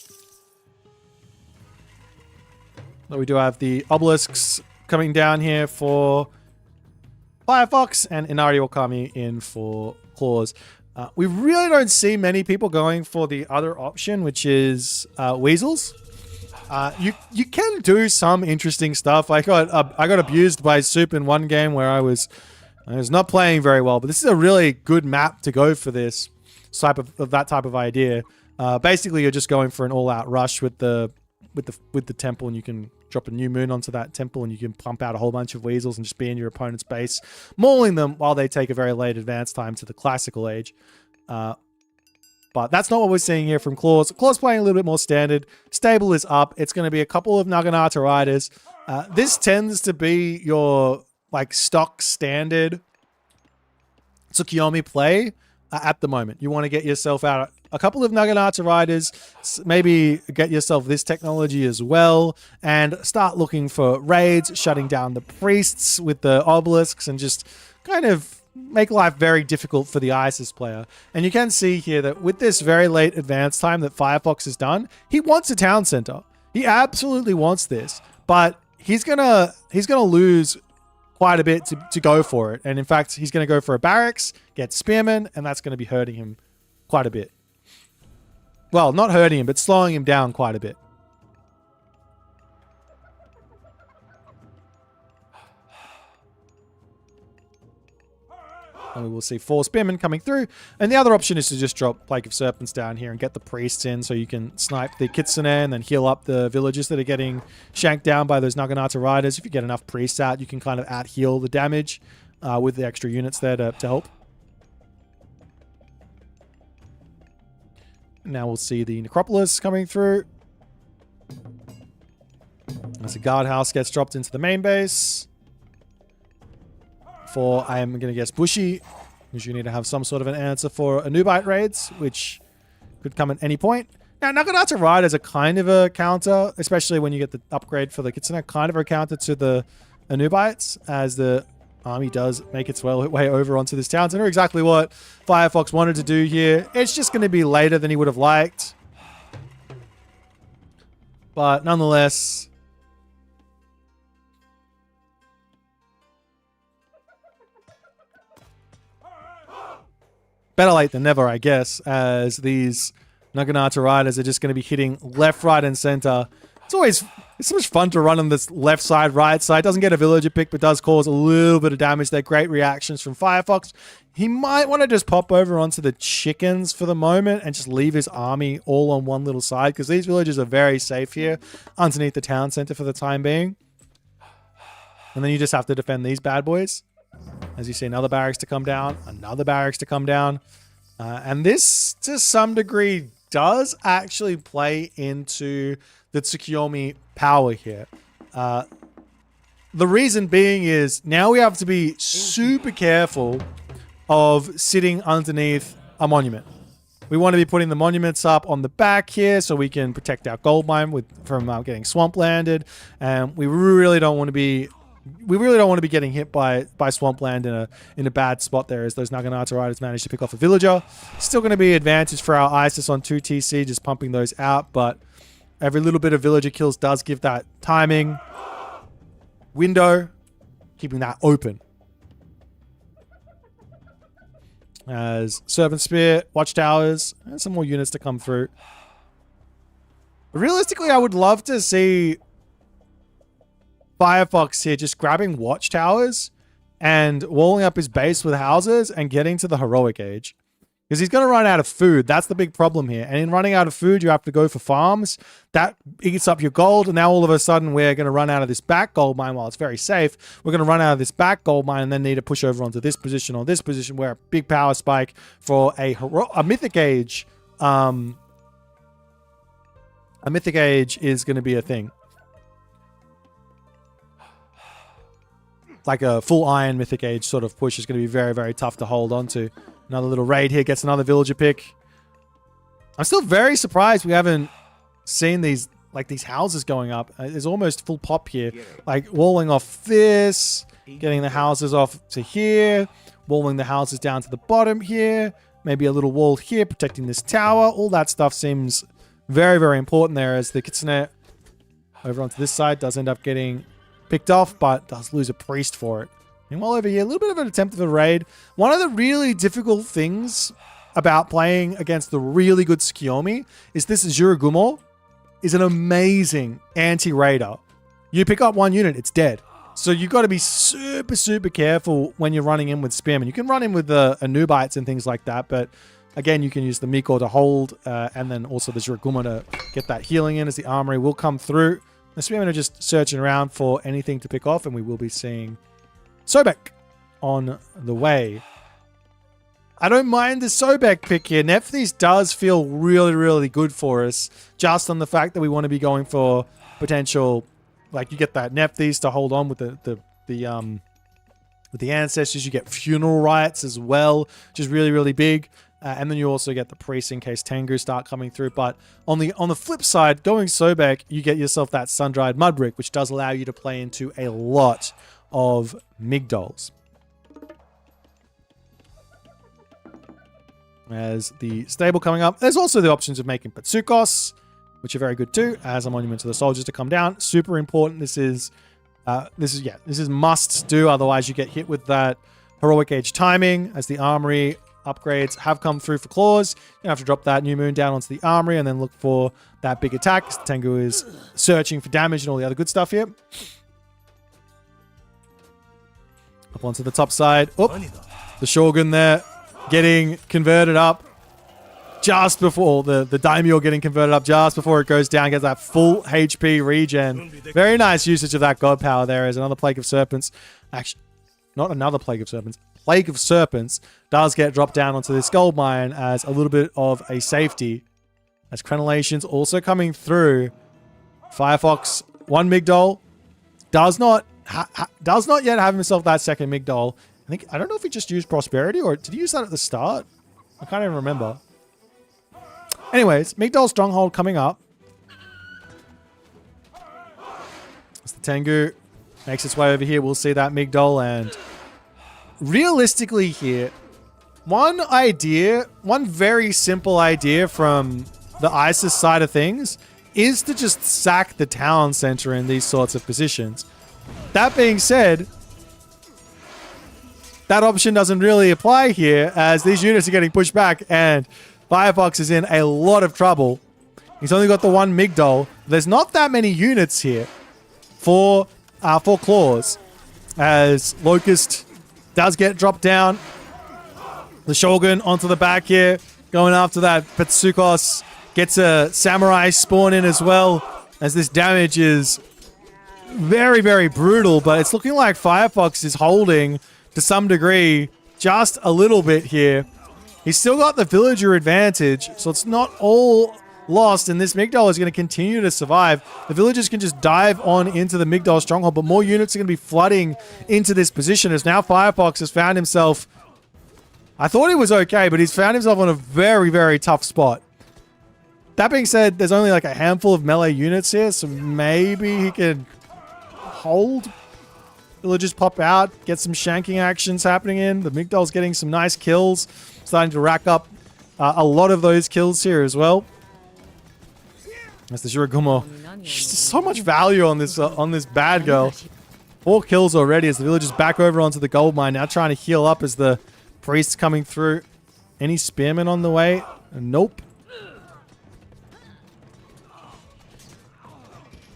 So we do have the obelisks coming down here for Firefox, and Inari Okami in for claws. We really don't see many people going for the other option, which is weasels. You can do some interesting stuff. I got abused by Soup in one game where I was not playing very well, but this is a really good map to go for this type of that type of idea. Basically, you're just going for an all-out rush with the temple, and you can drop a new moon onto that temple, and you can pump out a whole bunch of weasels and just be in your opponent's base, mauling them while they take a very late advance time to the classical age. But that's not what we're seeing here from Claws. Claws playing a little bit more standard. Stable is up. It's going to be a couple of Naginata riders. This tends to be your like stock standard Tsukiyomi play at the moment. You want to get yourself out a couple of Naginata riders, maybe get yourself this technology as well, and start looking for raids, shutting down the priests with the obelisks, and just kind of make life very difficult for the ISIS player. And you can see here that with this very late advance time that Firefox has done, he wants a town center. He absolutely wants this, but he's gonna lose quite a bit to go for it. And in fact, he's going to go for a barracks, get spearmen, and that's going to be hurting him quite a bit. Well, not hurting him, but slowing him down quite a bit. And we will see 4 spearmen coming through. And the other option is to just drop Plague of Serpents down here and get the priests in so you can snipe the Kitsune and then heal up the villagers that are getting shanked down by those Naginata riders. If you get enough priests out, you can kind of out-heal the damage with the extra units there to help. Now we'll see the Necropolis coming through. As the guardhouse gets dropped into the main base. For, I am going to guess, Bushi, because you need to have some sort of an answer for Anubite raids, which could come at any point. Now, Naginata Riders are kind of a counter, especially when you get the upgrade for the Kitsune, kind of a counter to the Anubites, as the army does make its way over onto this town. So I know exactly what Firefox wanted to do here. It's just going to be later than he would have liked. But nonetheless, better late than never, I guess, as these Naginata riders are just going to be hitting left, right, and center. It's so much fun to run on this left side, right side. Doesn't get a villager pick, but does cause a little bit of damage. They're great reactions from Firefox. He might want to just pop over onto the chickens for the moment and just leave his army all on one little side, because these villagers are very safe here underneath the town center for the time being. And then you just have to defend these bad boys. As you see another barracks to come down, another barracks to come down. And this, to some degree, does actually play into the Tsukiyomi power here. The reason being is now we have to be super careful of sitting underneath a monument. We want to be putting the monuments up on the back here so we can protect our gold mine from getting swamp landed. And we really don't want to be getting hit by swampland in a bad spot there, as those Naginata riders managed to pick off a villager. Still going to be advantage for our ISIS on 2TC, just pumping those out, but every little bit of villager kills does give that timing window, keeping that open. As Servant Spear, Watchtowers, and some more units to come through. Realistically, I would love to see Firefox here just grabbing Watchtowers and walling up his base with houses and getting to the heroic age. because he's going to run out of food. That's the big problem here. And in running out of food, you have to go for farms. That eats up your gold. And now all of a sudden, we're going to run out of this back gold mine while it's very safe. We're going to run out of this back gold mine and then need to push over onto this position or this position where a big power spike for a mythic age. A mythic age is going to be a thing. Like a full iron mythic age sort of push is going to be very, very tough to hold on to. Another little raid here, gets another villager pick. I'm still very surprised we haven't seen these houses going up. There's almost full pop here. Like walling off this, getting the houses off to here, walling the houses down to the bottom here, maybe a little wall here, protecting this tower. All that stuff seems very, very important there as the Kitsune over onto this side does end up getting picked off, but does lose a priest for it. Meanwhile over here, a little bit of an attempt of a raid. One of the really difficult things about playing against the really good Tsukiyomi is this Jiragumo is an amazing anti-raider. You pick up one unit, it's dead. So you've got to be super, super careful when you're running in with Spearman. You can run in with the Anubites and things like that, but again, you can use the Miko to hold, and then also the Jiragumo to get that healing in as the armory will come through. The Spearmen are just searching around for anything to pick off, and we will be seeing Sobek on the way. I don't mind the Sobek pick here. Nephthys does feel really, really good for us, just on the fact that we want to be going for potential, like you get that Nephthys to hold on with the ancestors. You get funeral rites as well, which is really, really big. And then you also get the priests in case Tengu start coming through. But on the flip side, going Sobek, you get yourself that sun-dried mud brick, which does allow you to play into a lot of Migdols. As the stable coming up, there's also the options of making Patsukos, which are very good too, as a monument to the soldiers to come down. Super important. This is must do. Otherwise, you get hit with that heroic age timing as the armory upgrades have come through for claws. You have to drop that new moon down onto the armory and then look for that big attack. Tengu is searching for damage and all the other good stuff here. Up onto the top side. Oh, the Shogun there getting converted up just before the Daimyo getting converted up just before it goes down, gets that full HP regen. Very nice usage of that god power there as another Plague of Serpents. Actually, not another Plague of Serpents. Plague of Serpents does get dropped down onto this gold mine as a little bit of a safety. As crenellations also coming through. Firefox, one Migdol, does not yet have himself that second Migdol. I don't know if he just used Prosperity or did he use that at the start? I can't even remember. Anyways, Migdol Stronghold coming up. As the Tengu makes its way over here, we'll see that Migdol and realistically here, one very simple idea from the ISIS side of things is to just sack the town center in these sorts of positions. That being said, that option doesn't really apply here as these units are getting pushed back and Firefox is in a lot of trouble. He's only got the one Migdol. There's not that many units here for claws as Locust does get dropped down. The Shogun onto the back here, going after that. Patsukos gets a Samurai spawn in as well, as this damage is very, very brutal, but it's looking like Firefox is holding to some degree just a little bit here. He's still got the villager advantage, so it's not all lost, and this Migdol is going to continue to survive. The villagers can just dive on into the Migdol stronghold, but more units are going to be flooding into this position as now Firefox has found himself... I thought he was okay, but he's found himself on a very, very tough spot. That being said, there's only like a handful of melee units here, so maybe he can hold. Villagers pop out, get some shanking actions happening in. The Migdol's getting some nice kills, starting to rack up a lot of those kills here as well. As the Jiragumo, so much value on this bad girl. 4 kills already as the villagers back over onto the gold mine, now trying to heal up as the priest's coming through. Any spearmen on the way? Nope.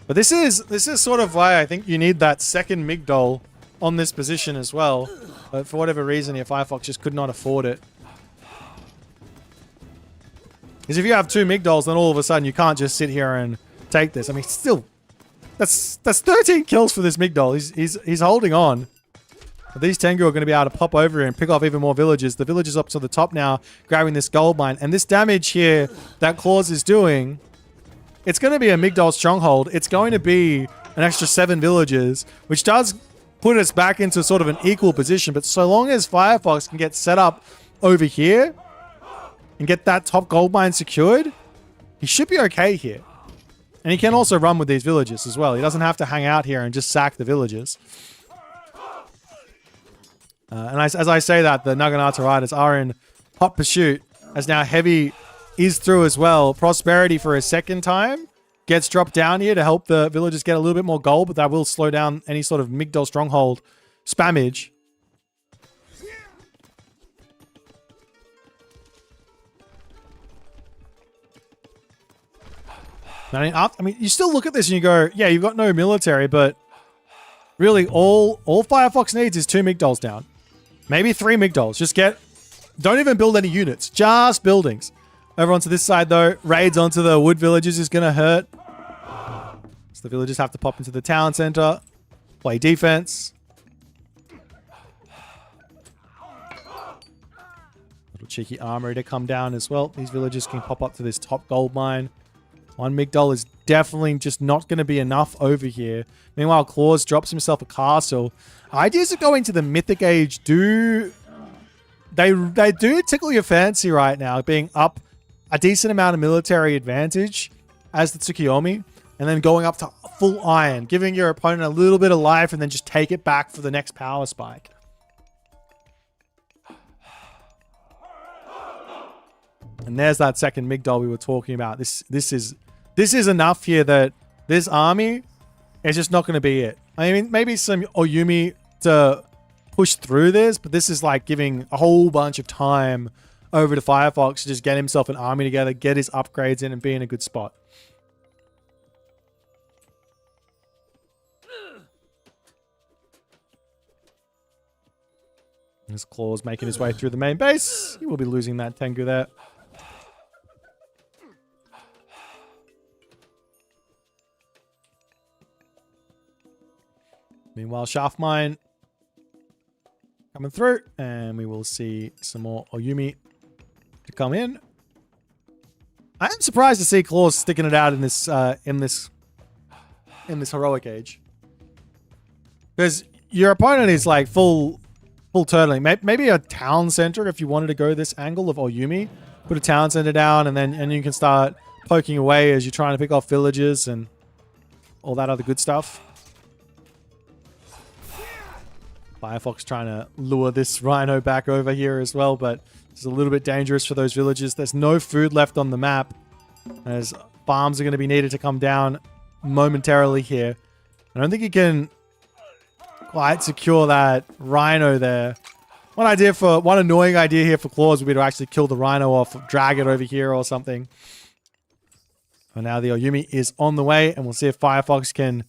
But this is sort of why I think you need that second Migdol on this position as well. But for whatever reason here, Firefox just could not afford it. Because if you have 2 Migdols, then all of a sudden you can't just sit here and take this. I mean, still, that's 13 kills for this Migdol. He's holding on. But these Tengu are going to be able to pop over here and pick off even more villages. The village is up to the top now, grabbing this gold mine. And this damage here that Claws is doing, it's going to be a Migdol stronghold. It's going to be an extra 7 villages, which does put us back into sort of an equal position. But so long as Firefox can get set up over here and get that top gold mine secured, he should be okay here. And he can also run with these villages as well. He doesn't have to hang out here and just sack the villages. And as I say that, the Naginata Riders are in hot pursuit, as now Heavy is through as well. Prosperity for a second time gets dropped down here to help the villagers get a little bit more gold, but that will slow down any sort of Migdol stronghold spammage. I mean, you still look at this and you go, yeah, you've got no military, but really all Firefox needs is 2 Migdols down. Maybe 3 Migdols. Just don't even build any units, just buildings. Over onto this side though, raids onto the wood villages is going to hurt. So the villagers have to pop into the town center, play defense. Little cheeky armory to come down as well. These villagers can pop up to this top gold mine. 1 Migdol is definitely just not going to be enough over here. Meanwhile, Claws drops himself a castle. Ideas of going to the Mythic Age do tickle your fancy right now, being up a decent amount of military advantage as the Tsukiyomi, and then going up to full iron, giving your opponent a little bit of life, and then just take it back for the next power spike. And there's that second Migdol we were talking about. This is enough here that this army is just not going to be it. I mean, maybe some Oyumi to push through this, but this is like giving a whole bunch of time over to Firefox to just get himself an army together, get his upgrades in, and be in a good spot. This Claw's making his way through the main base. He will be losing that Tengu there. Meanwhile, Shaft Mine coming through, and we will see some more Oyumi to come in. I am surprised to see Claws sticking it out in this heroic age, because your opponent is like full turtling. Maybe a town center if you wanted to go this angle of Oyumi. Put a town center down, and you can start poking away as you're trying to pick off villages and all that other good stuff. Firefox trying to lure this Rhino back over here as well, but it's a little bit dangerous for those villages. There's no food left on the map, as farms are going to be needed to come down momentarily here. I don't think you can quite secure that Rhino there. One annoying idea here for Claws would be to actually kill the Rhino off, drag it over here or something. But now the Oyumi is on the way, and we'll see if Firefox can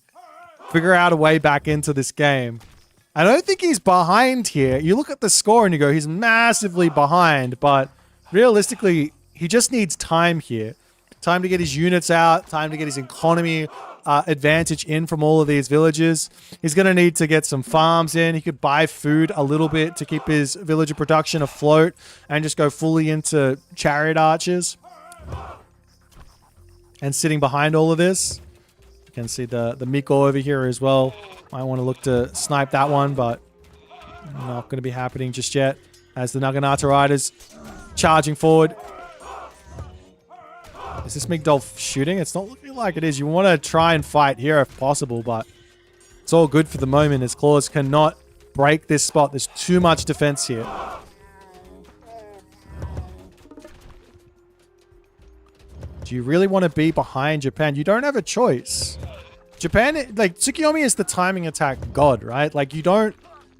figure out a way back into this game. I don't think he's behind here. You look at the score and you go, he's massively behind, but realistically, he just needs time here. Time to get his units out, time to get his economy advantage in from all of these villages. He's going to need to get some farms in. He could buy food a little bit to keep his villager production afloat and just go fully into chariot archers. And sitting behind all of this, you can see the Miko over here as well. I want to look to snipe that one, but not going to be happening just yet as the Naginata Riders charging forward. Is this Migdol shooting? It's not looking like it is. You want to try and fight here if possible, but it's all good for the moment as Claws cannot break this spot. There's too much defense here. Do you really want to be behind Japan? You don't have a choice. Japan, like, Tsukiyomi is the timing attack god, right? Like,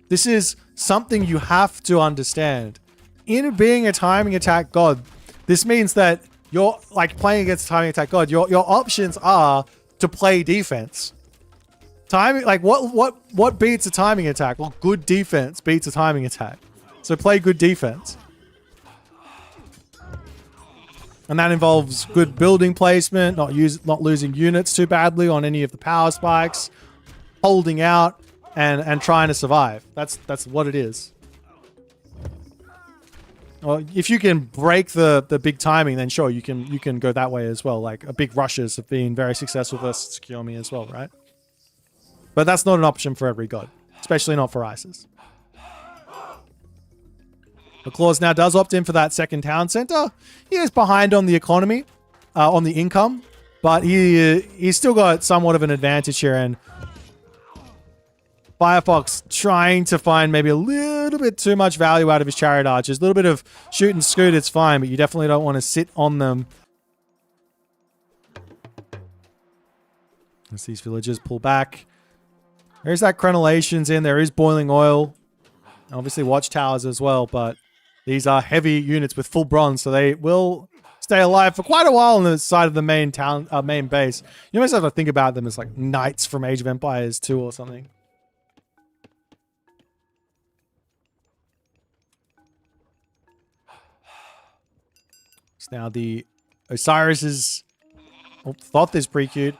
this is something you have to understand. In being a timing attack god, this means that you're, like, playing against a timing attack god, your options are to play defense. Timing, like, what beats a timing attack? Well, good defense beats a timing attack. So play good defense. And that involves good building placement, not losing units too badly on any of the power spikes, holding out, and trying to survive. That's what it is. Well, if you can break the big timing, then sure, you can go that way as well. Like a big rushes have been very successful versus Secure Me as well, right? But that's not an option for every god, especially not for ISIS. The Claws now does opt in for that second town center. He is behind on the economy, on the income, but he's still got somewhat of an advantage here. And Firefox trying to find maybe a little bit too much value out of his chariot archers. A little bit of shoot and scoot, it's fine, but you definitely don't want to sit on them. As these villagers pull back. There's that crenellations in. There is boiling oil. Obviously watchtowers as well, but these are heavy units with full bronze, so they will stay alive for quite a while on the side of the main town, main base. You almost have to think about them as like knights from Age of Empires 2 or something. Now the Osiris' Thoth is pretty cute.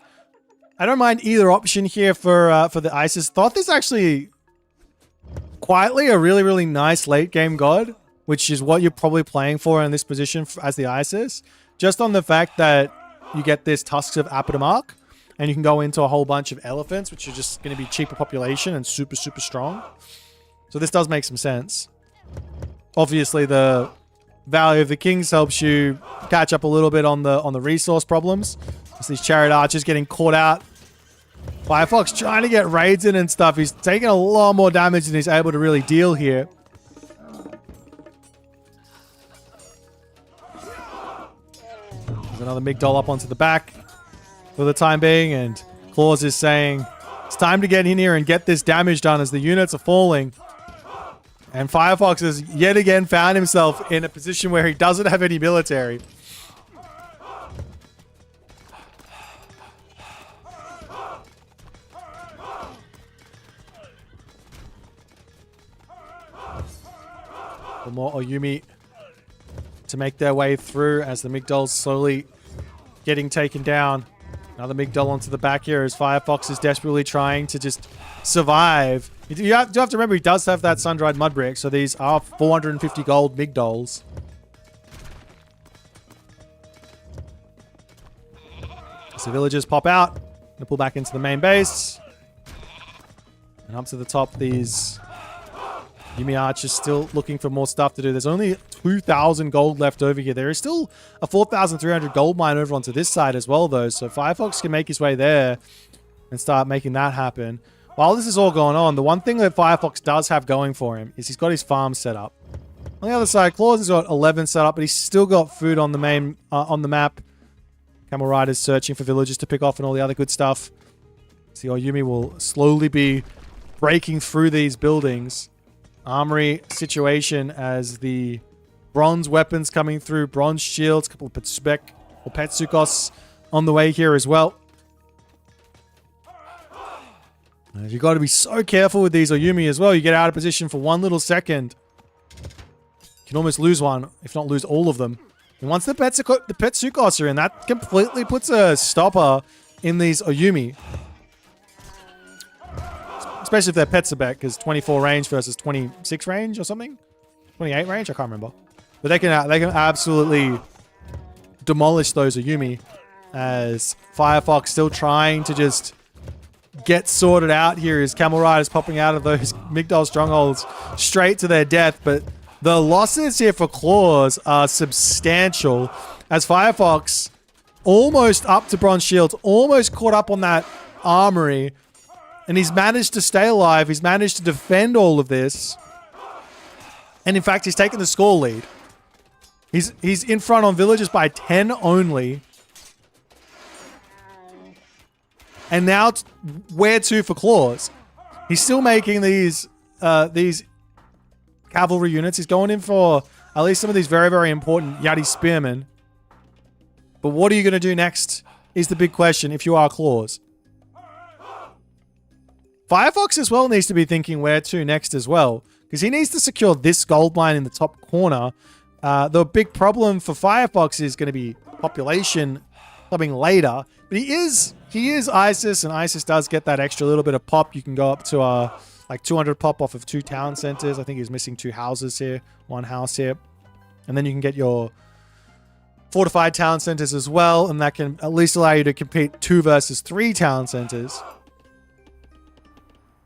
I don't mind either option here for the Isis. Thoth is actually quietly a really, really nice late game god, which is what you're probably playing for in this position as the Isis. Just on the fact that you get this Tusks of Apidamark, and you can go into a whole bunch of elephants, which are just going to be cheaper population and super, super strong. So this does make some sense. Obviously, the value of the kings helps you catch up a little bit on the resource problems. As these chariot archers getting caught out. Firefox trying to get raids in and stuff. He's taking a lot more damage than he's able to really deal here. There's another Migdol up onto the back for the time being, and Claws is saying it's time to get in here and get this damage done as the units are falling. And Firefox has yet again found himself in a position where he doesn't have any military. The more Oyumi to make their way through as the Migdol's slowly getting taken down. Another Migdol onto the back here as Firefox is desperately trying to just survive. You have to remember he does have that sun-dried mud brick, so these are 450 gold Migdols. So villagers pop out. They pull back into the main base. And up to the top, these Yumi Archers still looking for more stuff to do. There's only 2,000 gold left over here. There is still a 4,300 gold mine over onto this side as well, though. So Firefox can make his way there and start making that happen. While this is all going on, the one thing that Firefox does have going for him is he's got his farm set up. On the other side, Claws has got 11 set up, but he's still got food on the main on the map. Camel Riders searching for villagers to pick off and all the other good stuff. So Oyumi will slowly be breaking through these buildings. Armory situation as the bronze weapons coming through, bronze shields, a couple of Petsukos on the way here as well. You've got to be so careful with these Oyumi as well. You get out of position for one little second. You can almost lose one, if not lose all of them. And once the Petsukos are in, that completely puts a stopper in these Oyumi. Especially if they're Petsabek, because 24 range versus 26 range or something? 28 range? I can't remember. But they can absolutely demolish those Oyumi. As Firefox still trying to just get sorted out here as Camel Riders popping out of those Migdol strongholds straight to their death. But the losses here for Claws are substantial as Firefox almost up to bronze shields, almost caught up on that armory. And he's managed to stay alive. He's managed to defend all of this. And in fact, he's taken the score lead. He's in front on villagers by 10 only. And now where to for Claws? He's still making these cavalry units. He's going in for at least some of these very, very important Yati spearmen. But what are you going to do next is the big question if you are Claws. Firefox as well needs to be thinking where to next as well. Because he needs to secure this gold mine in the top corner The big problem for Firefox is going to be population coming later. But he is ISIS, and ISIS does get that extra little bit of pop. You can go up to like 200 pop off of 2 town centers. I think he's missing 2 houses here, 1 house here. And then you can get your fortified town centers as well, and that can at least allow you to compete 2 versus 3 town centers.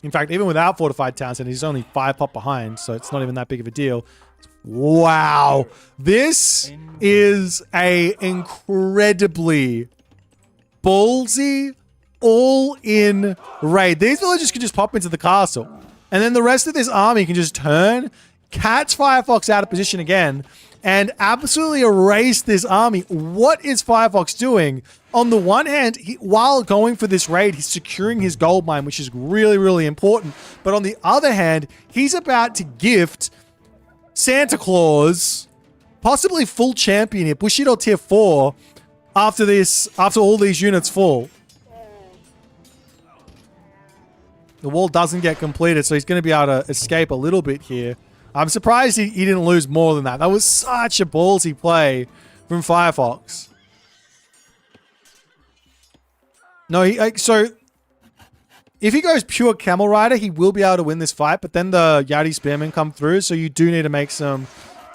In fact, even without fortified town centers, he's only 5 pop behind, so it's not even that big of a deal. Wow. This is a incredibly ballsy all-in raid. These villagers can just pop into the castle, and then the rest of this army can just turn, catch Firefox out of position again, and absolutely erase this army. What is Firefox doing? On the one hand, while going for this raid, he's securing his gold mine, which is really, really important. But on the other hand, he's about to gift Santa Claus, possibly full champion here, Bushido tier 4, after all these units fall. The wall doesn't get completed, so he's going to be able to escape a little bit here. I'm surprised he didn't lose more than that. That was such a ballsy play from Firefox. No, so if he goes pure Camel Rider, he will be able to win this fight, but then the Yadi Spearmen come through, so you do need to make some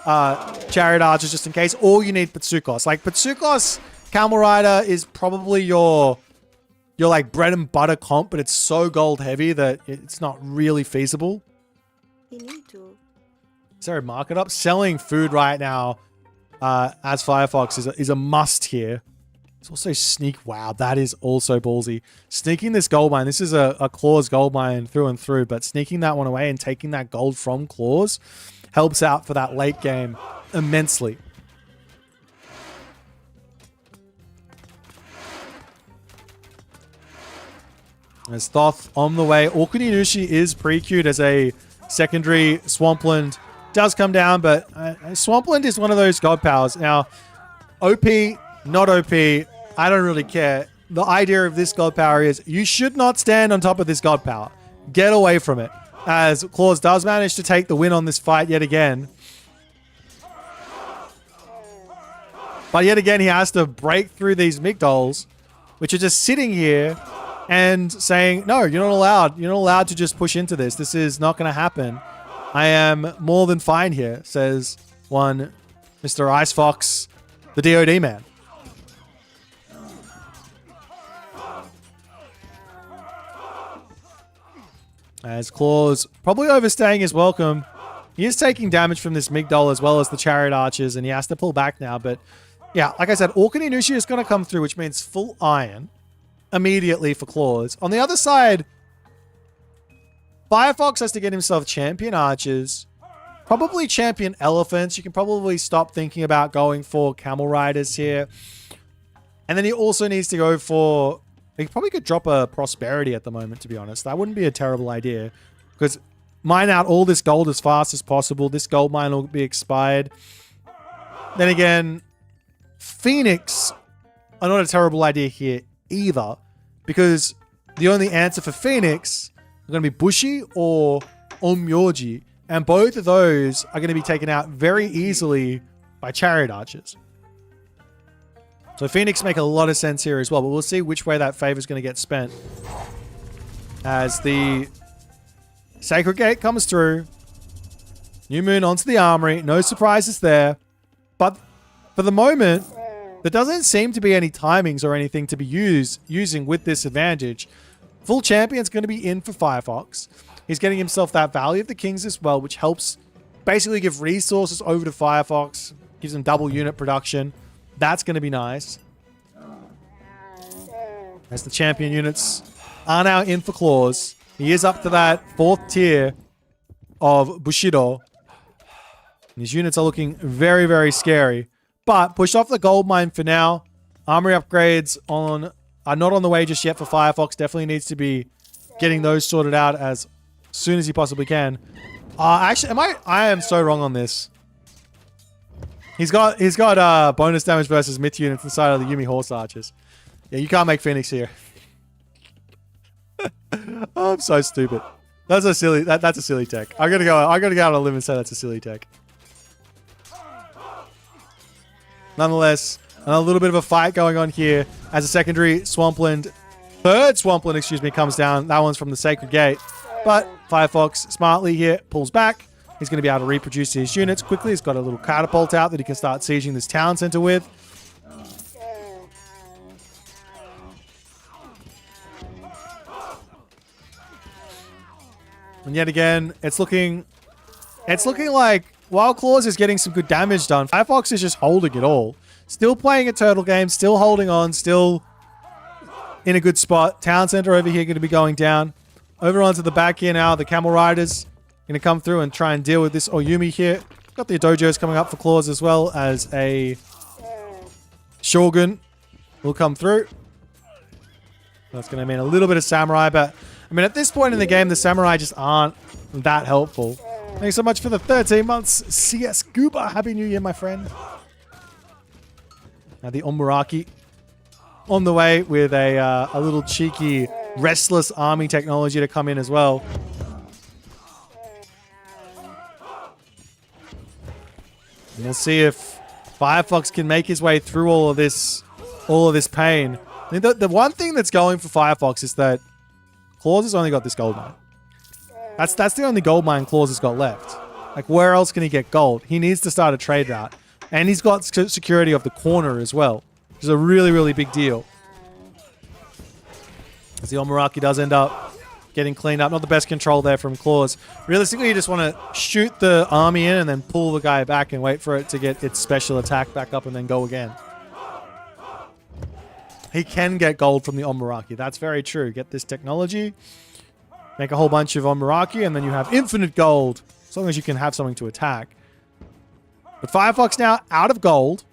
Chariot Archers just in case, or you need Patsukos. Like, Patsukos Camel Rider is probably your like bread and butter comp, but it's so gold heavy that it's not really feasible. You need to. Is there a market up? Selling food right now as Firefox is a must here. It's also sneak. Wow, that is also ballsy. Sneaking this gold mine. This is a Claws gold mine through and through, but sneaking that one away and taking that gold from Claws helps out for that late game immensely. As Thoth on the way. Okuninushi is pre-queued as a secondary. Swampland does come down, but Swampland is one of those god powers. Now, OP, not OP, I don't really care. The idea of this god power is you should not stand on top of this god power. Get away from it. As Claws does manage to take the win on this fight yet again. But yet again, he has to break through these Migdols, which are just sitting here and saying, no, you're not allowed. You're not allowed to just push into this. This is not going to happen. I am more than fine here, says one Mr. Ice Fox, the DOD man. As Claws probably overstaying his welcome. He is taking damage from this Migdol as well as the Chariot Archers, and he has to pull back now. But yeah, like I said, Okuninushi is going to come through, which means full iron immediately for Claws. On the other side, Firefox has to get himself champion archers, probably champion elephants. You can probably stop thinking about going for camel riders here. And then he also needs to go for... He probably could drop a prosperity at the moment, to be honest. That wouldn't be a terrible idea. Because mine out all this gold as fast as possible. This gold mine will be expired. Then again, Phoenix are not a terrible idea here either. Because the only answer for Phoenix are going to be Bushi or Onmyoji. And both of those are going to be taken out very easily by Chariot Archers. So Phoenix make a lot of sense here as well. But we'll see which way that favor is going to get spent. As the Sacred Gate comes through. New Moon onto the Armory. No surprises there. But for the moment, there doesn't seem to be any timings or anything to be using with this advantage. Full Champion's going to be in for Firefox. He's getting himself that Valley of the Kings as well, which helps basically give resources over to Firefox. Gives him double unit production. That's going to be nice. As the champion units are now in for Claws. He is up to that 4th tier of Bushido. And his units are looking very, very scary. But pushed off the gold mine for now. Armory upgrades are not on the way just yet for Firefox. Definitely needs to be getting those sorted out as soon as he possibly can. Actually, I am so wrong on this. He's got bonus damage versus myth units inside of the Yumi Horse Archers. Yeah, you can't make Phoenix here. Oh, I'm so stupid. That's a silly tech. I'm gonna go out on a limb and say that's a silly tech. nonetheless, a little bit of a fight going on here as a secondary swampland, third swampland, excuse me, comes down. That one's from the Sacred Gate. But Firefox smartly here pulls back. He's going to be able to reproduce his units quickly. He's got a little catapult out that he can start sieging this town center with. And yet again, it's looking like while Claws is getting some good damage done, Firefox is just holding it all. Still playing a turtle game, still holding on, still in a good spot. Town center over here going to be going down. Over onto the back here now, the Camel Riders going to come through and try and deal with this Oyumi here. Got the dojos coming up for Claws as well as a Shogun will come through. That's going to mean a little bit of Samurai, but I mean, at this point in the game, the Samurai just aren't that helpful. Thanks so much for the 13 months. CS Gooba. Happy New Year, my friend. Now the Omuraki on the way with a little cheeky restless army technology to come in as well. And we'll see if Firefox can make his way through all of this pain. I mean, the one thing that's going for Firefox is that Claws has only got this gold mine. That's the only gold mine Claws has got left. Like, where else can he get gold? He needs to start a trade route. And he's got security of the corner as well, which is a really, really big deal. As the Omuraki does end up getting cleaned up. Not the best control there from Claws. Realistically, you just want to shoot the army in and then pull the guy back and wait for it to get its special attack back up and then go again. He can get gold from the Omuraki. That's very true. Get this technology, make a whole bunch of Omuraki, and then you have infinite gold, as long as you can have something to attack. But Firefox now out of gold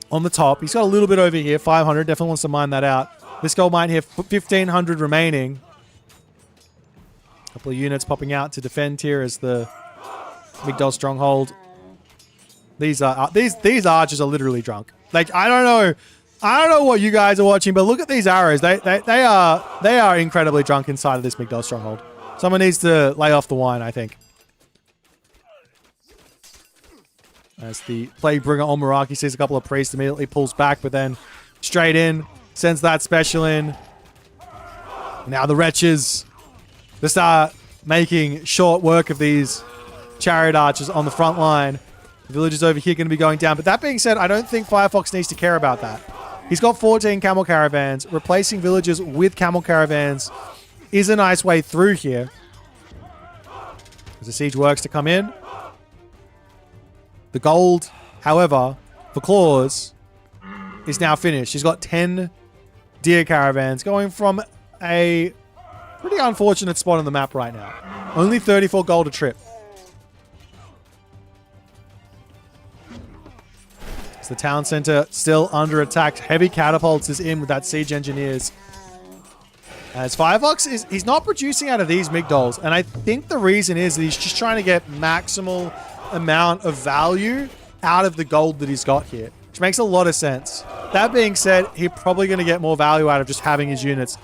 on the top. He's got a little bit over here, 500. Definitely wants to mine that out. This gold mine here, 1,500 remaining. A couple of units popping out to defend here as the Migdol stronghold. These archers are literally drunk. Like, I don't know what you guys are watching, but look at these arrows. They are incredibly drunk inside of this Migdol stronghold. Someone needs to lay off the wine, I think. As the Plaguebringer Omuraki sees a couple of priests, immediately pulls back, but then straight in, sends that special in. Now the wretches, they start making short work of these chariot archers on the front line. The villagers over here going to be going down. But that being said, I don't think Firefox needs to care about that. He's got 14 camel caravans. Replacing villagers with camel caravans is a nice way through here. As the siege works to come in. The gold, however, for Claws is now finished. He's got 10 deer caravans going from a pretty unfortunate spot on the map right now. Only 34 gold a trip. The town center still under attack. Heavy catapults is in with that siege engineers. As Firefox he's not producing out of these Migdols, and I think the reason is that he's just trying to get maximal amount of value out of the gold that he's got here, which makes a lot of sense. That being said, he's probably going to get more value out of just having his units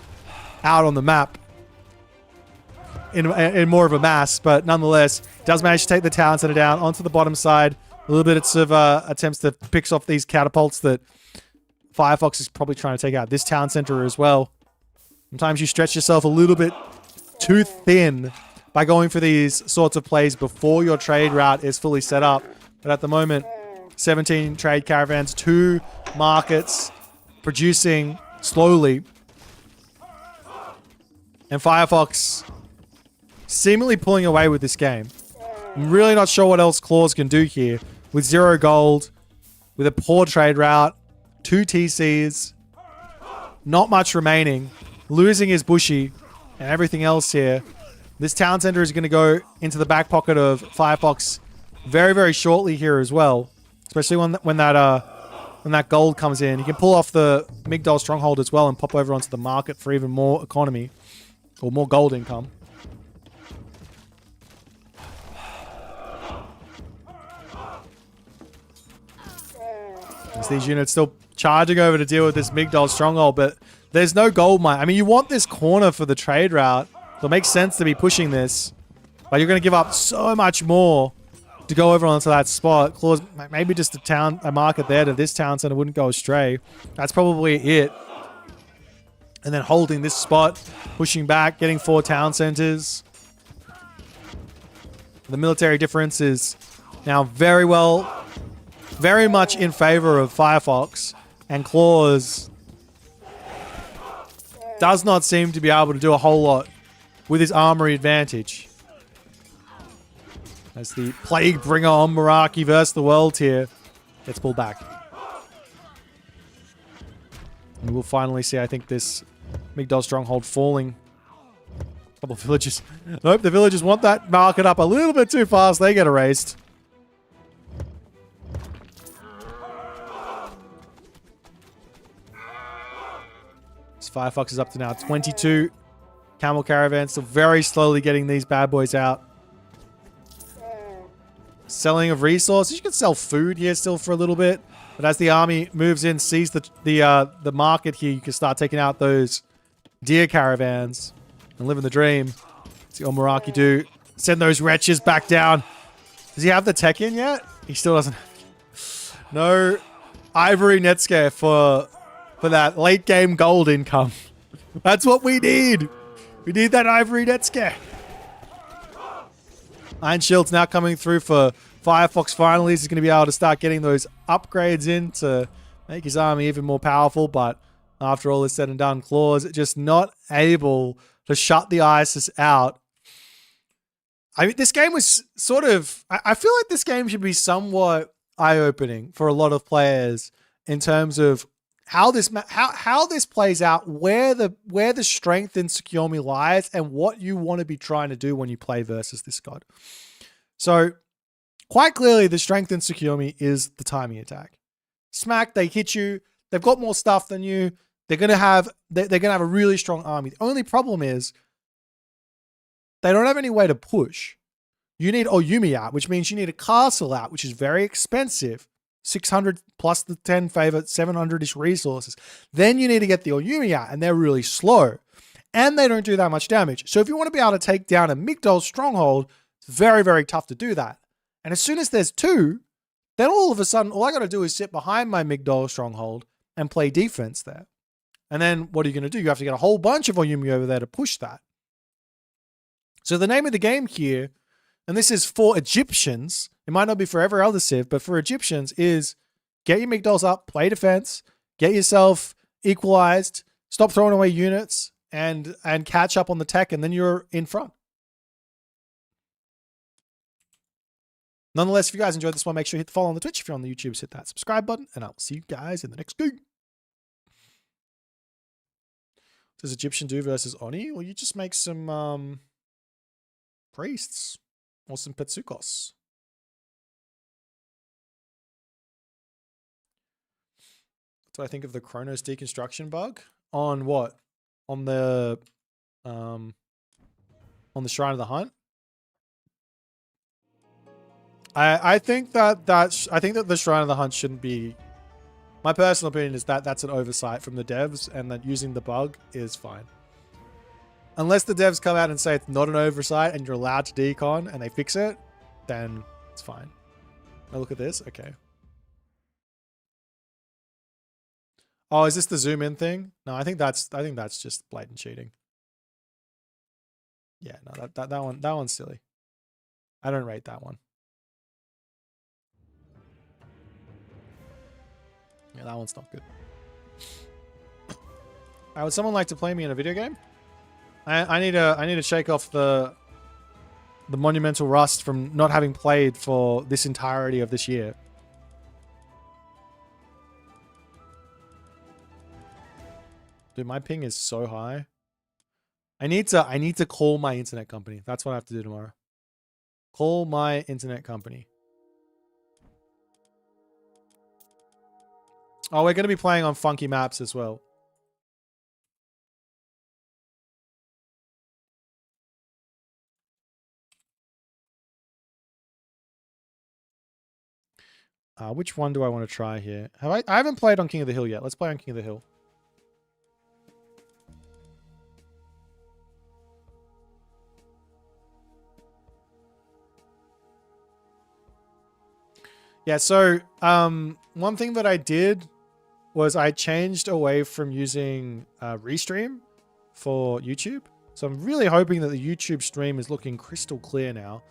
out on the map in more of a mass, but nonetheless, does manage to take the town center down onto the bottom side. A little bit of attempts to pick off these catapults that Firefox is probably trying to take out this town center as well. Sometimes you stretch yourself a little bit too thin by going for these sorts of plays before your trade route is fully set up. But at the moment, 17 trade caravans, 2 markets producing slowly. And Firefox seemingly pulling away with this game. I'm really not sure what else Claws can do here. With 0 gold, with a poor trade route, 2 TCs, not much remaining, losing his bushy, and everything else here. This town center is going to go into the back pocket of Firefox very, very shortly here as well. Especially when that gold comes in. He can pull off the Migdol stronghold as well and pop over onto the market for even more economy, or more gold income. As these units still charging over to deal with this Migdol stronghold, but there's no gold mine. I mean, you want this corner for the trade route, so it makes sense to be pushing this, but you're going to give up so much more to go over onto that spot. Claws, maybe just a market there to this town center wouldn't go astray. That's probably it. And then holding this spot, pushing back, getting 4 town centers. The military difference is now very much in favor of Firefox, and Claws does not seem to be able to do a whole lot with his armory advantage. As the Plague Bringer on Meraki versus the world here gets pulled back. And we'll finally see, I think, this Migdol stronghold falling. A couple of villages. Nope, the villagers want that market up a little bit too fast. They get erased. This Firefox is up to now 22 camel caravans. Still very slowly getting these bad boys out. Selling of resources. You can sell food here still for a little bit. But as the army moves in, sees the market here, you can start taking out those deer caravans and living the dream. See what Meraki do. Send those wretches back down. Does he have the tech in yet? He still doesn't. No ivory Netscare for that late game gold income. That's what we need. We need that ivory Netscare. Iron Shield's now coming through for Firefox finally. He's going to be able to start getting those upgrades in to make his army even more powerful. But after all is said and done, Claws just not able to shut the ISIS out. I mean, this game was sort of... I feel like this game should be somewhat eye-opening for a lot of players in terms of how this plays out, where the strength in Tsukuyomi lies, and what you want to be trying to do when you play versus this god. So, quite clearly, the strength in Tsukuyomi is the timing attack. Smack, they hit you. They've got more stuff than you. They're gonna have a really strong army. The only problem is they don't have any way to push. You need Oyumi out, which means you need a castle out, which is very expensive. 600 plus the 10 favor, 700-ish resources. Then you need to get the Oyumi out, and they're really slow. And they don't do that much damage. So if you want to be able to take down a Migdol stronghold, it's very, very tough to do that. And as soon as there's 2, then all of a sudden, all I got to do is sit behind my Migdol stronghold and play defense there. And then what are you going to do? You have to get a whole bunch of Oyumi over there to push that. So the name of the game here, and this is for Egyptians, it might not be for every other civ, but for Egyptians is get your Migdols up, play defense, get yourself equalized, stop throwing away units, and catch up on the tech, and then you're in front. Nonetheless, if you guys enjoyed this one, make sure you hit the follow on the Twitch. If you're on the YouTube, hit that subscribe button, and I'll see you guys in the next game. What does Egyptian do versus Oni? Well, you just make some priests or some Petsukos. What do I think of the Chronos deconstruction bug? On what? On the Shrine of the Hunt? I think that the Shrine of the Hunt shouldn't be... My personal opinion is that that's an oversight from the devs, and that using the bug is fine. Unless the devs come out and say it's not an oversight and you're allowed to decon and they fix it, then it's fine. Oh, look at this. Okay. Oh, is this the zoom in thing? No, I think that's just blatant cheating. Yeah, no, that one's silly. I don't rate that one. Yeah, that one's not good. Would someone like to play me in a video game? I need to shake off the monumental rust from not having played for this entirety of this year. Dude, my ping is so high. I need to call my internet company. That's what I have to do tomorrow. Call my internet company. Oh, we're going to be playing on funky maps as well. Which one do I want to try here? I haven't played on King of the Hill yet. Let's play on King of the Hill. Yeah, so one thing that I did was I changed away from using Restream for YouTube. So I'm really hoping that the YouTube stream is looking crystal clear now.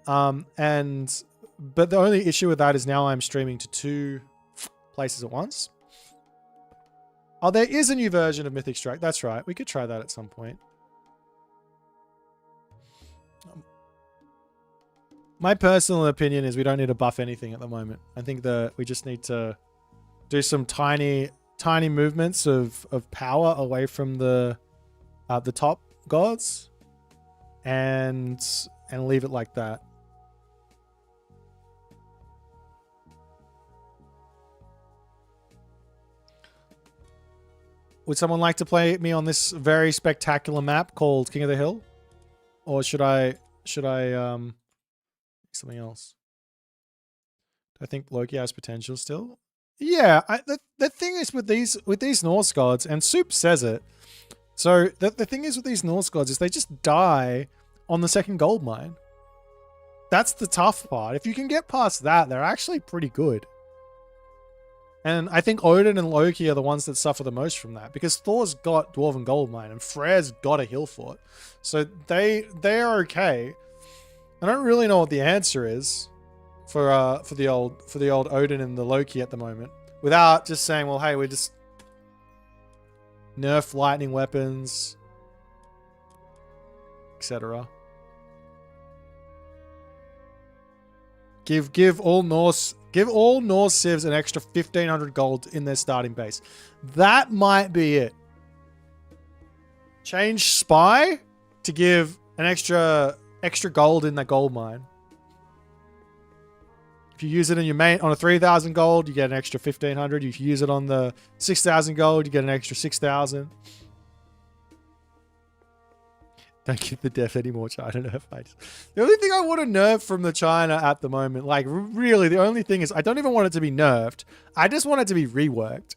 But the only issue with that is now I'm streaming to 2 places at once. Oh, there is a new version of Mythic Strike. That's right. We could try that at some point. My personal opinion is we don't need to buff anything at the moment. I think that we just need to do some tiny movements of power away from the top gods and leave it like that. Would someone like to play me on this very spectacular map called King of the Hill? Or should I something else? Do I think Loki has potential still? Yeah, the thing is with these Norse gods, and Soup says it. So the thing is with these Norse gods is they just die on the second gold mine. That's the tough part. If you can get past that, they're actually pretty good. And I think Odin and Loki are the ones that suffer the most from that, because Thor's got Dwarven Goldmine and Freyr's got a hill fort. So they are okay. I don't really know what the answer is for the old Odin and the Loki at the moment, without just saying, well, hey, we just nerf lightning weapons, etc. Give all Norse civs an extra 1,500 gold in their starting base. That might be it. Change Spy to give an extra gold in that gold mine. If you use it in your main on a 3,000 gold, you get an extra 1,500. If you use it on the 6,000 gold, you get an extra 6,000. Don't give the death any more China nerf fights. The only thing I want to nerf from the China at the moment, like really, the only thing is I don't even want it to be nerfed. I just want it to be reworked.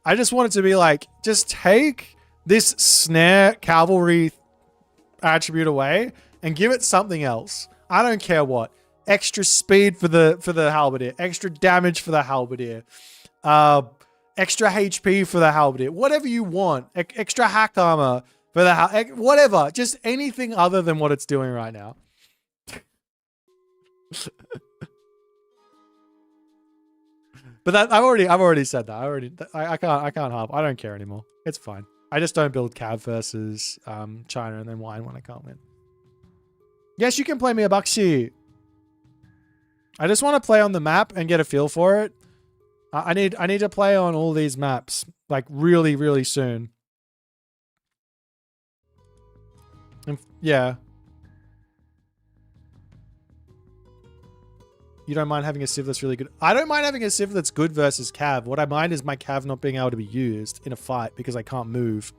I just want it to be like, just take this snare cavalry attribute away and give it something else. I don't care what. Extra speed for the halberdier, extra damage for the halberdier, extra HP for the halberdier, whatever you want, extra hack armor for the whatever, just anything other than what it's doing right now. But that I've already said that. I can't harp. I don't care anymore. It's fine. I just don't build Cav versus China and then whine when I can't win. Yes, you can play me a Bakshi. I just want to play on the map and get a feel for it. I need to play on all these maps like really, really soon. And yeah. You don't mind having a civ that's really good. I don't mind having a civ that's good versus Cav. What I mind is my Cav not being able to be used in a fight because I can't move.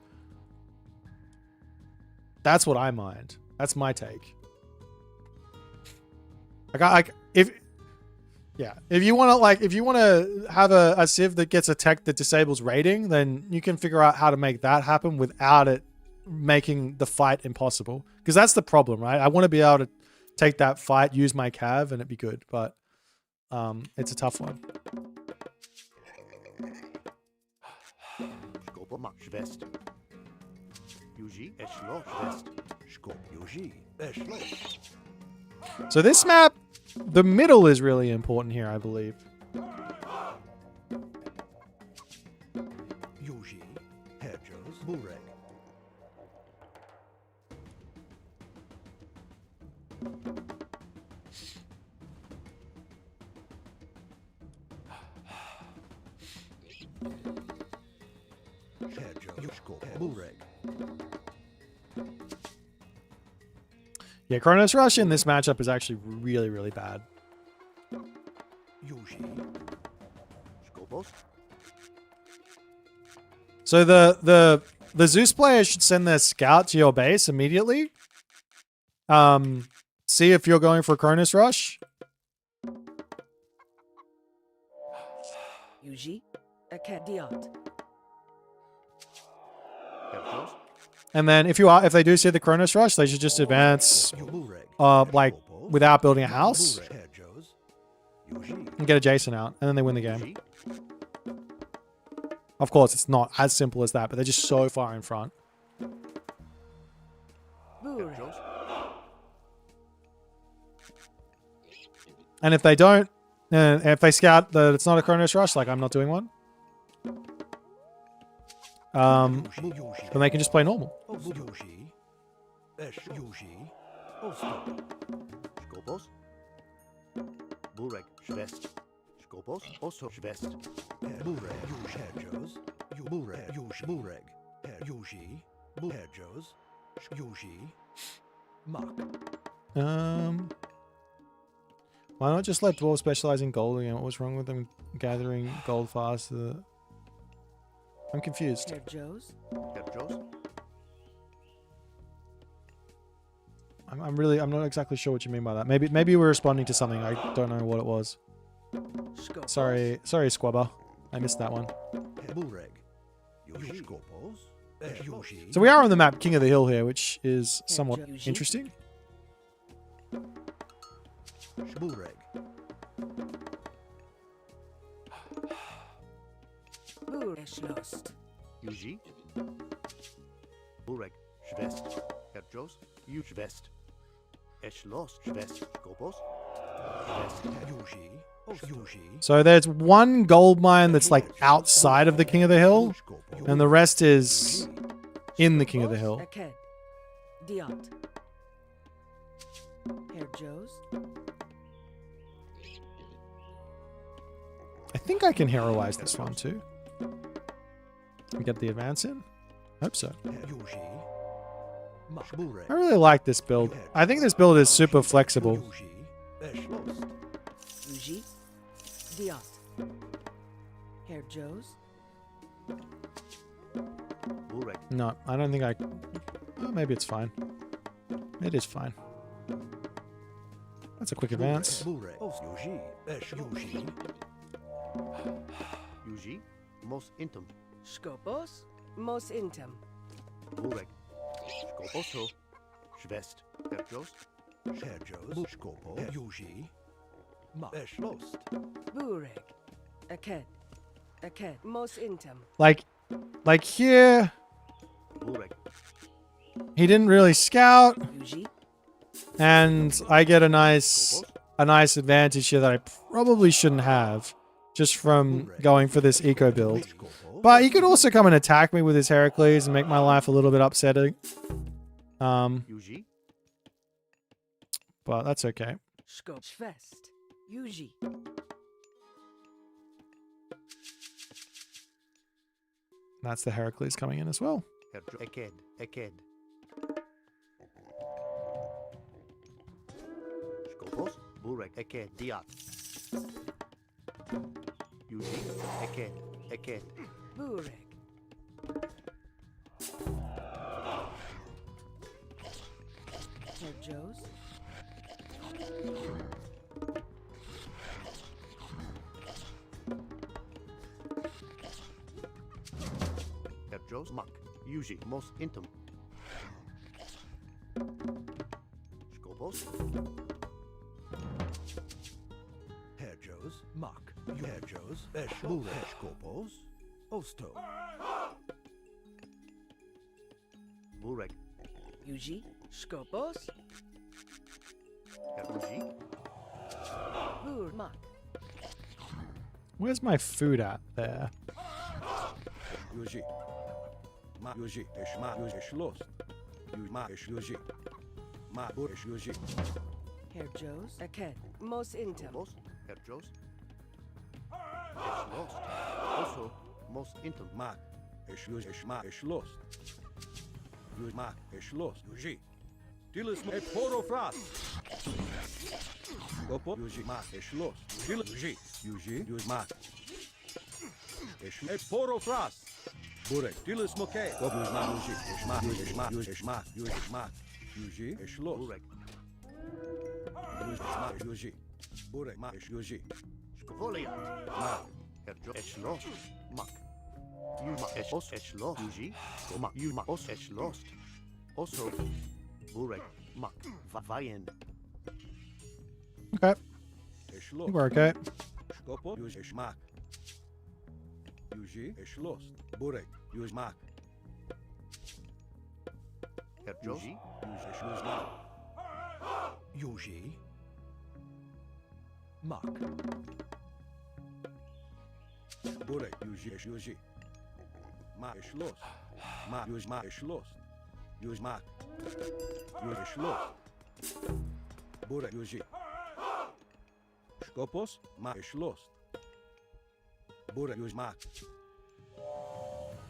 That's what I mind. That's my take. If you want to have a civ that gets a tech that disables raiding, then you can figure out how to make that happen without it making the fight impossible. Because that's the problem, right? I want to be able to take that fight, use my Cav, and it'd be good. But it's a tough one. So this map, the middle is really important here, I believe. Yeah, Kronos Rush in this matchup is actually really, really bad. So the Zeus player should send their scout to your base immediately. See if you're going for Kronos Rush. And then if they do see the Kronos Rush, they should just advance like without building a house. and get a Jason out, and then they win the game. Of course, it's not as simple as that, but they're just so far in front. And if they don't, if they scout that it's not a Chronos Rush, like I'm not doing one, then they can just play normal. Why not just let dwarves specialize in gold again? What was wrong with them gathering gold faster? I'm confused. I'm not exactly sure what you mean by that. Maybe you were responding to something. I don't know what it was. Sorry, Squabber. I missed that one. So we are on the map King of the Hill here, which is somewhat interesting. So there's one gold mine that's like outside of the King of the Hill, and the rest is in the King of the Hill. I think I can heroize this one too. We get the advance in? Hope so. I really like this build. I think this build is super flexible. No, I don't think I... Oh, maybe it's fine. It is fine. That's a quick advance. Mos intum. Skopos, mos intum. Burek. Skoposo. Schwest. Herjos. Herjos. Skopo. Yuji. Ma. Eschlost. Burek. Aked. Aked. Mos intum. Like here, Burek. he didn't really scout, Yuji. and I get a nice advantage here that I probably shouldn't have, just from going for this eco build. But he could also come and attack me with his Heracles and make my life a little bit upsetting. But that's okay. Schwest. Yuji. That's the Heracles coming in as well. Eked. Eked. Skopos. Burek. Eked. Diat. Yuji. Eked. Eked. Burek. Herjos. Herjos. Mak. Yuji. Mos intum. Skopos. Herjos. Mak. Herjos. Burek. Skopos. Osto. Burek. Yuji. Skopos. Uji. Burmak. Where's my food at there? Yuji. Ma Yuji. Eshma Yuji. Eshlost. Ma Eshuji. Ma Bur Eshuji. Herjos. Aked. Mos intum. Skopos. Herjos. Eshlost. Also. Mos intum. Ma Eshuji. Eshma Eshlost. Ma Eshlost. Yuji. Dilis et porofras. Gopo Yuji. Ma Eshlost. Yuji. Yuji. Yuji. Ma et porofras. Burek. Dilis moke. Gopo Ma Yuji. Eshma Eshma Eshma Eshma Yuji. Eshlost. Burek. Ma Yuji. Burek. Ma Yuji. Skovolia. Ma Herjo. Eshlost. Mak. Yuma Eshos Eshlost. Yuji. Mak. Yuma Os Eshlost. Also. Burek. Mak. Vayen. Okay. We're okay. Skopos, Yuji, Schmack. Yuji, Schloss. Burek, Yuji, Mack. Herr Josi, Yuji, Schluss, Mack. Yuji, Mack. Burek, Yuji. Mack, Schloss. Mack, Yuji, Mack, Schloss. Yuji, Mack. Yuji, Schloss. Burek, Yuji. Skopos, Mack, Schloss. Burek, Yuji, Mack.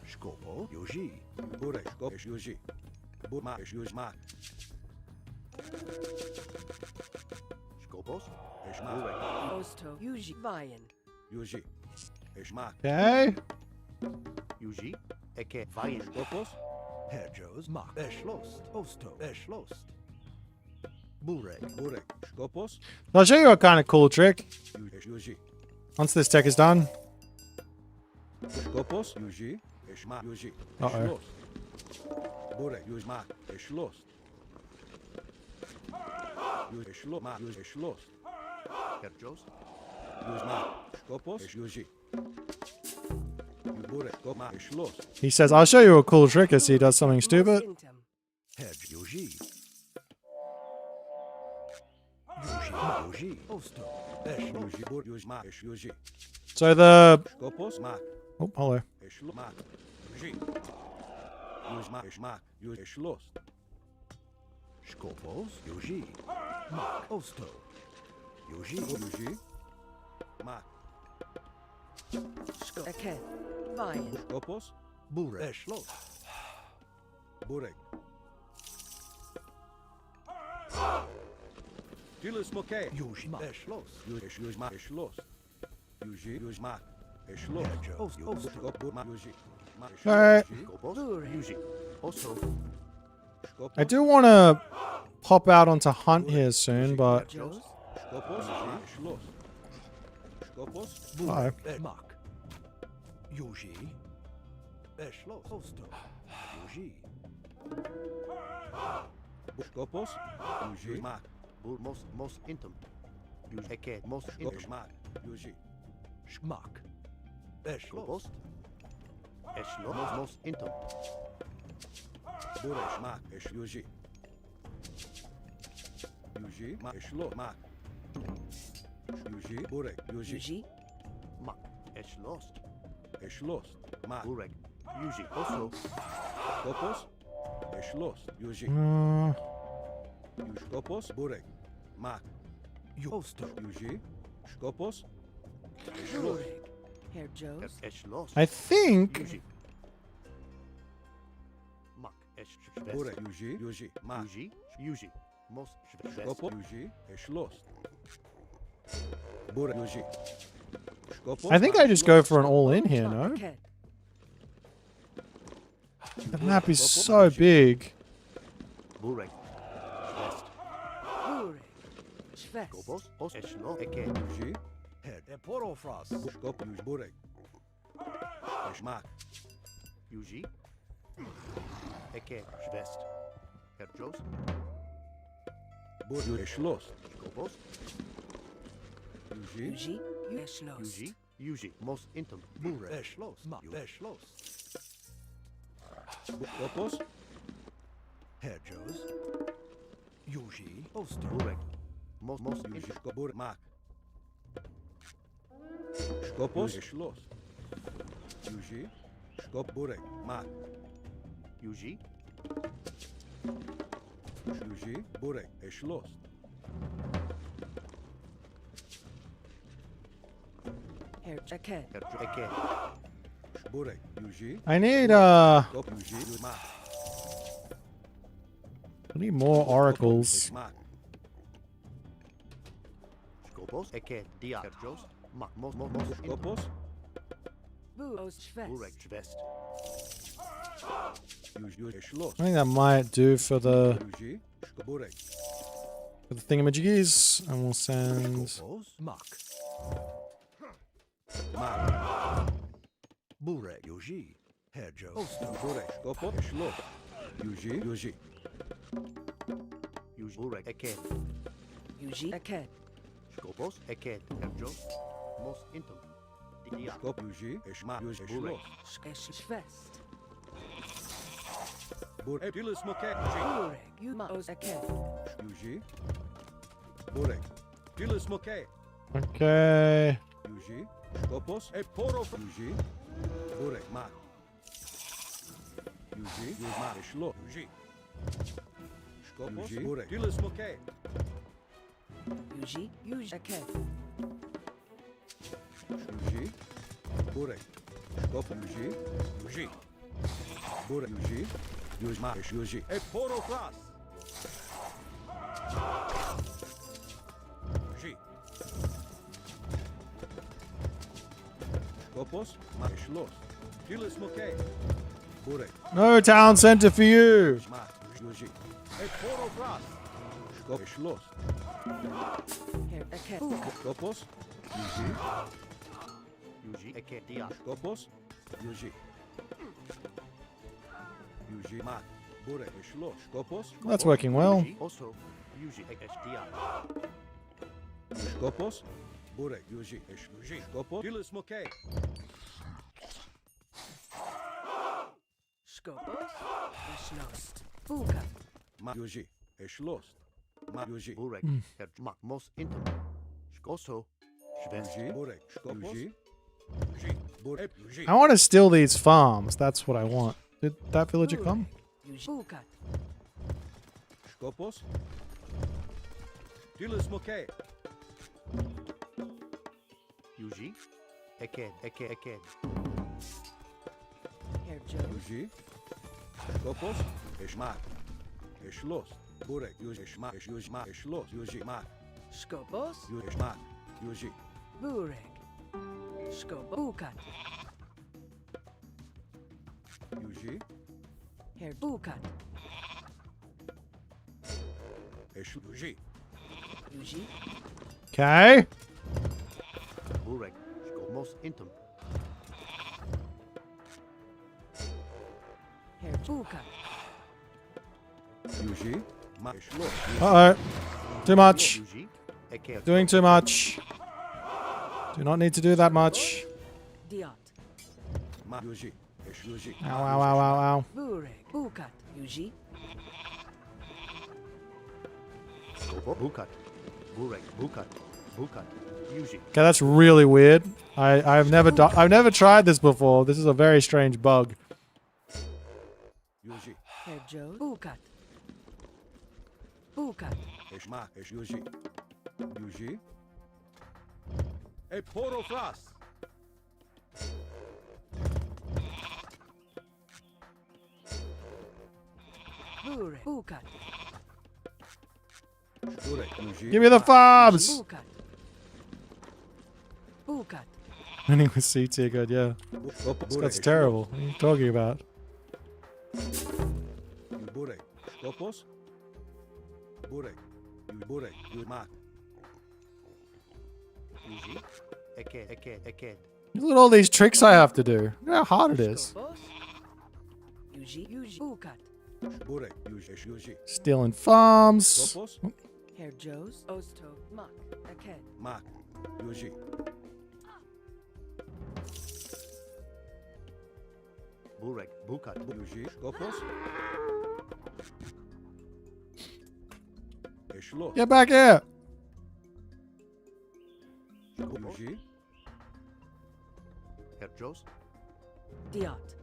Skopo, Yuji. Burek, Skopos, Yuji. Burma, Yuji, Mack. Skopos, Burek, Osto. Yuji. Vayan. Yuji. Schmack. Okay. Yuji, Eke, Vayan. Skopos, Herr Joe's, Mack. Schloss. Osto, Schloss. Burek, Skopos, I'll show you a kind of cool trick. Yuji. Once this tech is done. Skopos, Yuji, Schmack, Yuji. Uh-oh. Schloss. Burek, Yuji, Mack. Schloss. Yuji, Schloss, Mack. Yuji, Schloss. Herr Joe's. Yuji, Mack. Skopos, Yuji. Burek, Skopos, Mack. Schloss. He says, I'll show you a cool trick as he does something stupid. Mos intim. Herr Yuji. Yuji, Osto. Yuji, Burek, Yuji, Mack. Yuji. So the... Skopos, Mack. Oh, hello. Schloss. Yuji. Yuji, Mack. Schmack. Yuji, Schloss. Skopos, Yuji. Mack. Osto. Yuji. Mack. Aket. Vayan. Skopos. Burek. Schloss. Burek. Julius Moke. Yuji, Mack. Schloss. Yuji, Mack. Schloss. Yuji, Mack. Schloss. Osto. Skopos, Mack. Yuji. Mack. Alright. Skopos. Yuji. Osto. I do want to pop out onto hunt here soon, but... Joes. Skopos, Schloss. Skopos, Uh-oh. Mack. Yuji. Schloss. Osto. Yuji. Skopos, Yuji. Mack. Most intim. Yuji. Eke. Most intim. Mack. Yuji. Schmack. Schloss. Schloss. Most intim. Burek, Schmack. Yuji. Yuji. Mack. Schloss. Mack. Yuji. Burek. Yuji. Yuji. Mack. Schloss. Schloss. Mack. Burek. Yuji. Osto. Skopos. Schloss. Yuji. Skopos. Burek. Mack. Osto. Yuji. Skopos. Schloss. Burek. Herr Joes. Schloss. I think... Yuji. Mack. Burek. Yuji. Mack. Yuji. Most Skopos. Yuji. Schloss. Burek. Yuji. Skopos. I think I just go for an all-in here, no? Aket. The map is so big. Burek. Schwest. Burek. Schwest. Skopos. Schloss. Eke. Yuji. Head. Porofras. Skop. Yuji. Burek. Schmack. Yuji. Eke. Schwest. Herr Joes. Burek. Schloss. Skopos. Yuji. Yuji. Schloss. Yuji. Most intim. Burek. Schloss. Mack. Schloss. Skopos. Herr Joes. Yuji. Osto. Burek. Most Yuji. Burek. Mack. Skopos. Schloss. Yuji. Skop. Burek. Mack. Yuji. Yuji. Burek. Schloss. Herr Aket. Eke. Burek. Yuji. I need, Skop. Yuji. Mack. I need more oracles. Mack. Skopos. Eke. Dia. Herr Joes. Mack. Most Skopos. Buos Schwest. Burek. Schwest. Yuji. Schloss. I think that might do for the Yuji. Burek. thingamajiggies. And we'll send... Skopos. Mack. Mack. Burek. Yuji. Herr Joes. Osto. Burek. Skopos. Schloss. Yuji. Yuji. Burek. Eke. Yuji. Aket. Skopos. Eke. Herr Joes. Mos intum. Dia. Skop Yuji, Eshma Yuji, Burek. Eshlos. Schwest. Burek, Dilis Moke, Burek. Yuma os aked. Yuji. Burek, Dilis Moke, Okay. Yuji. Skopos, Eporo, Yuji. Burek, Ma. Yuji, Yuma, Eshlo, Yuji. Skopos, Burek, Dilis Moke, Yuji. Yuji aked. Yuji. Burek. Skop Yuji. Yuji. Burek Yuji. Yuzma Yuji. Eporo Fras. Yuji. Skopos. Maishlos. Dilis Moke. Burek. No town center for you. Yuzma Yuji. Eporo Fras. Skop Ishlos. Her aked. Buka. Skopos. Yuji. Yuji. Eke. Dia. Skopos. Yuji. Yuji Ma. Burek Ishlos. Skopos. That's working well. Yuji. Also. Yuji. Eke. Dia. Skopos. Burek Yuji. Yuji. Skopos. Dilis Moke. Skopos. Eshlost. Buka. Ma Yuji. Ishlos. Ma Yuji. Burek. Her. Mak. Mos intum. Also. Schwest. Yuji. Burek. Skopos. Yuji. Burek. Yuji. I want to steal these farms. That's what I want. Did that villager come? Yuji. Buka. Skopos. Dilis Moke. Yuji. Eked. Eke. Eked. Her Joe. Yuji. Skopos. Ishma. Ishlos. Burek. Yuji. Ishma. Yuzma. Ishlos. Yuji. Ma. Skopos. Yuji. Ishma. Yuji. Burek. Skop. Buka. Yuji. Her Buka. Ish. Yuji. Yuji. Okay. Burek. Mos intum. Her Buka. Yuji. Ma. Ishlos. Uh-oh. Too much. Yuji. Eke. Doing too much. Do not need to do that much. Diot. Ma. Yuji. Ish. Yuji. Ow, ow, ow, ow, ow. Burek. Bukat. Yuji. Bukat. Burek. Bukat. Bukat. Yuji. Okay, that's really weird. I've never tried this before. This is a very strange bug. Yuji. Her Joe. Bukat. Bukat. Ishma. Ish. Yuji. Yuji. Eporo Fras. Burek. Bukat. Burek. Yuji. Give me the farms! Bukat. Bukat. Winning with C tier good, yeah. That's terrible. What are you talking about? Burek. Skopos. Burek. Burek. Yuzma. Yuji. Eked. Eked. Eked. Look at all these tricks I have to do. Look how hard it is. Skopos. Yuji. Yuji. Bukat. Burek. Yuji. Ish. Yuji. Stealing farms. Skopos. Her Joe's. Osto. Mak. Aked. Ma. Yuji. Burek. Bukat. Yuji. Skopos. Ishlos. Get back here! Yuji. Her Jos. Diot.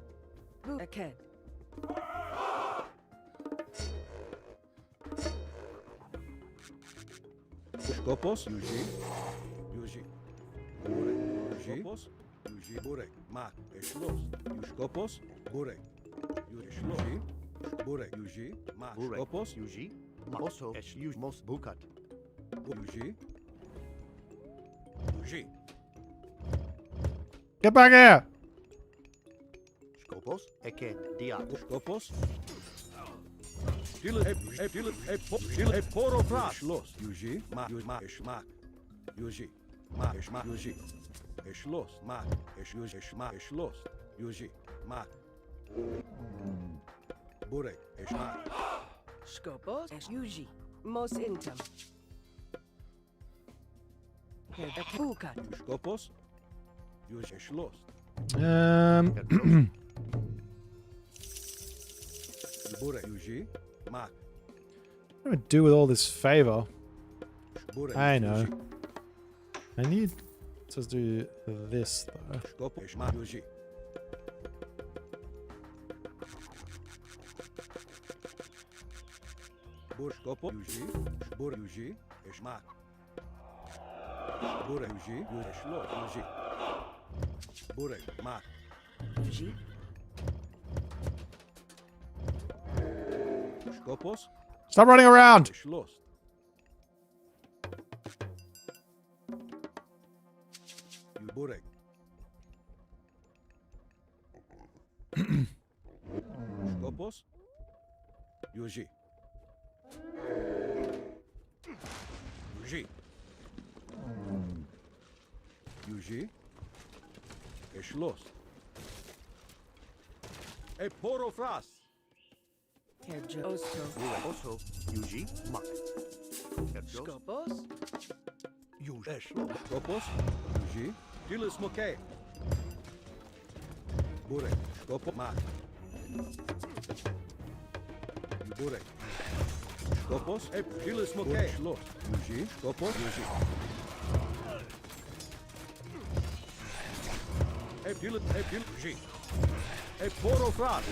Bu. Aked. Skopos. Yuji. Yuji. Burek. Yuji. Skopos. Yuji. Burek. Ma. Ishlos. Skopos. Burek. Yuji. Burek. Yuji. Ma. Burek. Skopos. Yuji. Also. Esh. Yuji. Mos. Bukat. Yuji. Yuji. Get back here! Skopos. Eked. Dia. Skopos. Eporo Fras. Ishlos. Yuji. Ma. Ma. Ishma. Yuji. Ma. Ishma. Yuji. Ishlos. Ma. Ish. Yuji. Ishma. Ishlos. Yuji. Ma. Burek. Ishma. Skopos. Esh. Yuji. Mos intam. Herr Bukat. Skopos. Yuji Schloss. Bure Yuji. Mak. What do I do with all this favor? Bure I know. Yuji. I need to do this though. Skopos Mak Yuji. Bure Skopo Yuji. Bure Yuji. Mak. Bure Yuji. Yuji Schloss Yuji. Bure Mak. Yuji. Skopos. Stop running around! Schloss. Bure. Skopos. Yuji. Yuji. Yuji. Schloss. E poro fras. Herr Joe. Ostov. Bure Oso. Yuji. Mak. Herr Jos. Skopos. Yuji. Schloss. Skopos. Yuji. Dilis moke. Bure. Skopo. Mak. Bure. Skopos. E dilis moke. Schloss. Yuji. Skopos. Yuji. E dilis. E dilis. Yuji. E poro fras.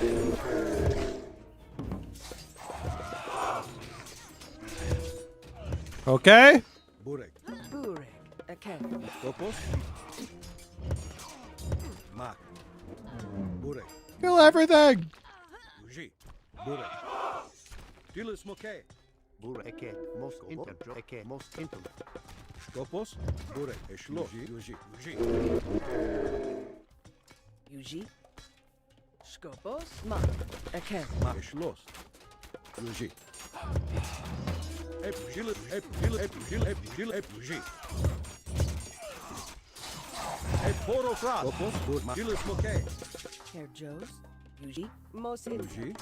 Okay? Burek. Burek. Aked. Skopos. Mak. Burek. Kill everything! Yuji. Burek. Dilis moke. Bure Eke. Most Interjo. Eke. Most Intum. Skopos. Burek. Eşlo. Yuji. Yuji. Yuji. Skopos. Mak. Aked. Mak. Eşlos. Yuji. Hep jili. Hep jili. Hep jili. Hep jili. Hep yuji. Hep poro fras. Skopos. Burek. Dilis moke. Herr Joes. Yuji. Mosin. Yuji.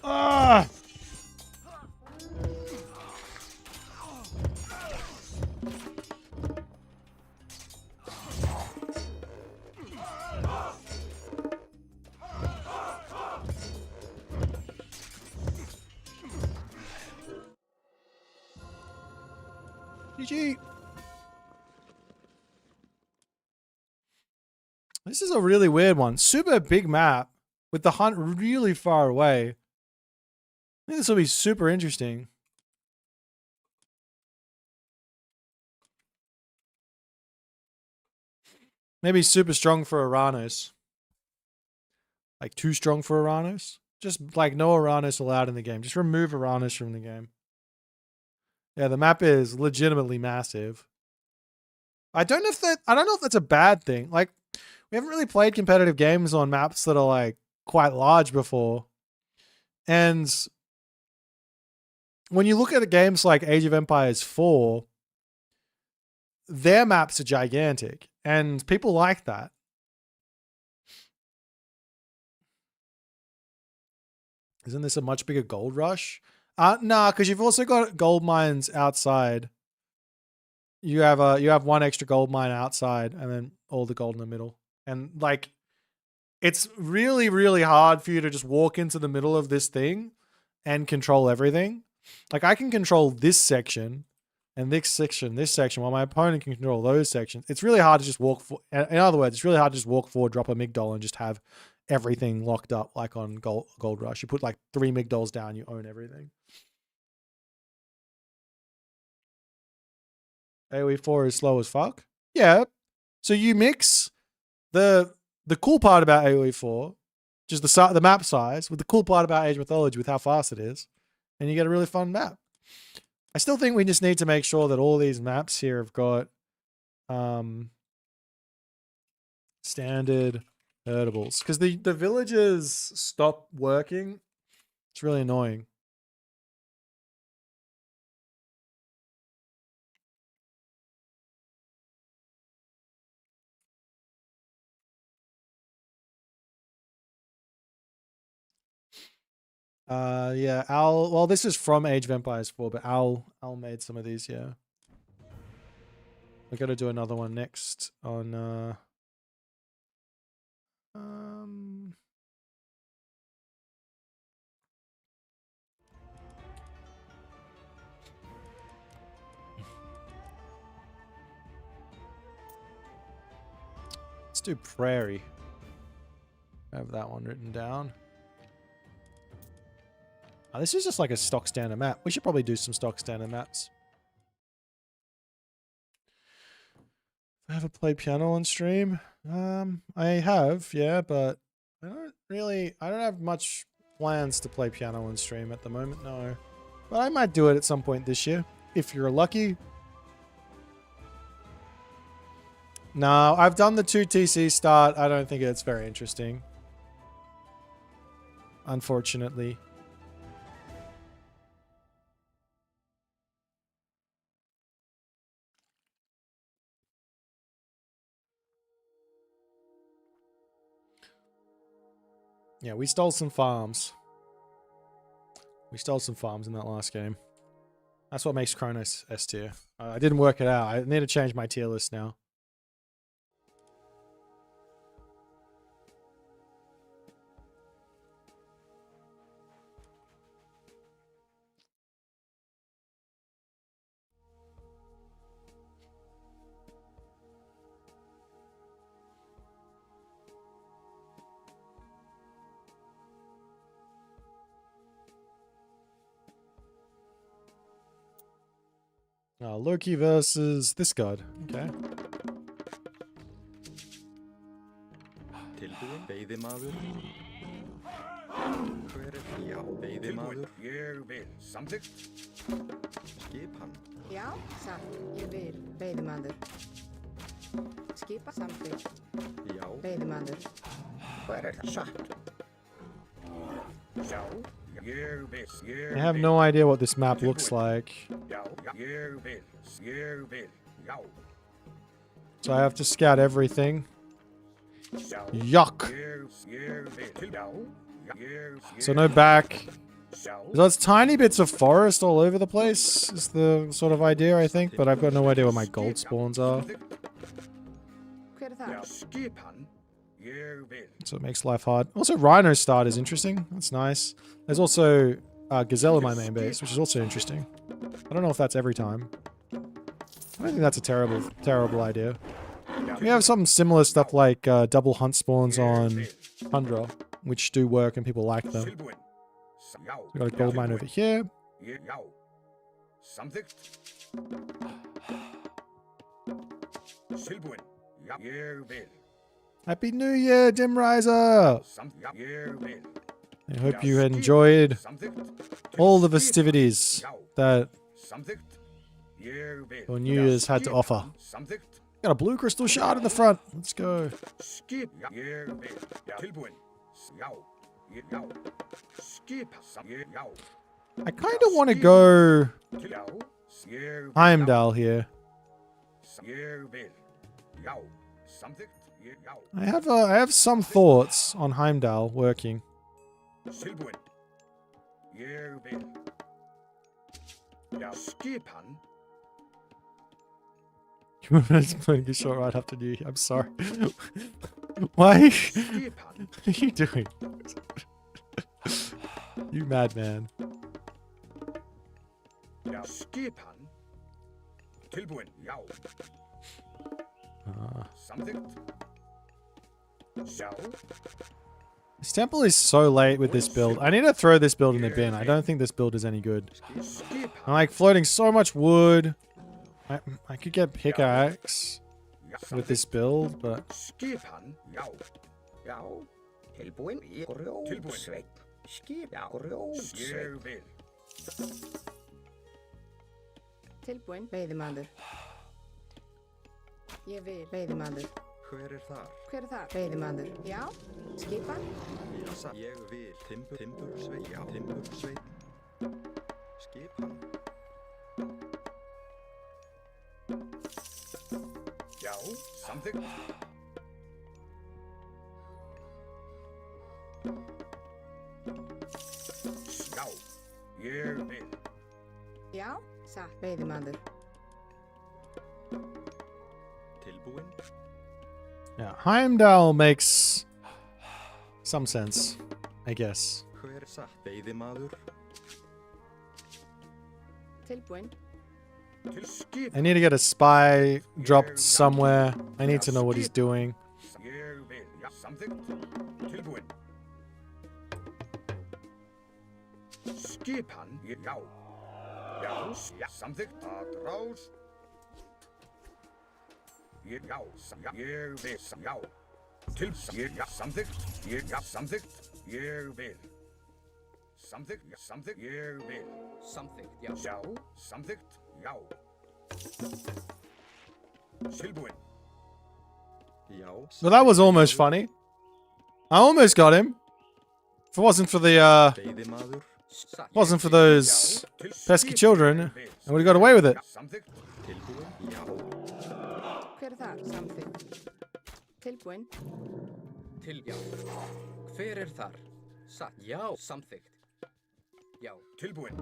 Ah! GG. This is a really weird one. Super big map with the hunt really far away. I think this will be super interesting. Maybe super strong for Aranos. Like too strong for Aranos. Just like no Aranos allowed in the game. Just remove Aranos from the game. Yeah, the map is legitimately massive. I don't know if that's a bad thing. Like, we haven't really played competitive games on maps that are like quite large before. And when you look at games like Age of Empires 4, their maps are gigantic. And people like that. Isn't this a much bigger gold rush? Nah, because you've also got gold mines outside. You have one extra gold mine outside and then all the gold in the middle. And like, it's really, really hard for you to just walk into the middle of this thing and control everything. Like, I can control this section and this section, while my opponent can control those sections. It's really hard to just walk in other words, it's really hard to just walk forward, drop a migdol and just have everything locked up like on Gold Rush. You put like 3 migdols down, you own everything. AoE 4 is slow as fuck. Yeah. So you mix the cool part about AoE 4, just the map size, with the cool part about Age Mythology with how fast it is, and you get a really fun map. I still think we just need to make sure that all these maps here have got standard herdables, because the villages stop working. It's really annoying. Yeah, well, this is from Age of Empires 4, but Al made some of these, yeah. We're gonna do another one next on let's do Prairie. I have that one written down. Oh, this is just like a stock standard map. We should probably do some stock standard maps. I haven't played piano on stream. I have, yeah, but I don't have much plans to play piano on stream at the moment, no. But I might do it at some point this year, if you're lucky. No, I've done the 2TC start. I don't think it's very interesting. Unfortunately. Yeah, we stole some farms. We stole some farms in that last game. That's what makes Kronos S tier. I didn't work it out. I need to change my tier list now. Loki versus this god. Okay. Tilbúin, veiðimaður. Hver já, veiðimaður. Ég vil. Samþykkt. Skipan. Já, satt. Ég vil. Veiðimaður. Skipa samþykkt. Já. Veiðimaður. Hver það satt? Já. Ég vil. I have no idea what this map looks like. Já. Ég vil. Ég vil. Já. So I have to scout everything. Já. Yuck. Ég vil. Já. So no back. Já. So it's tiny bits of forest all over the place is the sort of idea, I think. But I've got no idea where my gold spawns are. Hver það? Skipan. Ég vil. So it makes life hard. Also, Rhino start is interesting. That's nice. There's also Gazelle in my main base, which is also interesting. I don't know if that's every time. I don't think that's a terrible idea. We have some similar stuff like double hunt spawns on Tundra, which do work and people like them. Tilbúin. Já. We got a gold mine over here. Já. Samþykkt. Tilbúin. Já. Ég vil. Happy New Year, Dimriser! Ég vil. I hope you had enjoyed Samþykkt. all the festivities Já. that Samþykkt. Ég vil. your New Year's had to offer. Samþykkt. Got a blue crystal shard in the front. Let's go. Skip. Ég vil. Já. Tilbúin. Já. Já. Skip. Já. I kind of want to go Já. Ég vil. Heimdall here. Ég vil. Já. Samþykkt. Já. I have some thoughts on Heimdall working. Tilbúin. Ég vil. Já. Skipan. You were playing a short right after New Year. I'm sorry. Why? Skipan. What are you doing? You madman. Já. Skipan. Tilbúin. Já. Samþykkt. Já. This temple is so late with this build. I need to throw this build in the bin. I don't think this build is any good. Skipan. I'm like floating so much wood. I could get pickaxe with this build, but Skipan. Já. Já, tilbúin í grjótsveit. Skip, já, grjótsveit. Ég vil. Tilbúin. Veiðimaður. Ég vil. Veiðimaður. Hver þar? Hver það? Veiðimaður. Já. Skipa. Já, satt. Ég vil. Timbursveit. Já, timbursveit. Skipan. Já. Samþykkt. Já. Ég vil. Já. Satt. Veiðimaður. Tilbúin. Yeah, Heimdall makes some sense, I guess. Hver satt? Veiðimaður. Tilbúin. Til skip. I need to get a spy dropped somewhere. I need to know what he's doing. Ég vil. Já, samþykkt. Tilbúin. Skipan. Já. Já, samþykkt. Að rás. Ég vil. Já. Já, samþykkt. Já, samþykkt. Ég vil. Samþykkt. Ég vil. Samþykkt, já. Já, samþykkt. Já. Tilbúin. Já. Well, that was almost funny. I almost got him. If it wasn't for the Veiðimaður. Satt. wasn't for those Til pesky skip. children, I would have got away with it. Já, samþykkt. Tilbúin. Já. Hver er þar? Samþykkt. Tilbúin. Já. Hver er þar? Satt. Já, samþykkt. Já. Tilbúin.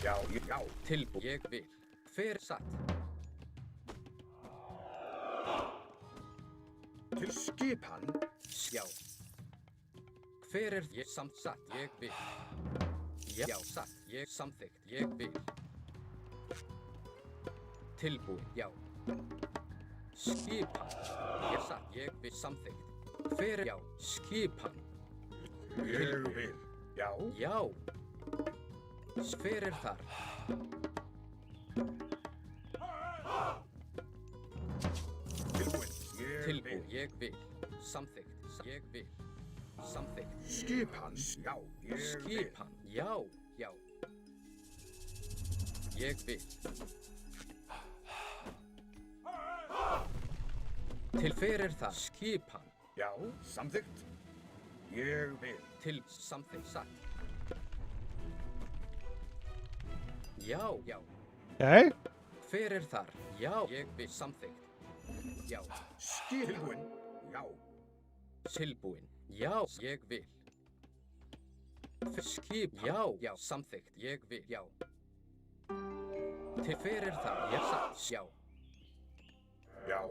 Já, já. Tilbúin. Ég vil. Hver satt? Til skipan. Já. Hver er ég satt? Ég vil. Já, satt. Ég samþykkt. Ég vil. Tilbúin. Já. Skipan. Ég satt. Ég vil samþykkt. Hver er já? Skipan. Ég vil. Já. Já. Hver er þar? Tilbúin. Tilbúin. Ég vil. Samþykkt. Ég vil. Samþykkt. Skipan. Já, ég vil. Skipan. Já, já. Ég vil. Til hver er það? Skipan. Já, samþykkt. Ég vil. Til samþykkt. Satt. Já, já. Okay. Hver er þar? Já, ég vil. Samþykkt. Já. Tilbúin. Já. Tilbúin. Já, ég vil. Skip. Já, já. Samþykkt. Ég vil. Já. Til hver er það? Ég satt. Já. Já.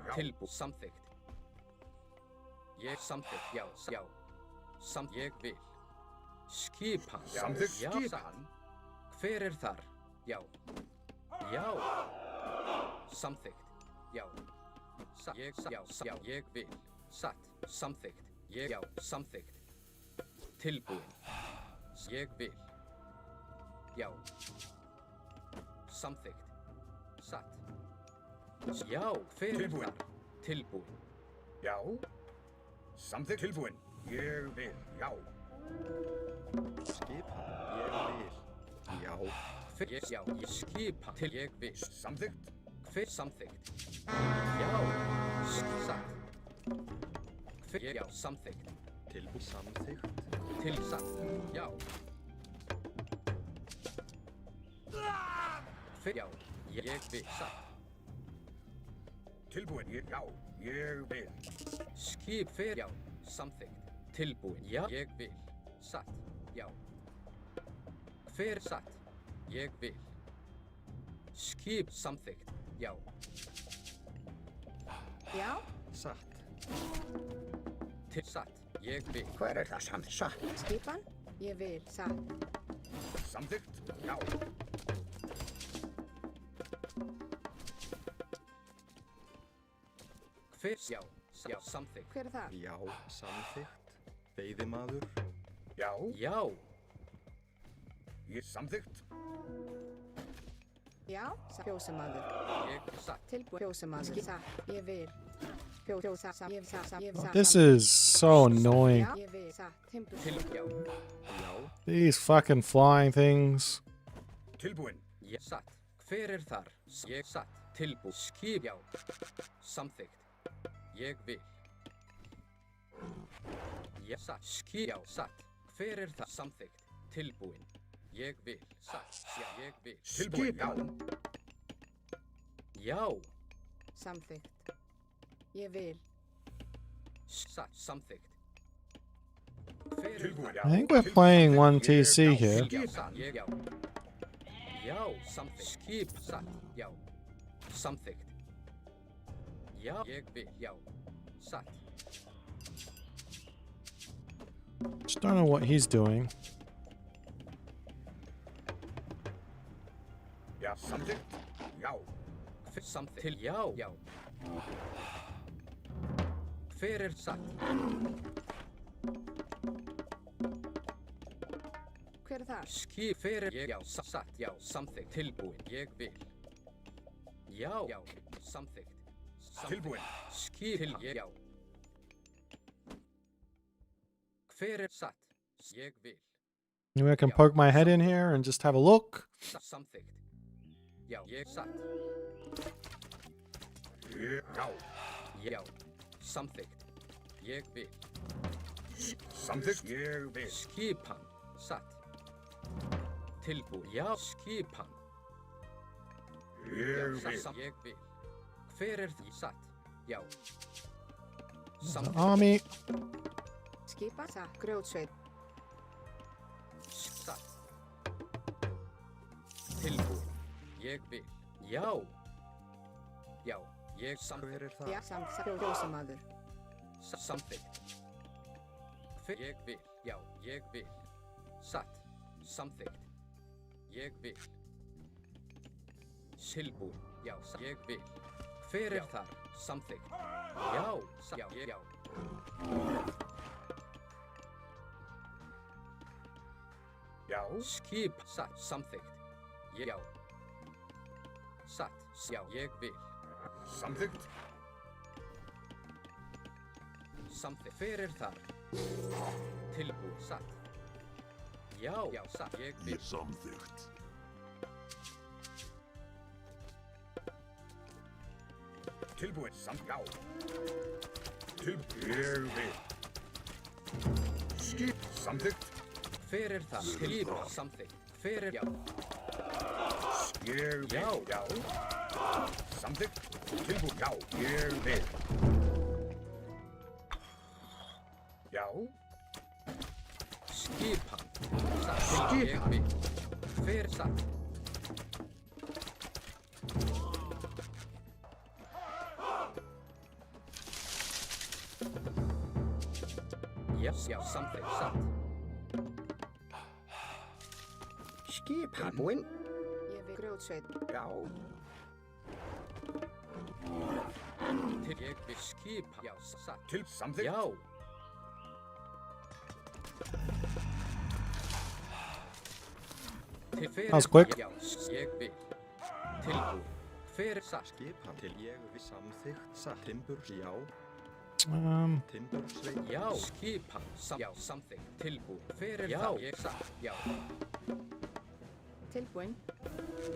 Já. Tilbúin. Samþykkt. Ég samþykkt. Já, já. Ég vil. Skipan. Samþykkt Já, skipan. satt. Hver er þar? Já. Já. Samþykkt. Já. Ég satt. Já, já. Ég vil. Satt. Samþykkt. Ég já. Samþykkt. Tilbúin. Ég vil. Já. Samþykkt. Satt. Já. Hver er Tilbúin. þar? Tilbúin. Já. Samþykkt. Tilbúin. Ég vil. Já. Skipan. Ég vil. Já. Hver já. Ég skipa til ég vil. Samþykkt. Hver samþykkt? Já. Satt. Hver já. Samþykkt. Tilbúin. Samþykkt. Til satt. Já. Hver já. Ég vil. Satt. Tilbúin. Já. Ég vil. Skip hver já. Samþykkt. Tilbúin. Já. Ég vil. Satt. Já. Hver satt? Ég vil. Skip samþykkt. Já. Já. Satt. Til satt. Ég vil. Hver er það satt? Skipan. Ég vil. Satt. Samþykkt. Já. Hver já. Já. Samþykkt. Hver er þar? Já. Samþykkt. Veiðimaður. Já. Já. Ég samþykkt. Já. Fjósamaður. Ég satt. Tilbúin. Fjósamaður. Satt. Ég vil. Fjósa. Ég satt. Ég satt. This is so annoying. Já. Ég vil. Satt. Tilbúin. Til já. Já. These fucking flying things. Tilbúin. Ég satt. Hver er þar? Ég satt. Tilbúin. Skip já. Samþykkt. Ég vil. Ég satt. Skip já. Satt. Hver er það? Samþykkt. Tilbúin. Ég vil. Satt. Já. Ég vil. Tilbúin. Já. Já. Samþykkt. Ég vil. Satt. Samþykkt. Hver er Tilbúin. það? Já. I think we're playing 1TC here. Já, satt. Ég já. Já, samþykkt. Skip satt. Já. Samþykkt. Já, ég vil. Já. Satt. Just don't know what he's doing. Já, samþykkt. Já. Samþykkt. Til já. Já. Hver er satt? Hver er þar? Skip. Hver er ég? Já, satt. Já, samþykkt. Tilbúin. Ég vil. Já. Já. Samþykkt. Tilbúin. Skip. Til ég. Já. Hver er satt? Ég vil. Maybe I can poke my head in here and just have a look. Samþykkt. Já, ég satt. Já. Já. Samþykkt. Ég vil. Samþykkt. Ég vil. Skipan. Satt. Tilbúin. Já, skipan. Ég vil. Ég vil. Hver er því satt? Já. The Samþykkt. army. Skipa, satt, grjótsveit. Satt. Tilbúin. Ég vil. Já. Já. Ég Hver er það? Já, samt, ljósamaður. Samþykkt. Hver ég vil. Já, ég vil. Satt. Samþykkt. Ég vil. Tilbúin. Já, ég vil. Hver er þar? Samþykkt. Já. Já, ég já. Já. Skip. Satt. Samþykkt. Já. Satt. Já, ég vil. Samþykkt. Samþykkt. Hver er þar? Tilbúin. Satt. Já. Já, satt. Ég vil. Samþykkt. Tilbúin. Já. Ég vil. Skip. Samþykkt. Hver er þar? Tilbúin. Samþykkt. Hver er já? Ég vil. Já. Já. Samþykkt. Tilbúin. Já. Ég vil. Já. Skipan. Satt. Ég vil. Hver satt? Já, já, samþykkt, satt. Skipan. Tilbúin. Ég vil grjótsveit. Já. Til ég vil skipa. Já, satt. Til samþykkt. Já. Til hver That was er quick. Já, ég vil. Tilbúin. Hver satt? Skipan. Til ég vil. Samþykkt. Satt. Timbur. Já. Timbursveit. Já, skipan. Já, samþykkt. Tilbúin. Hver er það? Ég satt. Já. Tilbúin.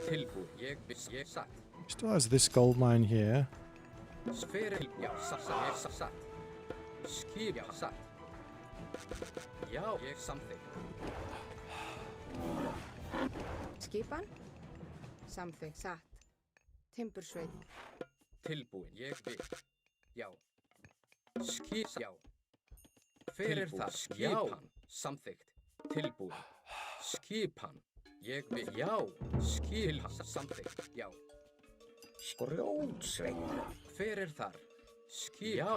Tilbúin. Ég vil. Ég satt. Still has this gold mine here. Hver er já, satt. Ég satt. Skip. Já, satt. Já, ég samþykkt. Skipan. Samþykkt, satt. Timbursveit. Tilbúin. Ég vil. Já. Skip. Já. Hver er það? Skipan. Samþykkt. Tilbúin. Skipan. Ég vil. Já. Skipan. Samþykkt. Já. Grjótsveit. Hver er þar? Skip. Já.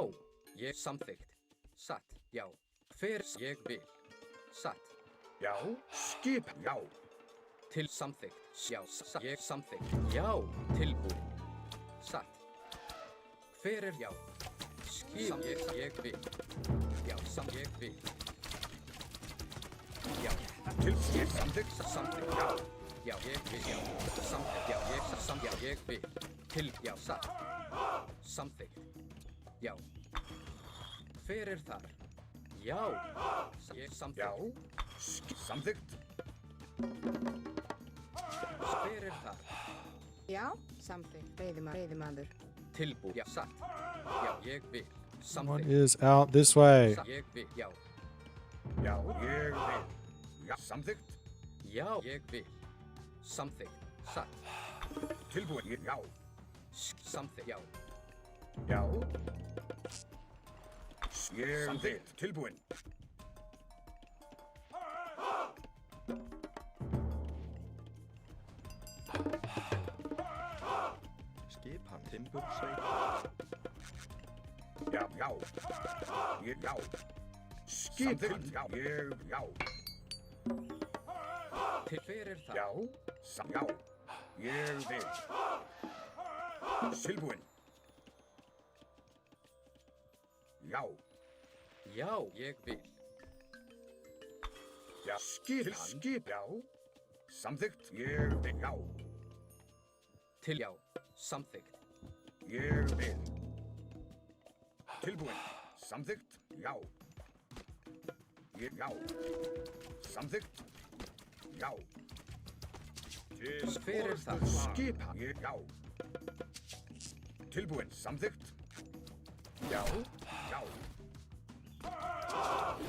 Ég samþykkt. Satt. Já. Hver ég vil. Satt. Já. Skip. Já. Til samþykkt. Já. Ég samþykkt. Já. Tilbúin. Satt. Hver er já? Skip. Ég vil. Já. Ég vil. Já. Til ég samþykkt. Samþykkt. Já. Já. Ég vil. Já. Samþykkt. Já. Já. Ég vil. Til. Já. Satt. Samþykkt. Já. Hver er þar? Já. Ég samþykkt. Já. Samþykkt. Hver er þar? Já, samþykkt. Veiðimaður. Tilbúin. Já. Satt. Já. Ég vil. What Samþykkt. is out this way? Ég vil. Já. Já. Ég vil. Já. Samþykkt. Já. Ég vil. Samþykkt. Satt. Tilbúin. Já. Samþykkt. Já. Já. Ég samþykkt. Tilbúin. Skipan. Timbursveit. Já, já. Ég, já. Skipan, ég, já. Til hver er það? Já, já. Ég vil. Tilbúin. Já, Já, ég vil. já. Skip, já. Samþykkt, ég vil, já. Til já, samþykkt. Ég vil. Tilbúin. Samþykkt, já. Ég, já. Samþykkt, já. Hver er það? Skipan, ég, já. Tilbúin. Samþykkt, já. Já.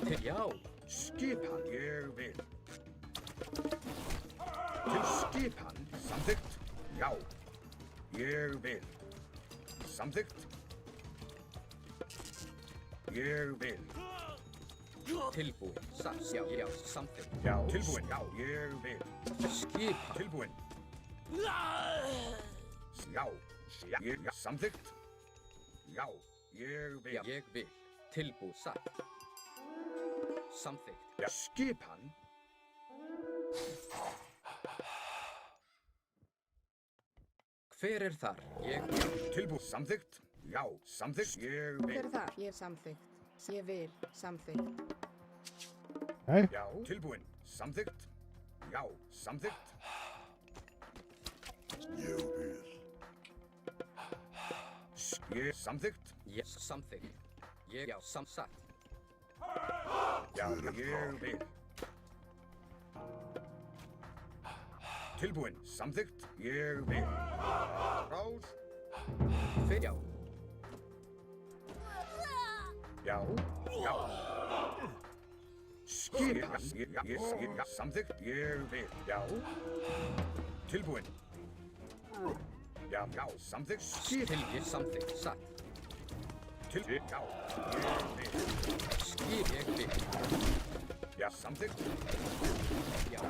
Til já, Skipan, ég vil. Til skipan, samþykkt, já. Ég vil. Samþykkt. Ég vil. tilbúin. Já, já, samþykkt. Já, tilbúin, já. Ég vil. Skipa. Tilbúin. Já, ég, já, samþykkt. Já, ég vil. Já, ég vil. Tilbúið satt. Samþykkt. Já, skipan. Hver er þar? Ég vil. Tilbúin, samþykkt. Já, samþykkt. Ég Hver vil. er það? Ég er samþykkt. Ég vil. Samþykkt. Hey. Já, tilbúin, samþykkt. Já, samþykkt. Ég vil. Ég, samþykkt. Ég samþykkt. Ég já, samsatt. Já, ég vil. Tilbúin, samþykkt. Ég vil. Rás. Hver já. Já, já. Skip. Já, samþykkt. Ég vil. Já. Tilbúin. Já, já, samþykkt. Skip. Til ég samþykkt satt. Til, já, ég vil. Skip ég vil. Já, samþykkt. Já.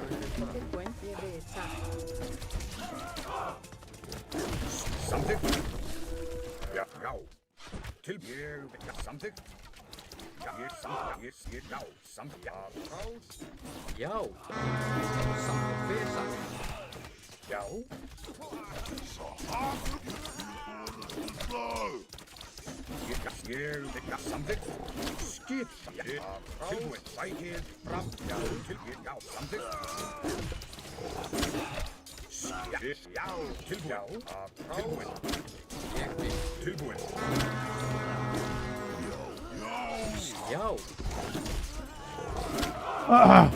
Tilbúin. Ég vil. Satt. Samþykkt. Já, já. Til, ég vil. Já, samþykkt. Já, ég samþykkt. Ég, já, samþykkt. Já, rás. Já. Samþykkt. Hver satt? Já. Ég vil. Já, samþykkt. Skip. Já, tilbúin. Sækið fram. Já, til, já, samþykkt. Já, já, tilbúin. Já, tilbúin. Ég vil. Tilbúin. Já. Ah.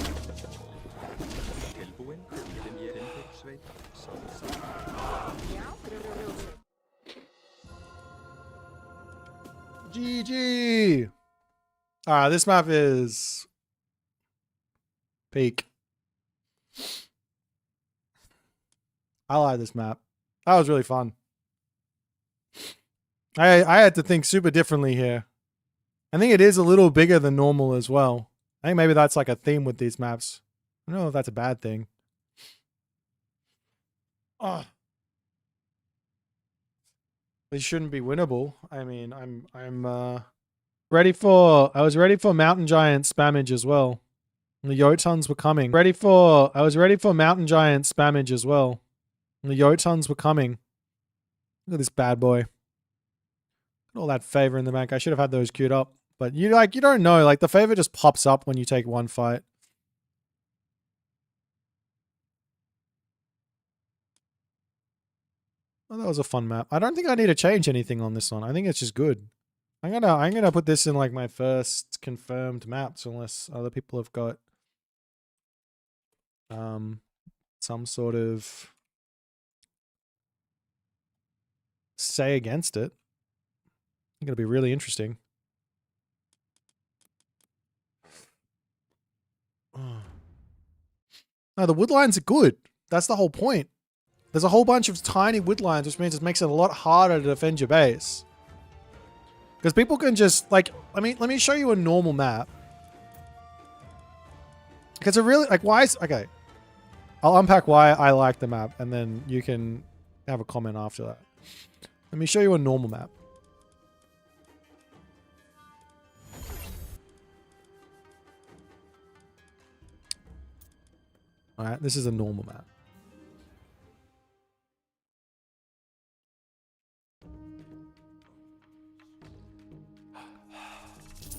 Tilbúin, bíðum ég timbursveit, samsatt. Já. GG. This map is peak. I like this map. That was really fun. I had to think super differently here. I think it is a little bigger than normal as well. I think maybe that's like a theme with these maps. I don't know if that's a bad thing. Oh. These shouldn't be winnable. I mean, I'm ready for, I was ready for Mountain Giant spammage as well. And the Jotuns were coming. I was ready for Mountain Giant spammage as well. And the Jotuns were coming. Look at this bad boy. All that favor in the bank. I should have had those queued up. But you don't know. Like the favor just pops up when you take one fight. Well, that was a fun map. I don't think I need to change anything on this one. I think it's just good. I'm gonna put this in like my first confirmed maps unless other people have got some sort of say against it. I think it'll be really interesting. No, the wood lines are good. That's the whole point. There's a whole bunch of tiny wood lines, which means it makes it a lot harder to defend your base. Because people can just, like, let me show you a normal map. Because it really, like, why is, okay. I'll unpack why I like the map, and then you can have a comment after that. Let me show you a normal map. Alright, this is a normal map.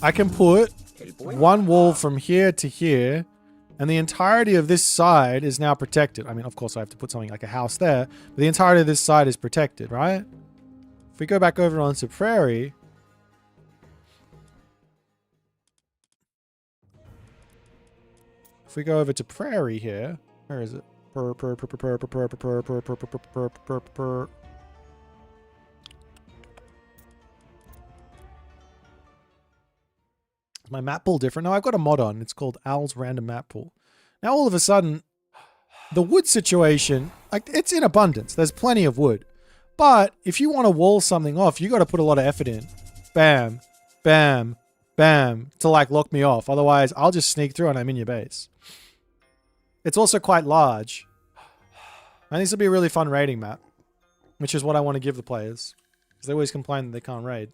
I can put one wall from here to here, and the entirety of this side is now protected. I mean, of course, I have to put something like a house there, but the entirety of this side is protected, right? If we go back over onto Prairie, if we go over to Prairie here, where is it? Is my map pool different? No, I've got a mod on. It's called Owl's Random Map Pool. Now all of a sudden, the wood situation, like, it's in abundance. There's plenty of wood. But if you want to wall something off, you got to put a lot of effort in. Bam, bam, bam, to like lock me off. Otherwise, I'll just sneak through and I'm in your base. It's also quite large. And this will be a really fun raiding map, which is what I want to give the players, because they always complain that they can't raid.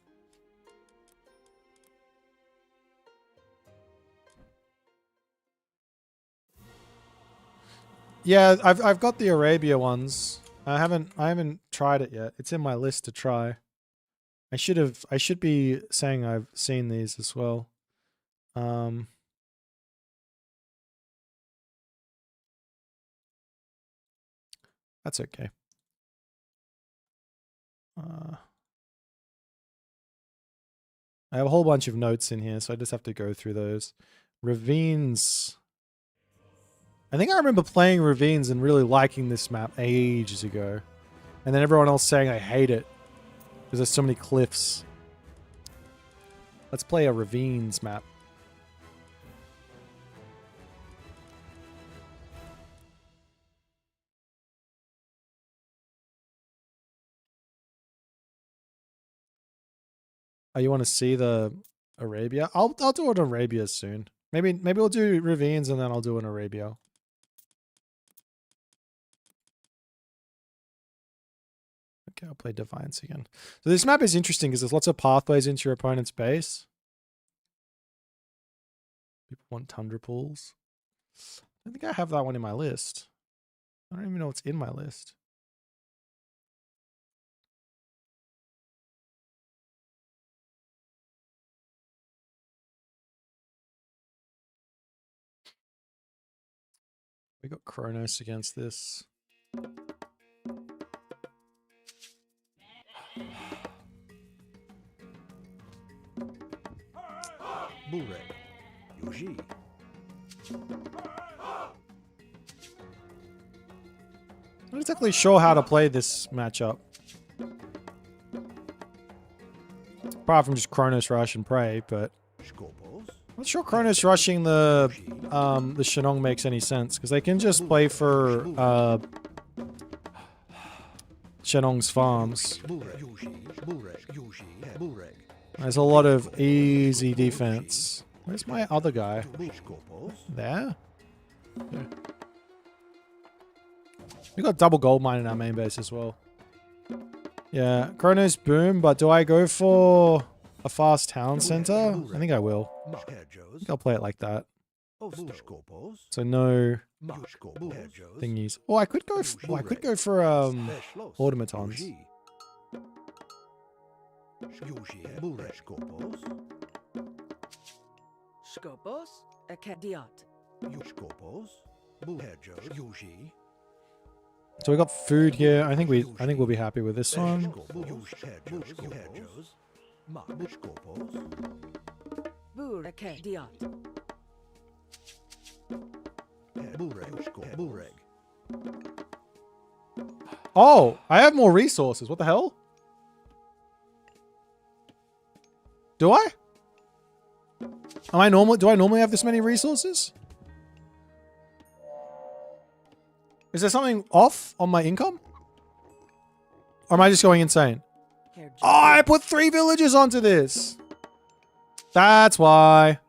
Yeah, I've got the Arabia ones. I haven't tried it yet. It's in my list to try. I should be saying I've seen these as well. That's okay. I have a whole bunch of notes in here, so I just have to go through those. Ravines. I think I remember playing Ravines and really liking this map ages ago. And then everyone else saying I hate it because there's so many cliffs. Let's play a Ravines map. Oh, you want to see the Arabia? I'll do an Arabia soon. Maybe we'll do Ravines and then I'll do an Arabia. Okay, I'll play Defiance again. So this map is interesting because there's lots of pathways into your opponent's base. People want Tundra Pools. I think I have that one in my list. I don't even know what's in my list. We got Kronos against this. Burek. Yuji. I'm not exactly sure how to play this matchup. Apart from just Kronos Rush and Prey, but I'm not sure Kronos rushing the Shenong makes any sense, because they can just play for Shenong's farms. There's a lot of easy defense. Where's my other guy? There? Yeah. We got double gold mine in our main base as well. Yeah, Kronos boom, but do I go for a fast town center? I think I will. I think I'll play it like that. So no thingies. Oh, I could go for automatons. Skopos, Akadiot. So we got food here. I think we'll be happy with this one. Bur Akadiot. Oh, I have more resources. What the hell? Do I? Do I normally have this many resources? Is there something off on my income? Or am I just going insane? Oh, I put 3 villages onto this. That's why.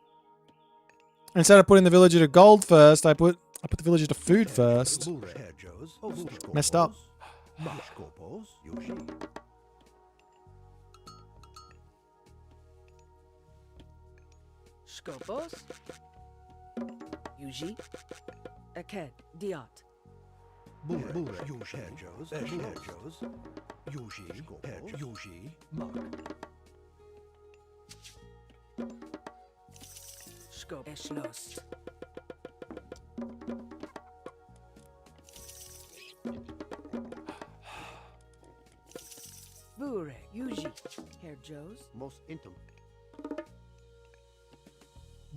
Instead of putting the villager to gold first, I put the villager to food first. Messed up. Skopos, Yuji. Aked. Diot. Burek. Yuji. Hedgehos. Hedgehos. Yuji. Yuji. Mark. Scope. Eschlost. Burek. Yuji. Herjos. Most intim.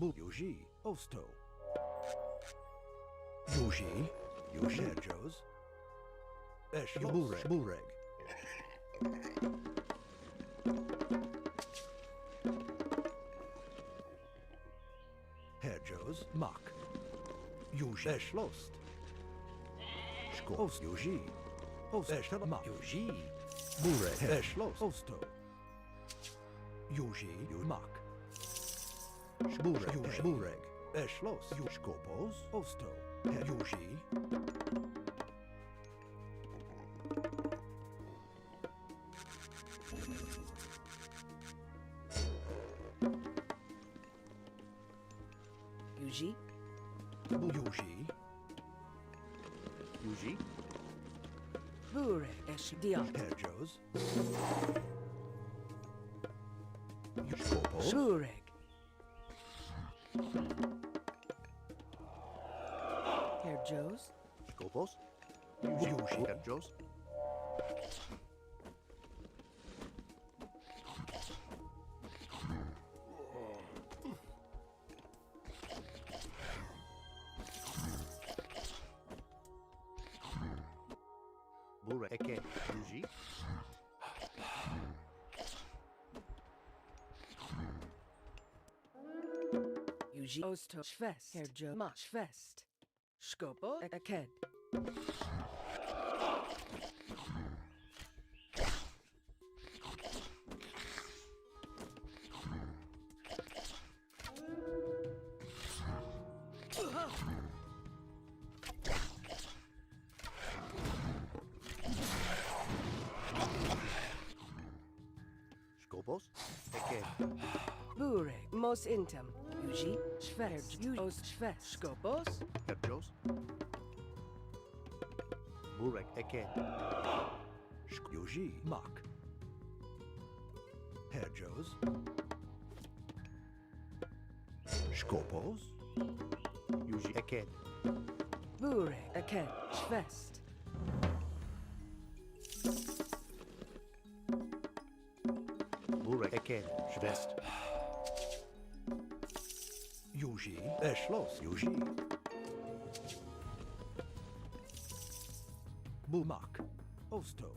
Yuji. Osto. Yuji. Yuji. Hedgehos. Burek. Burek. Hedgehos. Mark. Yuji. Eschlost. Skos. Yuji. Osto. Mark. Yuji. Burek. Eschlost. Osto. Yuji. Mark. Burek. Yuji. Burek. Eschlost. Skopos. Osto. Yuji. Yuji. Yuji. Yuji. Burek. Esh. Diot. Hedgehos. Skopos. Burek. Herjos. Skopos. Yuji. Herjos. Burek. Eke. Yuji. Yuji. Osto. Shvest. Herjo. Ma. Shvest. Scopo. Aked. Skopos. Eke. Burek. Mos intem. Yuji. Shvest. Yujos. Shvest. Scopos. Herjos. Burek. Eke. Yuji. Mark. Hedgehos. Skopos. Yuji. Eke. Burek. Aked. Shvest. Burek. Eke. Shvest. Yuji. Eschloss. Yuji. Bumak. Osto.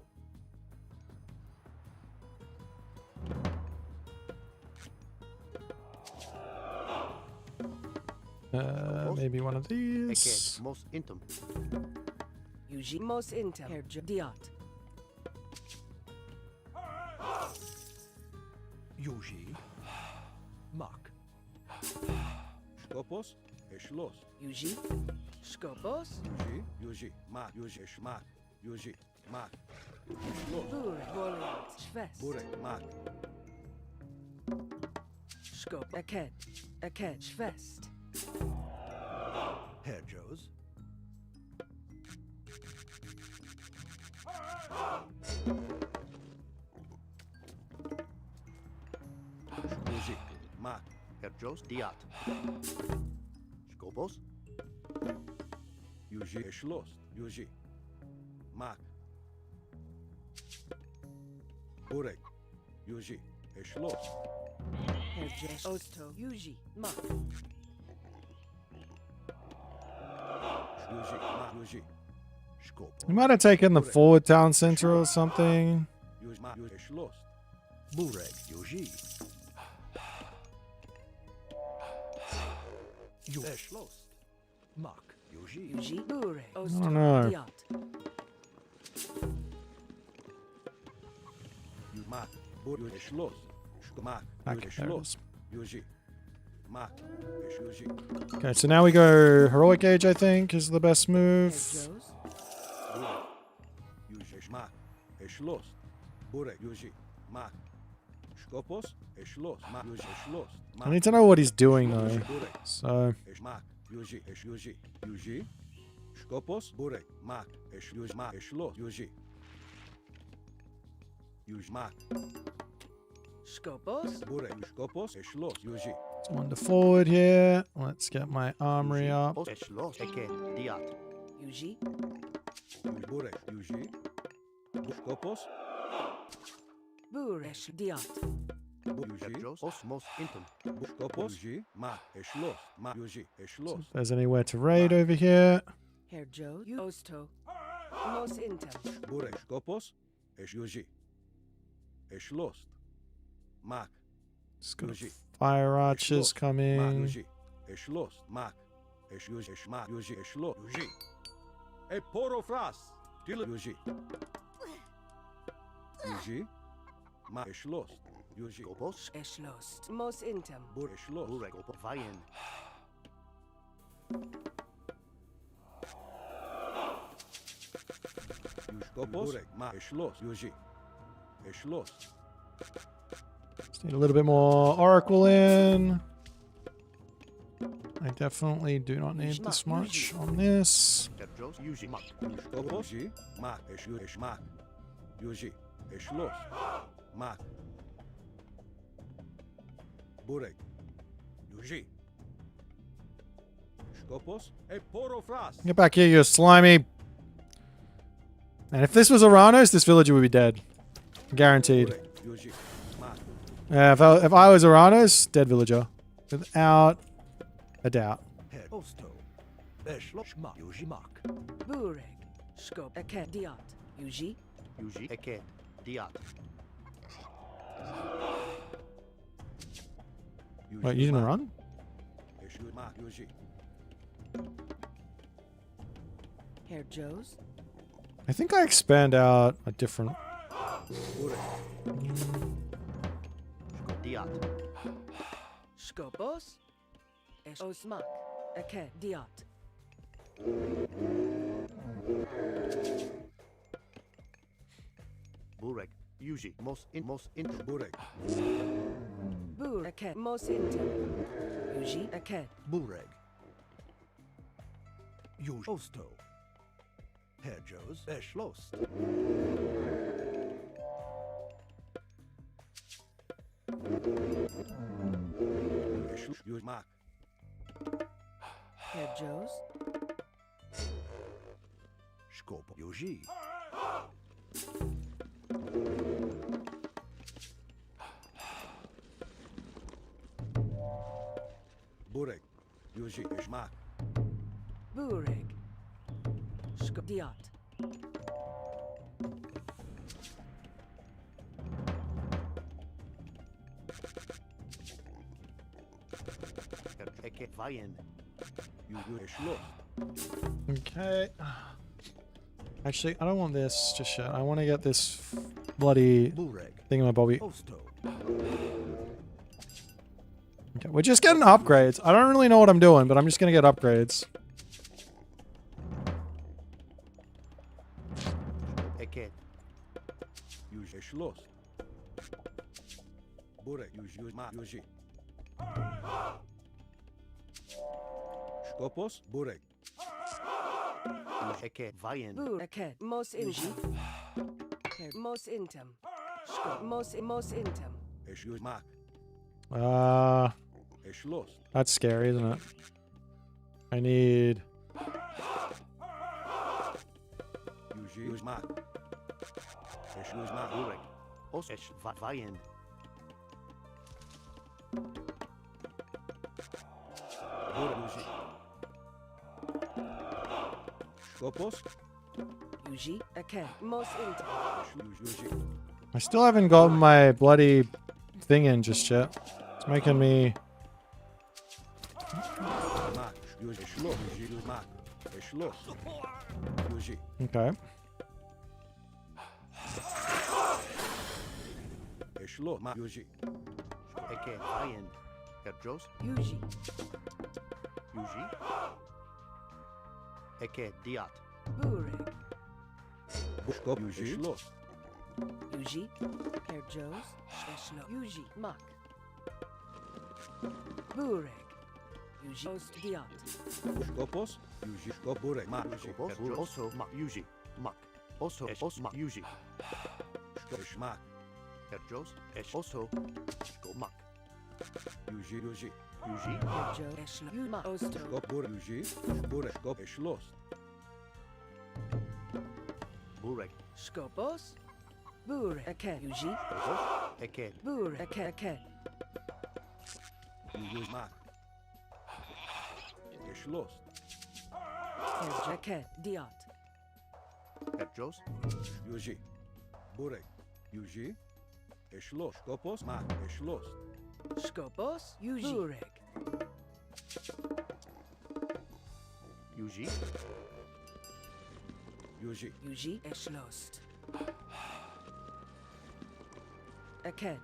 Maybe one of Eke. these. Most intim. Yuji. Mos intem. Herjo. Diot. Yuji. Mark. Skopos. Eschloss. Yuji. Scopos. Yuji. Yuji. Mark. Yuji. Mark. Yuji. Mark. Eschloss. Burek. Voliant. Shvest. Burek. Mark. Scop. Aked. Aked. Shvest. Hedgehos. Yuji. Mark. Herjos. Diat. Skopos. Yuji. Eschloss. Yuji. Mark. Burek. Yuji. Eschloss. Herjo. Osto. Yuji. Ma. Yuji. Mark. Yuji. Skopos. We might have taken the forward town center or something. Yuji. Mark. Yuji. Eschloss. Burek. Yuji. Yuji. Eschloss. Mark. Yuji. Yuji. Burek. Osto. don't know. Diot. Yuji. Mark. Burek. Eschloss. Mark. Okay, Yuji. there it Eschloss. is. Yuji. Mark. Yuji. Okay, so now we go heroic age, I think, is the best move. Herjos. Burek. Yuji. Mark. Eschloss. Burek. Yuji. Mark. Skopos. Eschloss. Mark. Yuji. Eschloss. I need to know what he's doing though. Burek. So Mark. Yuji, eş yuji, yuji. Skopos, burek, mak, eş yuj, mak, eşlos, yuji. Yuj, mak, Skopos. burek, skopos, eşlos, yuji. Let's wander forward here. Let's get my armory up. Os eşlos. Eke diat. Yuji. Yuj, burek, yuji. Skopos, Buresh diat. bu yuji. Herjos. Os mos intem. Skopos, yuji, mak, eşlos, mak, yuji, eşlos. If there's anywhere to raid over here. Herjo. Osto. Mos intem. Burek, skopos, eş yuji. Eşlos. Mak, Just got yuji. fire archers Mak, coming. yuji. Eşlos, mak, eş yuji, eş mak, yuji, eşlos, yuji. E porofras, dil yuji. Yuji, mak, eşlos, yuji. Skopos. Eschlost. Mos intem. Bur, eşlos. Burek. Opo. Vayen. Skopos, burek, mak, eşlos, yuji. Eşlos. Just need a little bit more oracle in. I definitely do not need this much on this. Herjos. Yuji. Mak. Skopos, yuji, mak, eş, eş, mak. Yuji, eşlos. Mak. Burek. Yuji. Skopos, e porofras. Get back here, you slimy. And if this was Oranos, this villager would be dead. Guaranteed. Burek, yuji, mak. Yeah, if I was Oranos, dead villager. Without a doubt. Her. Osto. Eşlos. Mak. Yuji. Mak. Bureg. Skop. Eke diat. Yuji. Yuji. Eke diat. Yuji, Wait, you didn't mak. run? Eş, yuji, mak, yuji. Herjos. I think I expand out a different... Burek. Diat. Skopos. Esh osmak. Eke diat. Burek. Yuji. Mos intem. Burek. Bur. Eke. Mos intem. Yuji. Eke. Bureg. Yuj. Osto. Herjos. Eşlos. Eş, yuji, mak. Herjos. Skop. Yuji. Burek. Yuji, eş, mak. Bureg. Skop diat. Her. Eke. Vayen. Yuji, eşlos. Okay. Actually, I don't want this just yet. I want to get this bloody Bureg. thingamabobby. Osto. Okay, we're just getting upgrades. I don't really know what I'm doing, but I'm just going to get upgrades. Eke. Yuji, eşlos. Burek. Yuji, mak, yuji. Skopos, burek. Eke. Vayen. Bur. Eke. Mos intem. Mos intem. Skop. Mos intem. Eş, yuji, mak. Eşlos. That's scary, isn't it? I need... Yuji, yuji, mak. Eş, yuji, mak. Bureg. Os. Eş. Vayen. Burek, yuji. Skopos, Yuji. Eke. Mos intem. eş, yuji, yuji. I still haven't gotten my bloody thing in just yet. It's making me... Mak, yuji, eşlos. Yuji, yuji, mak. Eşlos. Yuji. Okay. Eşlos, mak, yuji. Eke. Vayen. Herjos. Yuji. Yuji. Eke. Diat. Bureg. Skop, yuji. Eşlos. Yuji. Herjos. Eshlo. Yuji. Mak. Bureg. Yuji. Ost diot. Skopos, Yuji, Skopure, Mak, Yuji, Skopos, Bure, also, Mak, Yuji, Mak. Also, Os, Mak, Yuji. Skosh, Mak, Herjos, Esh, also, Sko, Mak. Yuji, Yuji, Yuji, Herjo. Eshlo. Yuma. Osto. Skopure, Yuji, Bure, Skop, Eshlost, Burek, Skopos. Bure. Eke. Yuji. Skopos, Eken, Bure. Eke. Eke. Yuji, Mak, Eshlost, Herjo. Eke. Diot. Herjos, Yuji, Bure, Yuji, Eshlost, Skopos, Mak, Eshlost, Skopos. Yuji. Burek. Yuji, Yuji, Yuji. Eshlost. Eke.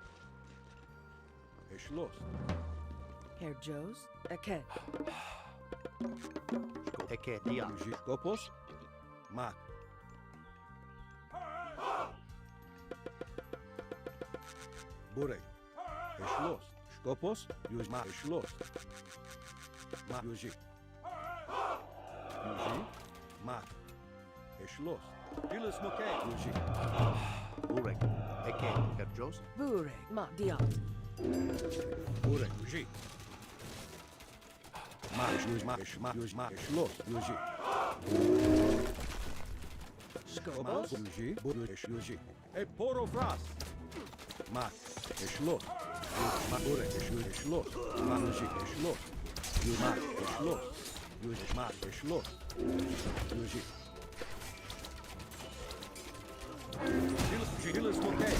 Eshlost, Herjos. Eke. Sko, Eke, Dia, Yuji, Skopos, Mak, Bure, Eshlost, Skopos, Yuji, Mak, Eshlost, Mak, Yuji, Yuji, Mak, Eshlost, Dilis Moke, Yuji, Burek, Eke, Herjos, Burek. Ma. Diot. Bure, Yuji, Mak, Yuji, Mak, Yuji, Mak, Eshlost, Yuji, Skopos. Yuji, Bure, Yuji, E Poro Fras, Mak, Eshlost, Mak, Bure, Eshlost, Mak, Yuji, Eshlost, Yuji, Mak, Eshlost, Yuji, Mak, Eshlost, Yuji, Dilis Moke,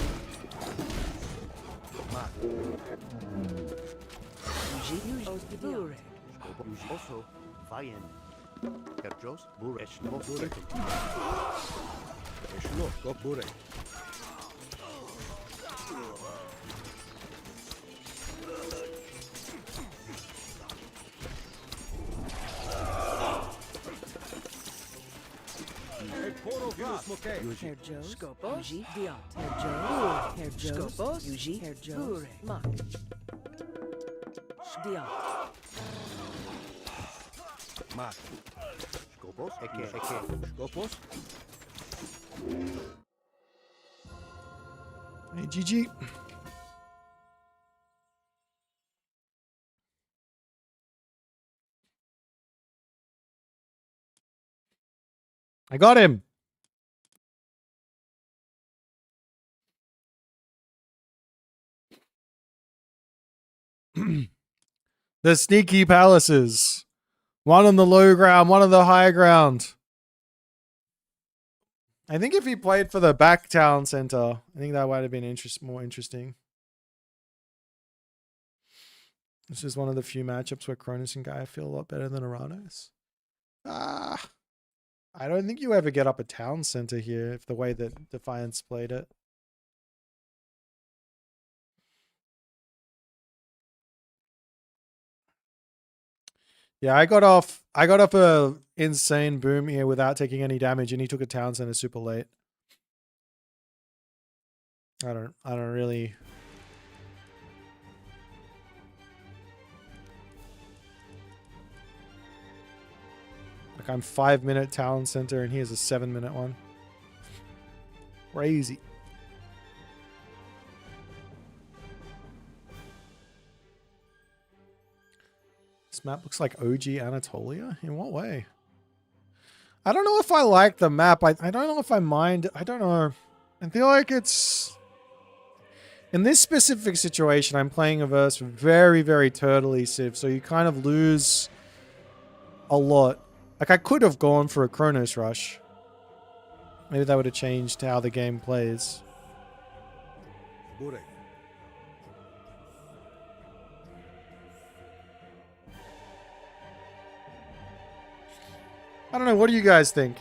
Mak, Yuji. Yuji. Ost. Burek. Skopo, Yuji, also, Vayen, Herjos, Burek, Eshlo, Burek. Eshlost, Skop, Bure, E Poro Fras, Moke, Yuji, Herjos. Skopos. Yuji. Diot. Herjos. Burek. Herjos. Skopos. Yuji. Herjos. Burek. Ma. Diot. Mak, Skopos, Eke, Eke, Skopos, Hey, GG. I got him. The sneaky palaces. One on the low ground, one on the high ground. I think if he played for the back town center, I think that might have been more interesting. This is one of the few matchups where Cronus and Gaia feel a lot better than Aranos. I don't think you ever get up a town center here if the way that Defiance played it. Yeah, I got off a insane boom here without taking any damage, and he took a town center super late. I don't really. Like, I'm 5-minute town center and he has a 7-minute one. Crazy. This map looks like OG Anatolia? In what way? I don't know if I like the map. I don't know if I mind. I don't know. I feel like it's... In this specific situation, I'm playing a verse very, very turtley Civ, so you kind of lose a lot. Like, I could have gone for a Chronos Rush. Maybe that would have changed how the game plays. Bure, I don't know. What do you guys think?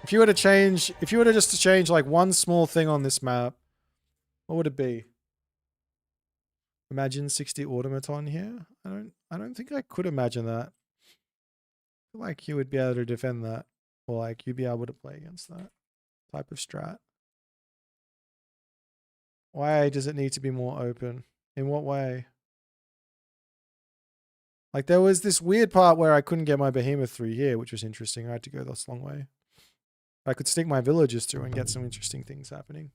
If you were to just to change like one small thing on this map, what would it be? Imagine 60 automaton here. I don't think I could imagine that. I feel like you would be able to defend that, or like you'd be able to play against that type of strat. Why does it need to be more open? In what way? Like there was this weird part where I couldn't get my behemoth through here, which was interesting. I had to go this long way. I could stick my villagers through and get some interesting things happening.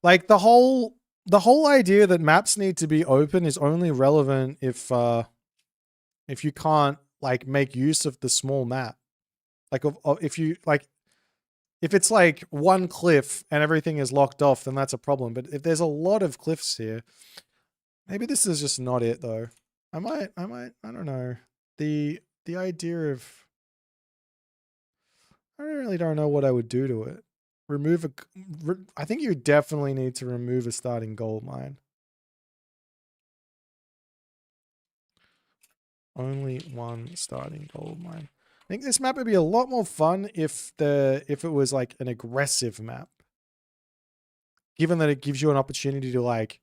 Like the whole idea that maps need to be open is only relevant if you can't like make use of the small map. Like if you like if it's like one cliff and everything is locked off, then that's a problem. But if there's a lot of cliffs here, maybe this is just not it though. I don't know. The idea of I really don't know what I would do to it. I think you definitely need to remove a starting gold mine. Only one starting gold mine. I think this map would be a lot more fun if it was like an aggressive map. Given that it gives you an opportunity to like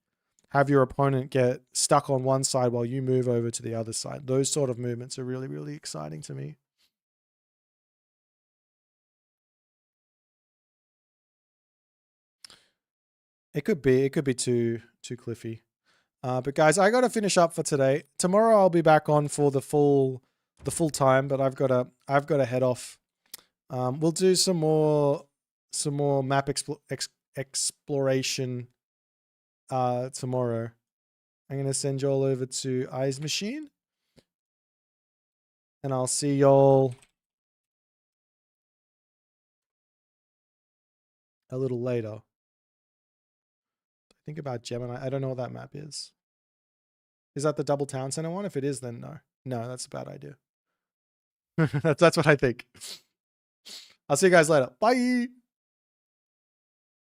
have your opponent get stuck on one side while you move over to the other side. Those sort of movements are really, really exciting to me. It could be too cliffy. But guys, I gotta finish up for today. Tomorrow I'll be back on for the full time, but I've gotta head off. We'll do some more map exploration tomorrow. I'm gonna send y'all over to Eyes Machine, and I'll see y'all a little later. Think about Gemini. I don't know what that map is. Is that the double town center one? If it is, then no. No, that's a bad idea. That's what I think. I'll see you guys later. Bye.